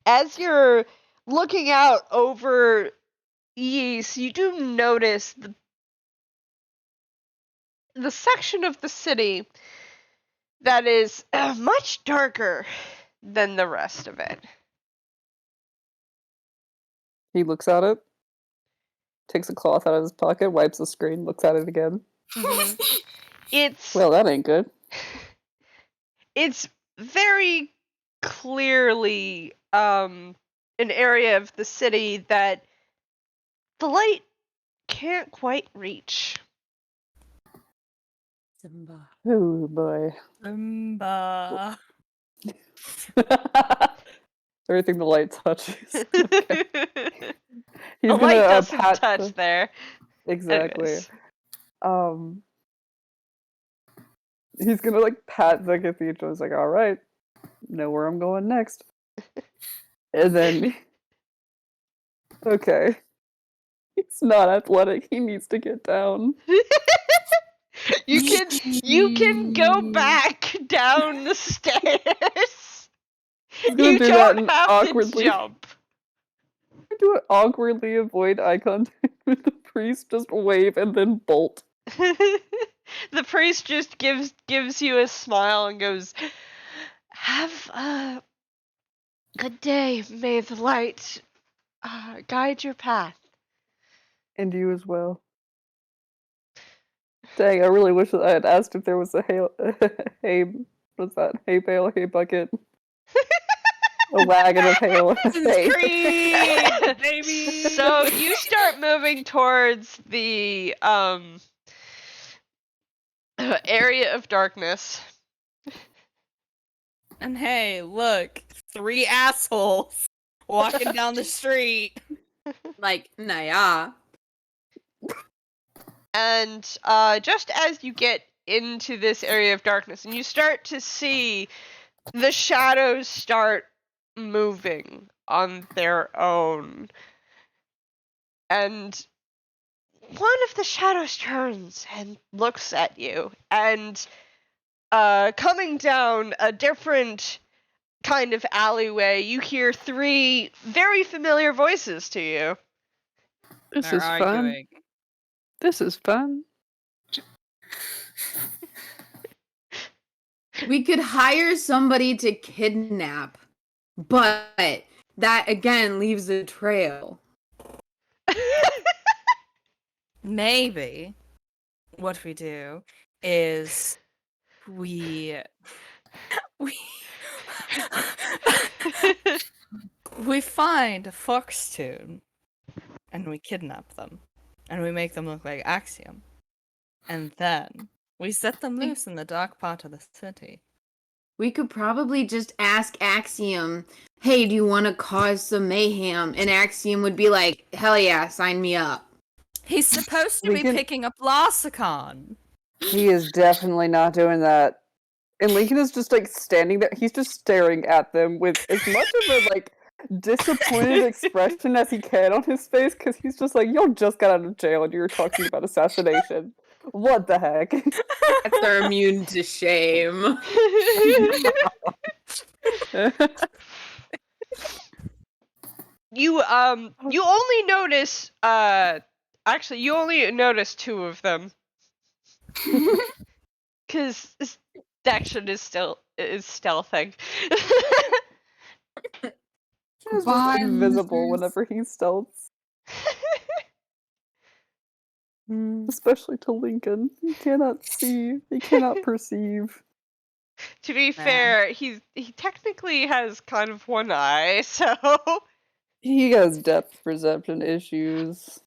As you're looking out over Ys, you do notice the section of the city that is much darker than the rest of it. He looks at it, takes a cloth out of his pocket, wipes the screen, looks at it again. Mm-hmm. It's well, that ain't good. It's very clearly an area of the city that the light can't quite reach. Simba. Oh boy. Simba. Everything the light touches. Okay. He's the gonna light doesn't pat touch there. Exactly. Anyways. He's gonna like pat the cathedral. He's like, all right, know where I'm going next. And then, okay, he's not athletic. He needs to get down. You can go back down the stairs. He's gonna You do don't that and have awkwardly to jump. Do it awkwardly, avoid eye contact with the priest, just wave and then bolt. The priest just gives you a smile and goes, "Have a good day. May the light guide your path." And you as well. Dang, I really wish that I had asked if there was a hay bale, hay bucket, a wagon of hay. Baby. So you start moving towards the area of darkness. And hey, look, 3 assholes walking down the street. Like, naya. And just as you get into this area of darkness and you start to see the shadows start moving on their own. And one of the shadows turns and looks at you. And coming down a different kind of alleyway, you hear 3 very familiar voices to you. This is fun. This is fun. We could hire somebody to kidnap, but that again leaves a trail. Maybe what we do is we find a fox tune and we kidnap them and we make them look like Axiom, and then we set them loose in the dark part of the city. We could probably just ask Axiom, hey, do you want to cause some mayhem? And Axiom would be like, hell yeah, sign me up. He's supposed to be picking up Lassicon. He is definitely not doing that. And Lincoln is just like standing there. He's just staring at them with as much of a like disappointed expression as he can on his face, because he's just like, you just got out of jail and you were talking about assassination. What the heck? They're immune to shame. You only notice actually you only notice two of them. Cause Dexion is stealthing. He's just invisible whenever he stealths. Especially to Lincoln. He cannot see. He cannot perceive. To be fair, he technically has kind of one eye, so he has depth perception issues.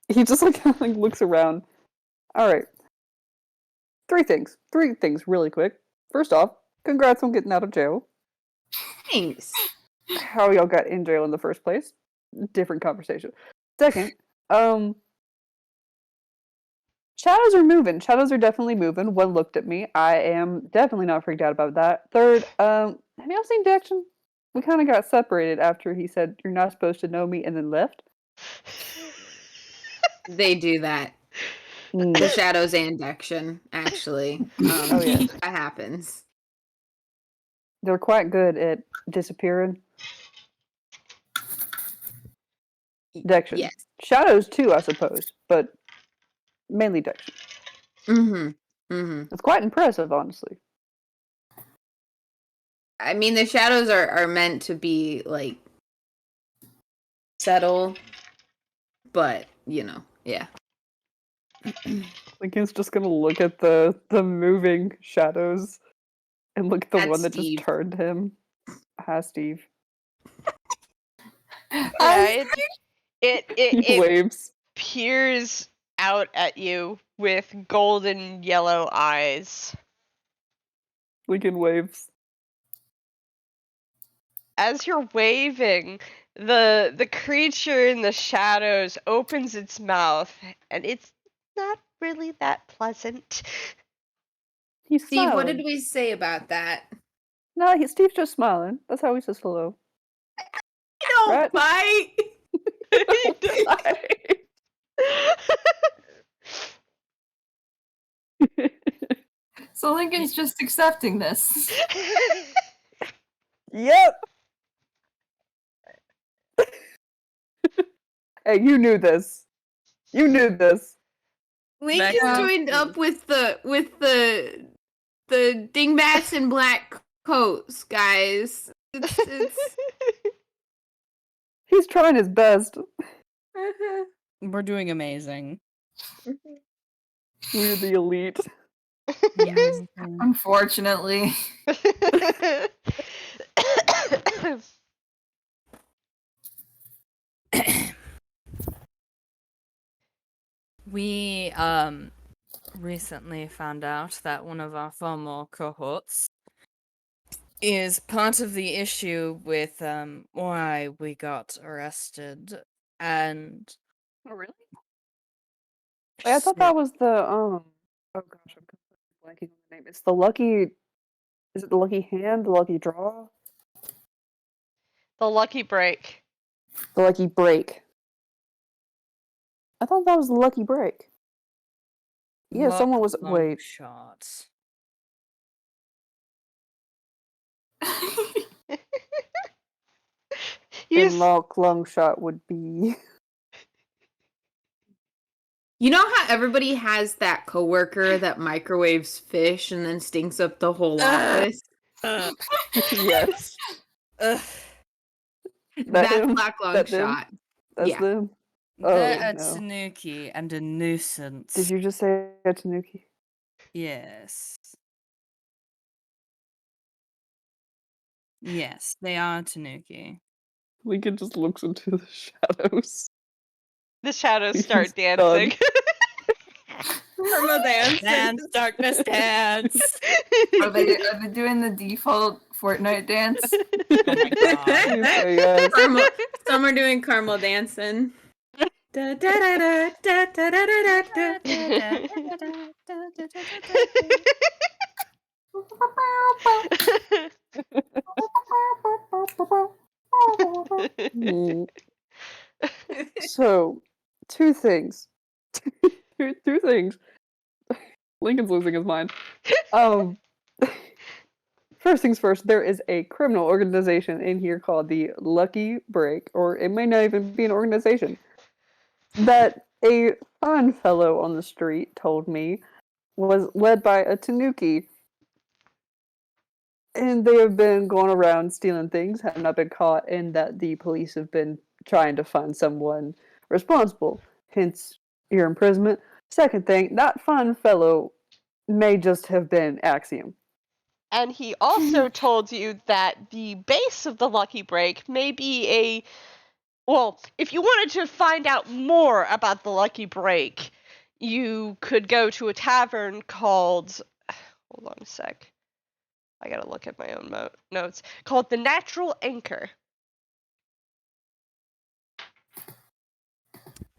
He just like looks around. All right. Three things really quick. First off, congrats on getting out of jail. Thanks. How y'all got in jail in the first place? Different conversation. Second, shadows are moving. Shadows are definitely moving. One looked at me. I am definitely not freaked out about that. Third, have y'all seen Dexion? We kind of got separated after he said, "You're not supposed to know me," and then left. They do that. The shadows and Dexion, actually. That happens. They're quite good at disappearing. Dexion. Yes. Shadows too, I suppose, but mainly Dexion. It's quite impressive, honestly. I mean, the shadows are meant to be, like, subtle, but, yeah. Lincoln's just gonna look at the moving shadows and look at the That's one that Steve. just turned him. Hi, Steve. Yeah, it waves. Peers out at you with golden yellow eyes. Lincoln waves. As you're waving, the creature in the shadows opens its mouth, and it's not really that pleasant. He's Steve, smiling. what did we say about that? No, Steve's just smiling. That's how he says hello. Don't bite! So Lincoln's just accepting this. Yep. Hey, you knew this. You knew this. Lincoln joined up with the dingbats in black coats, guys. It's... He's trying his best. We're doing amazing. We're the elite. Yes. Unfortunately. We recently found out that one of our former cohorts is part of the issue with why we got arrested, and oh really? Wait, I thought that was the oh gosh, I'm completely blanking on the name. It's the lucky. Is it the lucky hand? The lucky draw? The lucky break. The lucky break. I thought that was the lucky break. Yeah, someone was wait. Shots. A long shot would be. You know how everybody has that coworker that microwaves fish and then stinks up the whole office? Yes. That's Black Long Shot. That's them. They're a tanuki and a nuisance. Did you just say a tanuki? Yes. Yes, they are tanuki. Lincoln just looks into the shadows. The shadows start dancing. Perma dance. Dance, darkness dance. Are they doing the default Fortnite dance? Oh my god. Yes. Some are doing caramel dancing. Da, da, da, da, da, da, da, da, So, two things. two things. Lincoln's losing his mind. First things first, there is a criminal organization in here called the Lucky Break, or it may not even be an organization, that a fun fellow on the street told me was led by a Tanuki. And they have been going around stealing things, have not been caught, and that the police have been trying to find someone responsible, hence your imprisonment. Second thing, that fun fellow may just have been Axiom. And he also told you that the base of the Lucky Break may be a... Well, if you wanted to find out more about the Lucky Break, you could go to a tavern called... Hold on a sec. I gotta look at my own notes. Called the Natural Anchor.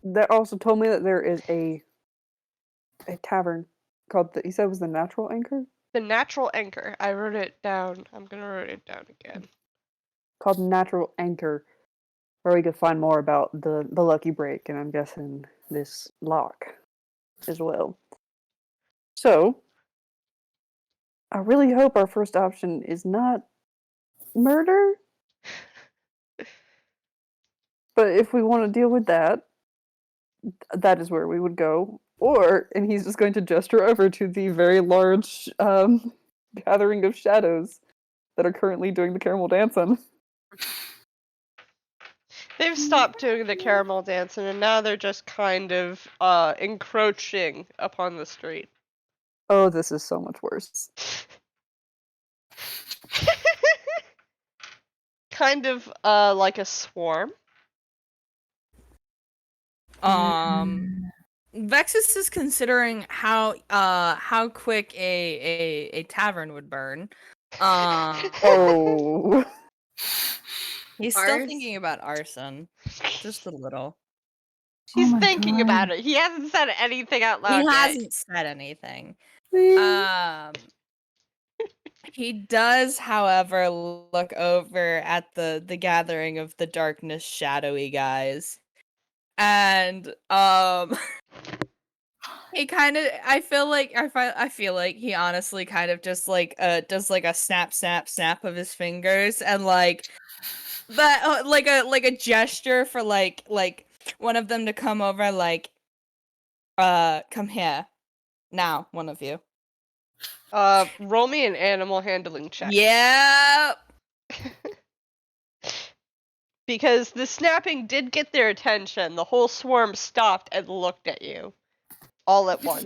They also told me that there is a tavern called, he said it was the Natural Anchor? The Natural Anchor. I wrote it down. I'm gonna write it down again. Called Natural Anchor, where we could find more about the Lucky Break, and I'm guessing this lock as well. So, I really hope our first option is not murder. But if we want to deal with that, that is where we would go. Or, and he's just going to gesture over to the very large gathering of shadows that are currently doing the caramel dancing. They've stopped doing the caramel dancing, and now they're just kind of encroaching upon the street. Oh, this is so much worse. Kind of like a swarm. Vexis is considering how quick a tavern would burn. Oh. He's still thinking about arson. Just a little. He's thinking about it. He hasn't said anything out loud He yet. hasn't said anything. He does, however, look over at the gathering of the darkness shadowy guys. And he kind of I feel like he honestly kind of just like does like a snap of his fingers, and like that like a gesture for like one of them to come over, like come here now, one of you. Roll me an animal handling check. Yep. Because the snapping did get their attention. The whole swarm stopped and looked at you. All at once.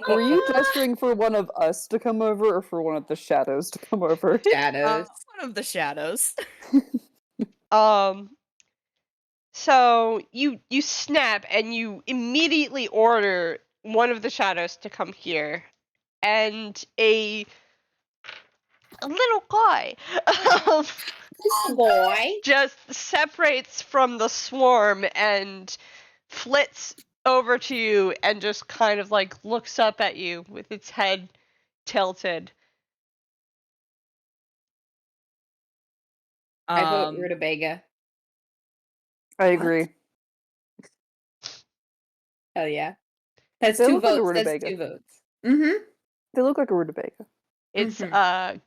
Were you gesturing for one of us to come over, or for one of the shadows to come over? Shadows. One of the shadows. So you snap and you immediately order one of the shadows to come here, and a little guy just separates from the swarm and flits over to you and just kind of like looks up at you with its head tilted. I vote Rutabaga. I agree. Hell yeah. That's They two look like a votes. That's rutabaga. 2 votes. Mm-hmm. They look like a rutabaga. Its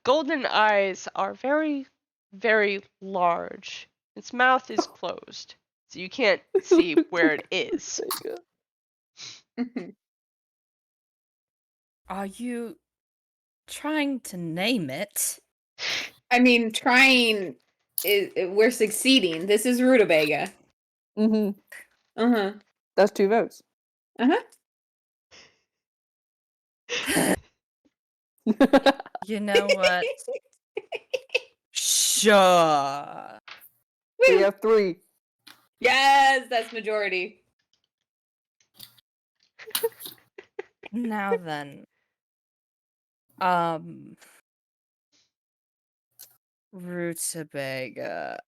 golden eyes are very, very large. Its mouth is closed, so you can't see where it is. Are you trying to name it? I mean, trying we're succeeding. This is Rutabaga. Mm-hmm. Uh-huh. That's 2 votes. Uh-huh. You know what? Sure. We have 3. Yes, that's majority. Now then. Rutabaga.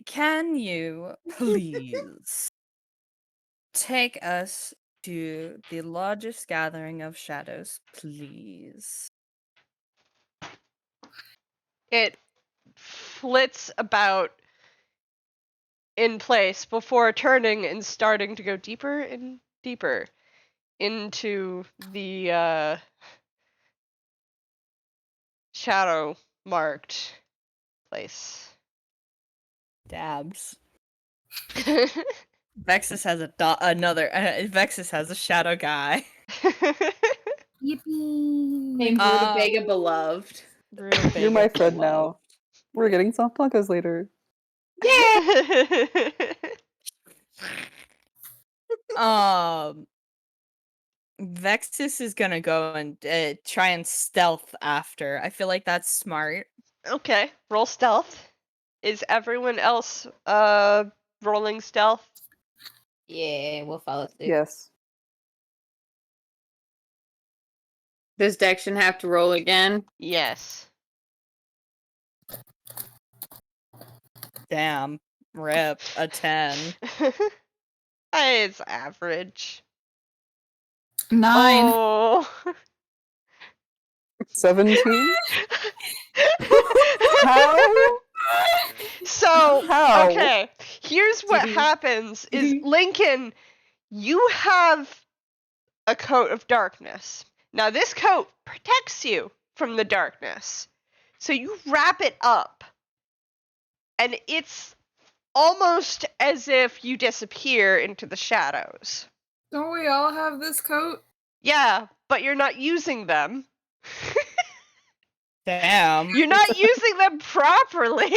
Can you please take us to the largest gathering of shadows, please? It flits about in place before turning and starting to go deeper and deeper into the shadow marked place. Dabs. Vexis has Vexis has a shadow guy. Yippee! Named Rutabaga Beloved. You're my friend now. We're getting soft tacos later. Vexis is gonna go and try and stealth after. I feel like that's smart. Okay, roll stealth. Is everyone else rolling stealth? Yeah, we'll follow suit. Yes. Does Dexion have to roll again? Yes. Damn. Rip. A 10. It's average. 9. Oh. 17? How? So, How? okay, here's what happens is, Lincoln, you have a coat of darkness. Now, this coat protects you from the darkness. So you wrap it up, and it's almost as if you disappear into the shadows. Don't we all have this coat? Yeah, but you're not using them. Damn. You're not using them properly.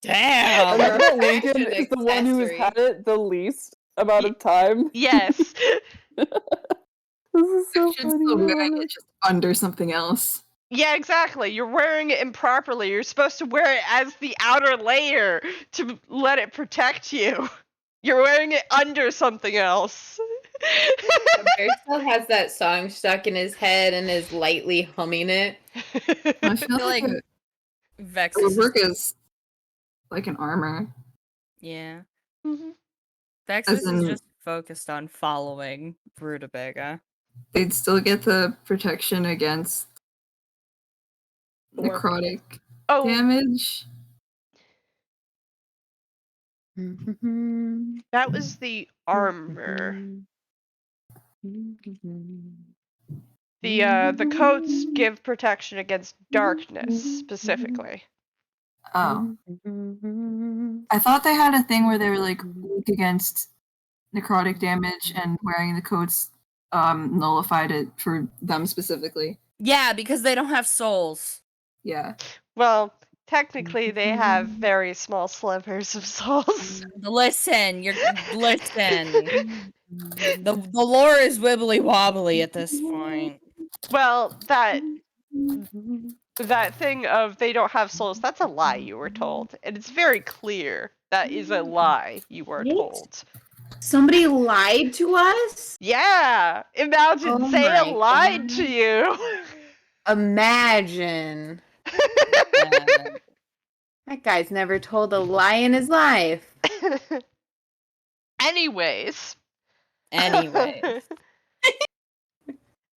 Damn. I love that Lincoln Fashion is the one who has accessory. had it the least amount of time. Yes. This is so I should still funny. wearing it just under something else. Yeah, exactly. You're wearing it improperly. You're supposed to wear it as the outer layer to let it protect you. You're wearing it under something else. Bear still has that song stuck in his head and is lightly humming it. I feel like it Vexis. would work as like an armor. Yeah. Mhm. Vexis As in- is just focused on following Rutabaga. They'd still get the protection against Or- necrotic Oh, damage. that was the armor. The coats give protection against darkness specifically. Oh. I thought they had a thing where they were like weak against necrotic damage and wearing the coats nullified it for them specifically. Yeah, because they don't have souls. Yeah. Well, technically they have very small slivers of souls. Listen. The lore is wibbly wobbly at this point. Well, that thing of they don't have souls, that's a lie you were told. And it's very clear that is a lie you were What? told. Somebody lied to us? Yeah! Imagine Oh Saya my lied God. to you. Imagine. That guy's never told a lie in his life. Anyways. Anyways.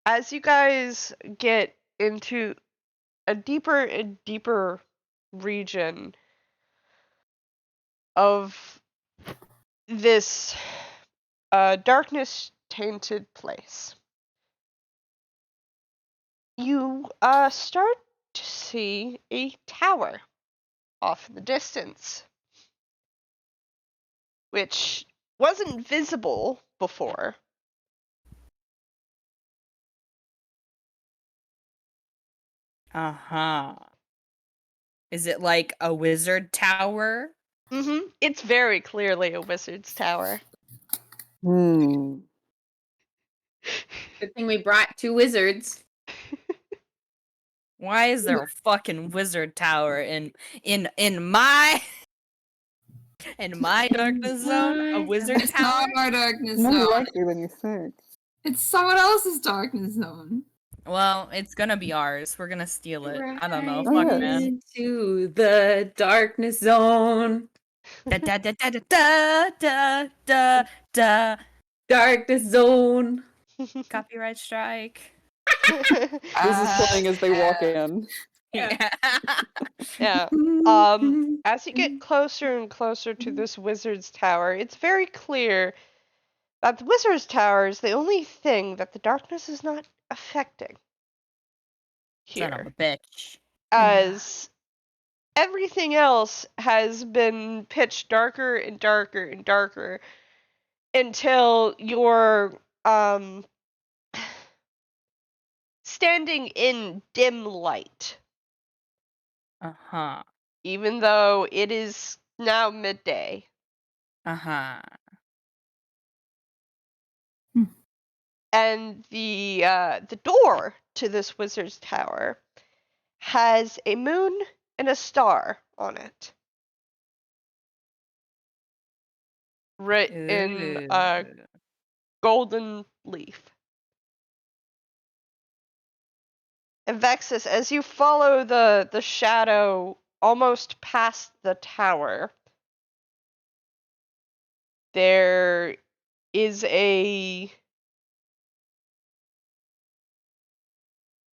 As you guys get into a deeper and deeper region of this darkness tainted place, you start to see a tower off in the distance, which wasn't visible before. Uh-huh. Is it like a wizard tower? Mm-hmm. It's very clearly a wizard's tower. Hmm. Good thing we brought 2 wizards. Why is there a fucking wizard tower in my darkness zone? A wizard It's tower? not our darkness More zone. likely than you think. It's someone else's darkness zone. Well, it's gonna be ours. We're gonna steal it. I don't know. Oh, Fuck, yeah. man. Into the darkness zone. Da da da da da da da da. Darkness zone. Copyright strike. This is playing as they walk in. Yeah. Yeah. As you get closer and closer to this wizard's tower, it's very clear that the wizard's tower is the only thing that the darkness is not affecting Son of a here. bitch. As everything else has been pitched darker and darker and darker until you're standing in dim light. Uh-huh. Even though it is now midday. Uh-huh. And the door to this wizard's tower has a moon and a star on it. In a golden leaf. And Vexis, as you follow the shadow almost past the tower, there is a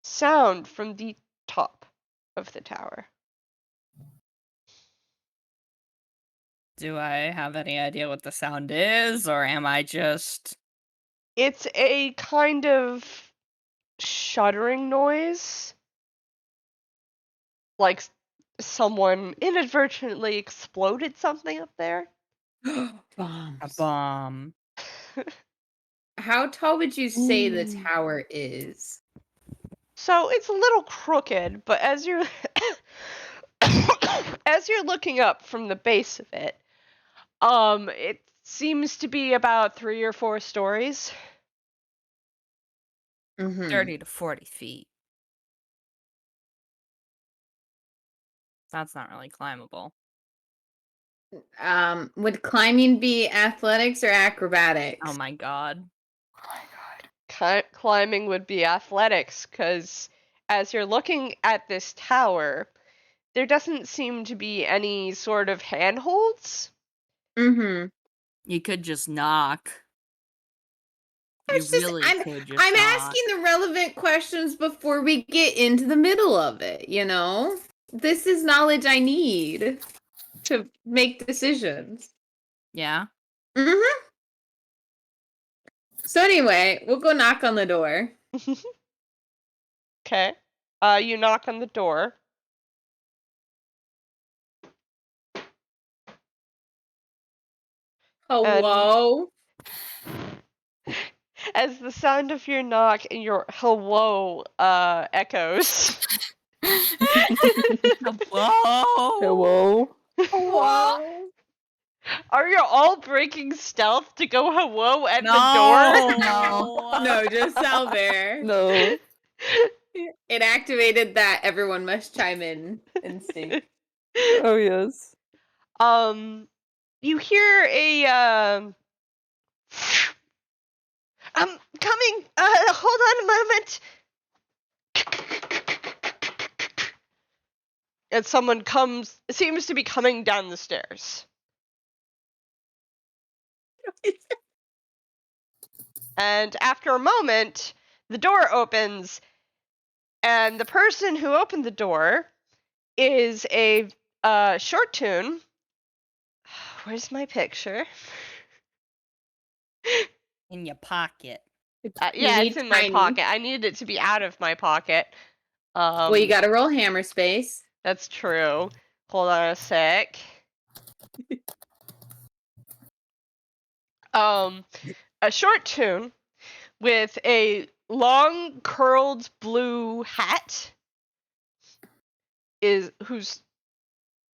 sound from the top of the tower. Do I have any idea what the sound is, or am I just... It's a kind of shuddering noise. Like someone inadvertently exploded something up there. Bombs. A bomb. How tall would you say the tower is? So it's a little crooked, but as you're as you're looking up from the base of it, it seems to be about 3 or 4 stories. 30 to 40 feet. That's not really climbable. Would climbing be athletics or acrobatics? Oh my god. Climbing would be athletics, because as you're looking at this tower, there doesn't seem to be any sort of handholds. You could just knock. I'm asking the relevant questions before we get into the middle of it, you know? This is knowledge I need to make decisions. Yeah? So anyway, we'll go knock on the door. Okay. You knock on the door. Hello? As the sound of your knock and your hello echoes. Hello? Hello? Are you all breaking stealth to go hello at the door? No, just Xalbaer. No. It activated that everyone must chime in instinct. Oh, yes. You hear a, I'm coming! Hold on a moment! And someone seems to be coming down the stairs. And after a moment, the door opens, and the person who opened the door is a short tune. Where's my picture? In your pocket. Yeah, it's in my pocket. I needed it to be out of my pocket. Well, you gotta roll hammer space. That's true. Hold on a sec. A short tune with a long curled blue hat whose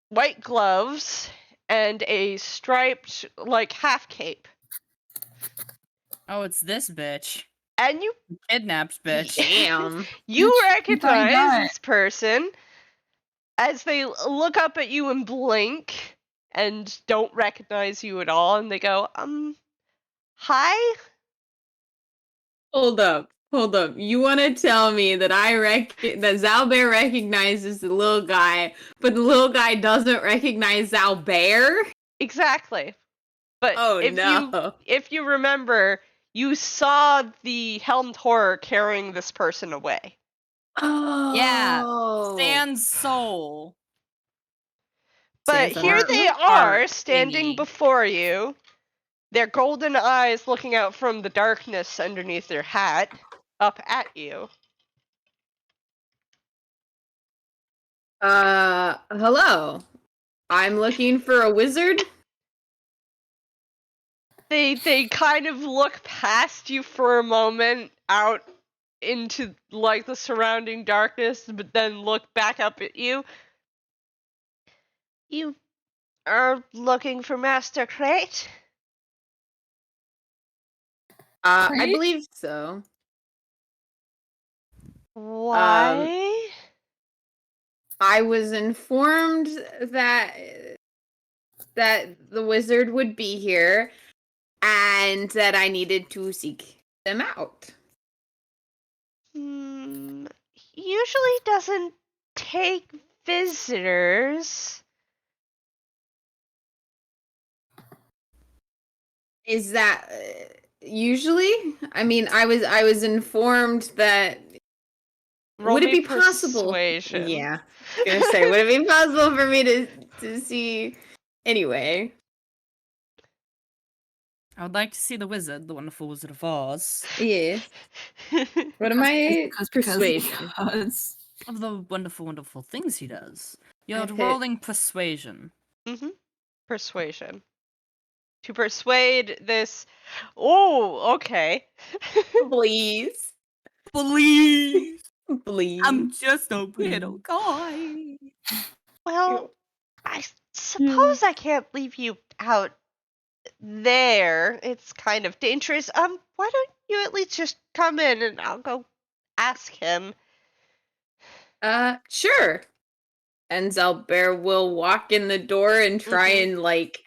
white gloves and a striped like half cape. Oh, it's this bitch. And you kidnaps bitch. Damn. You recognize this person as they look up at you and blink and don't recognize you at all, and they go, hi? Hold up. You want to tell me that that Xalbaer recognizes the little guy, but the little guy doesn't recognize Xalbaer? Exactly. But if you remember, you saw the helmed horror carrying this person away. Oh. Yeah. Sans soul. But Sans here they art are, standing thingy. before you, their golden eyes looking out from the darkness underneath their hat, up at you. Hello. I'm looking for a wizard. They kind of look past you for a moment, out into like the surrounding darkness, but then look back up at you. You are looking for Master Crate? I Crate? believe so. Why? I was informed that the wizard would be here and that I needed to seek them out. Usually doesn't take visitors. Is that usually? I mean, I was informed that Roll would it me be possible? persuasion. Yeah. I was gonna say, would it be possible for me to see anyway? I would like to see the wizard, the wonderful Wizard of Oz. Yes. What am I? Persuasion. Because Of the wonderful, wonderful things he does. You're I've hit- rolling persuasion. Persuasion. To persuade this. Oh, okay. Please. Please! Please. I'm just a little guy. Well, I suppose I can't leave you out there. It's kind of dangerous. Why don't you at least just come in and I'll go ask him. Sure. And Xalbaer will walk in the door and try and like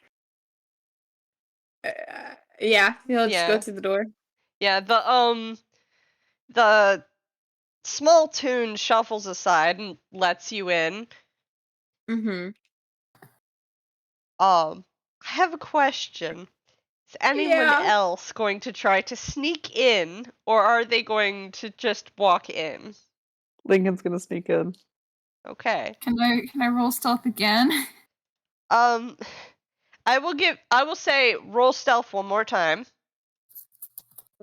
yeah, he'll just go to the door. Yeah, the small tune shuffles aside and lets you in. I have a question. Is anyone else going to try to sneak in, or are they going to just walk in? Lincoln's gonna sneak in. Okay. Can I roll stealth again? I will say roll stealth one more time.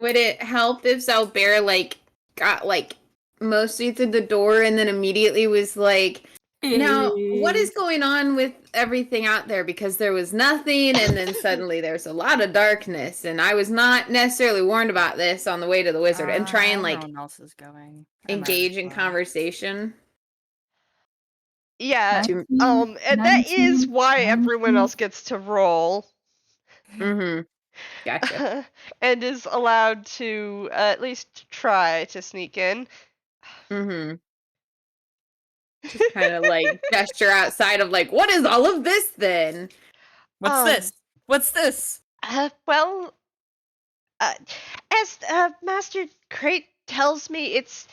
Would it help if Xalbaer like got like mostly through the door and then immediately was like, now what is going on with everything out there? Because there was nothing and then suddenly there's a lot of darkness and I was not necessarily warned about this on the way to the wizard, and try and like everyone else is going. engage in conversation. Yeah. 19, And that is 19, why everyone 19. else gets to roll. Gotcha. And is allowed to at least try to sneak in. Just kind of like gesture outside of like, what is all of this then? What's this? What's this? Well, as Master Crate tells me, it's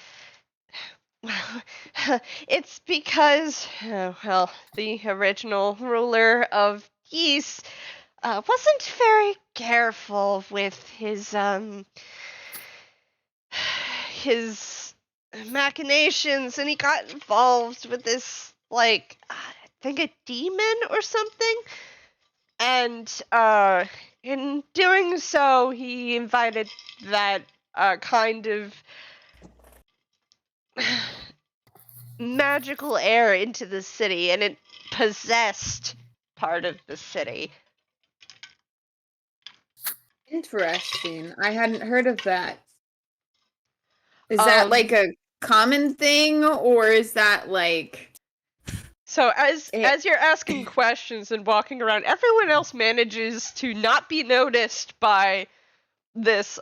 because the original ruler of Ys wasn't very careful with his machinations, and he got involved with this, like, I think a demon or something. And in doing so, he invited that kind of magical air into the city, and it possessed part of the city. Interesting. I hadn't heard of that. Is that like a common thing, or is that like... So as you're asking questions and walking around, everyone else manages to not be noticed by this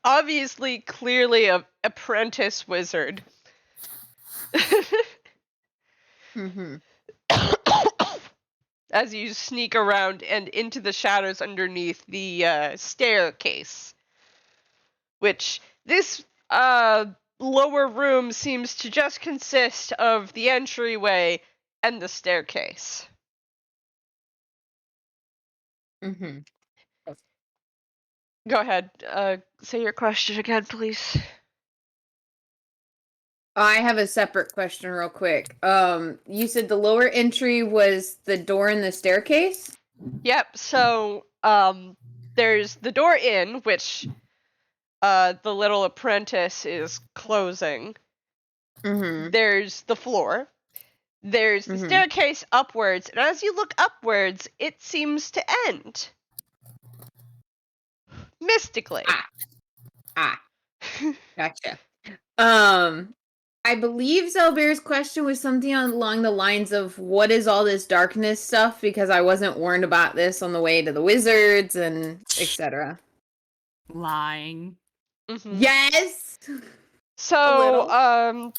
obviously clearly a apprentice wizard. As you sneak around and into the shadows underneath the staircase, which this lower room seems to just consist of the entryway and the staircase. Go ahead. Say your question again, please. I have a separate question real quick. You said the lower entry was the door in the staircase? Yep, so there's the door in, which the little apprentice is closing. Mm-hmm. There's the floor. There's the staircase upwards, and as you look upwards, it seems to end. Mystically. Gotcha. I believe Xalbaer's question was something along the lines of what is all this darkness stuff, because I wasn't warned about this on the way to the wizards and etc. Lying. Mm-hmm. Yes. So,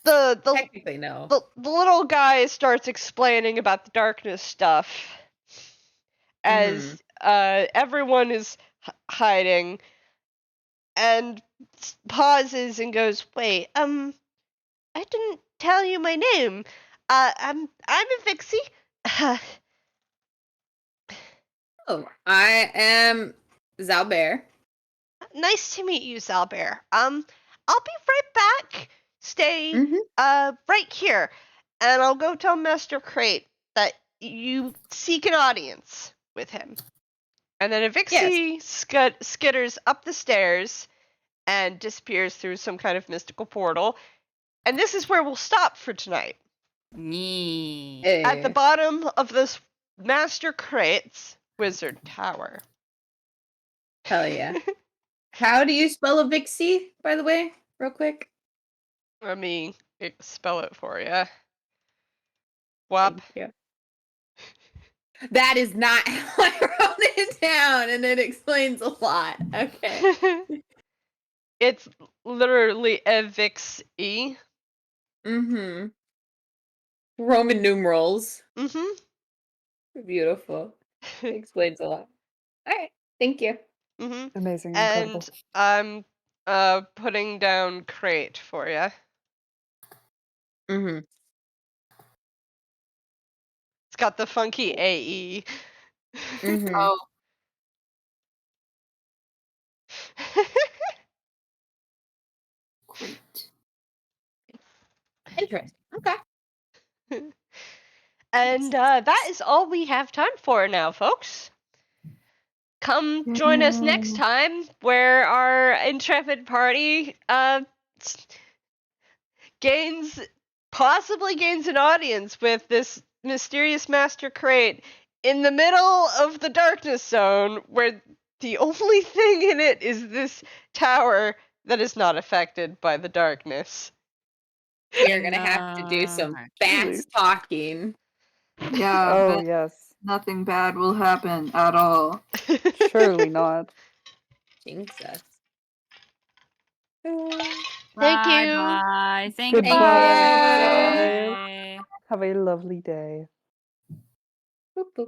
the Technically no. the little guy starts explaining about the darkness stuff as everyone is hiding, and pauses and goes, "Wait, I didn't tell you my name. I'm a Vexie." Oh, I am Xalbaer. Nice to meet you, Xalbaer. I'll be right back. Stay right here, and I'll go tell Master Crate that you seek an audience with him. And then a Vixie skitters up the stairs and disappears through some kind of mystical portal. And this is where we'll stop for tonight. At the bottom of this Master Crate's wizard tower. Hell yeah. How do you spell a Vixie, by the way, real quick? Let me spell it for you. Wop. That is not how I wrote it down, and it explains a lot. Okay. It's literally a Vixie. Mm-hmm. Roman numerals. Mm-hmm. Beautiful. It explains a lot. All right. Thank you. Mm-hmm. Amazing. And incredible. I'm putting down Crate for you. Mm-hmm. It's got the funky AE. Mm-hmm. Oh, great. Interesting. Okay. And that is all we have time for now, folks. Come join us next time, where our intrepid party possibly gains an audience with this mysterious Master Crate in the middle of the darkness zone, where the only thing in it is this tower that is not affected by the darkness. We are gonna have to do some fast talking. Yeah. Oh, but yes. nothing bad will happen at all. Surely not. Jinx us. Thank you. Bye. Thank Goodbye. you. Bye. Bye. Have a lovely day. Boop, boop.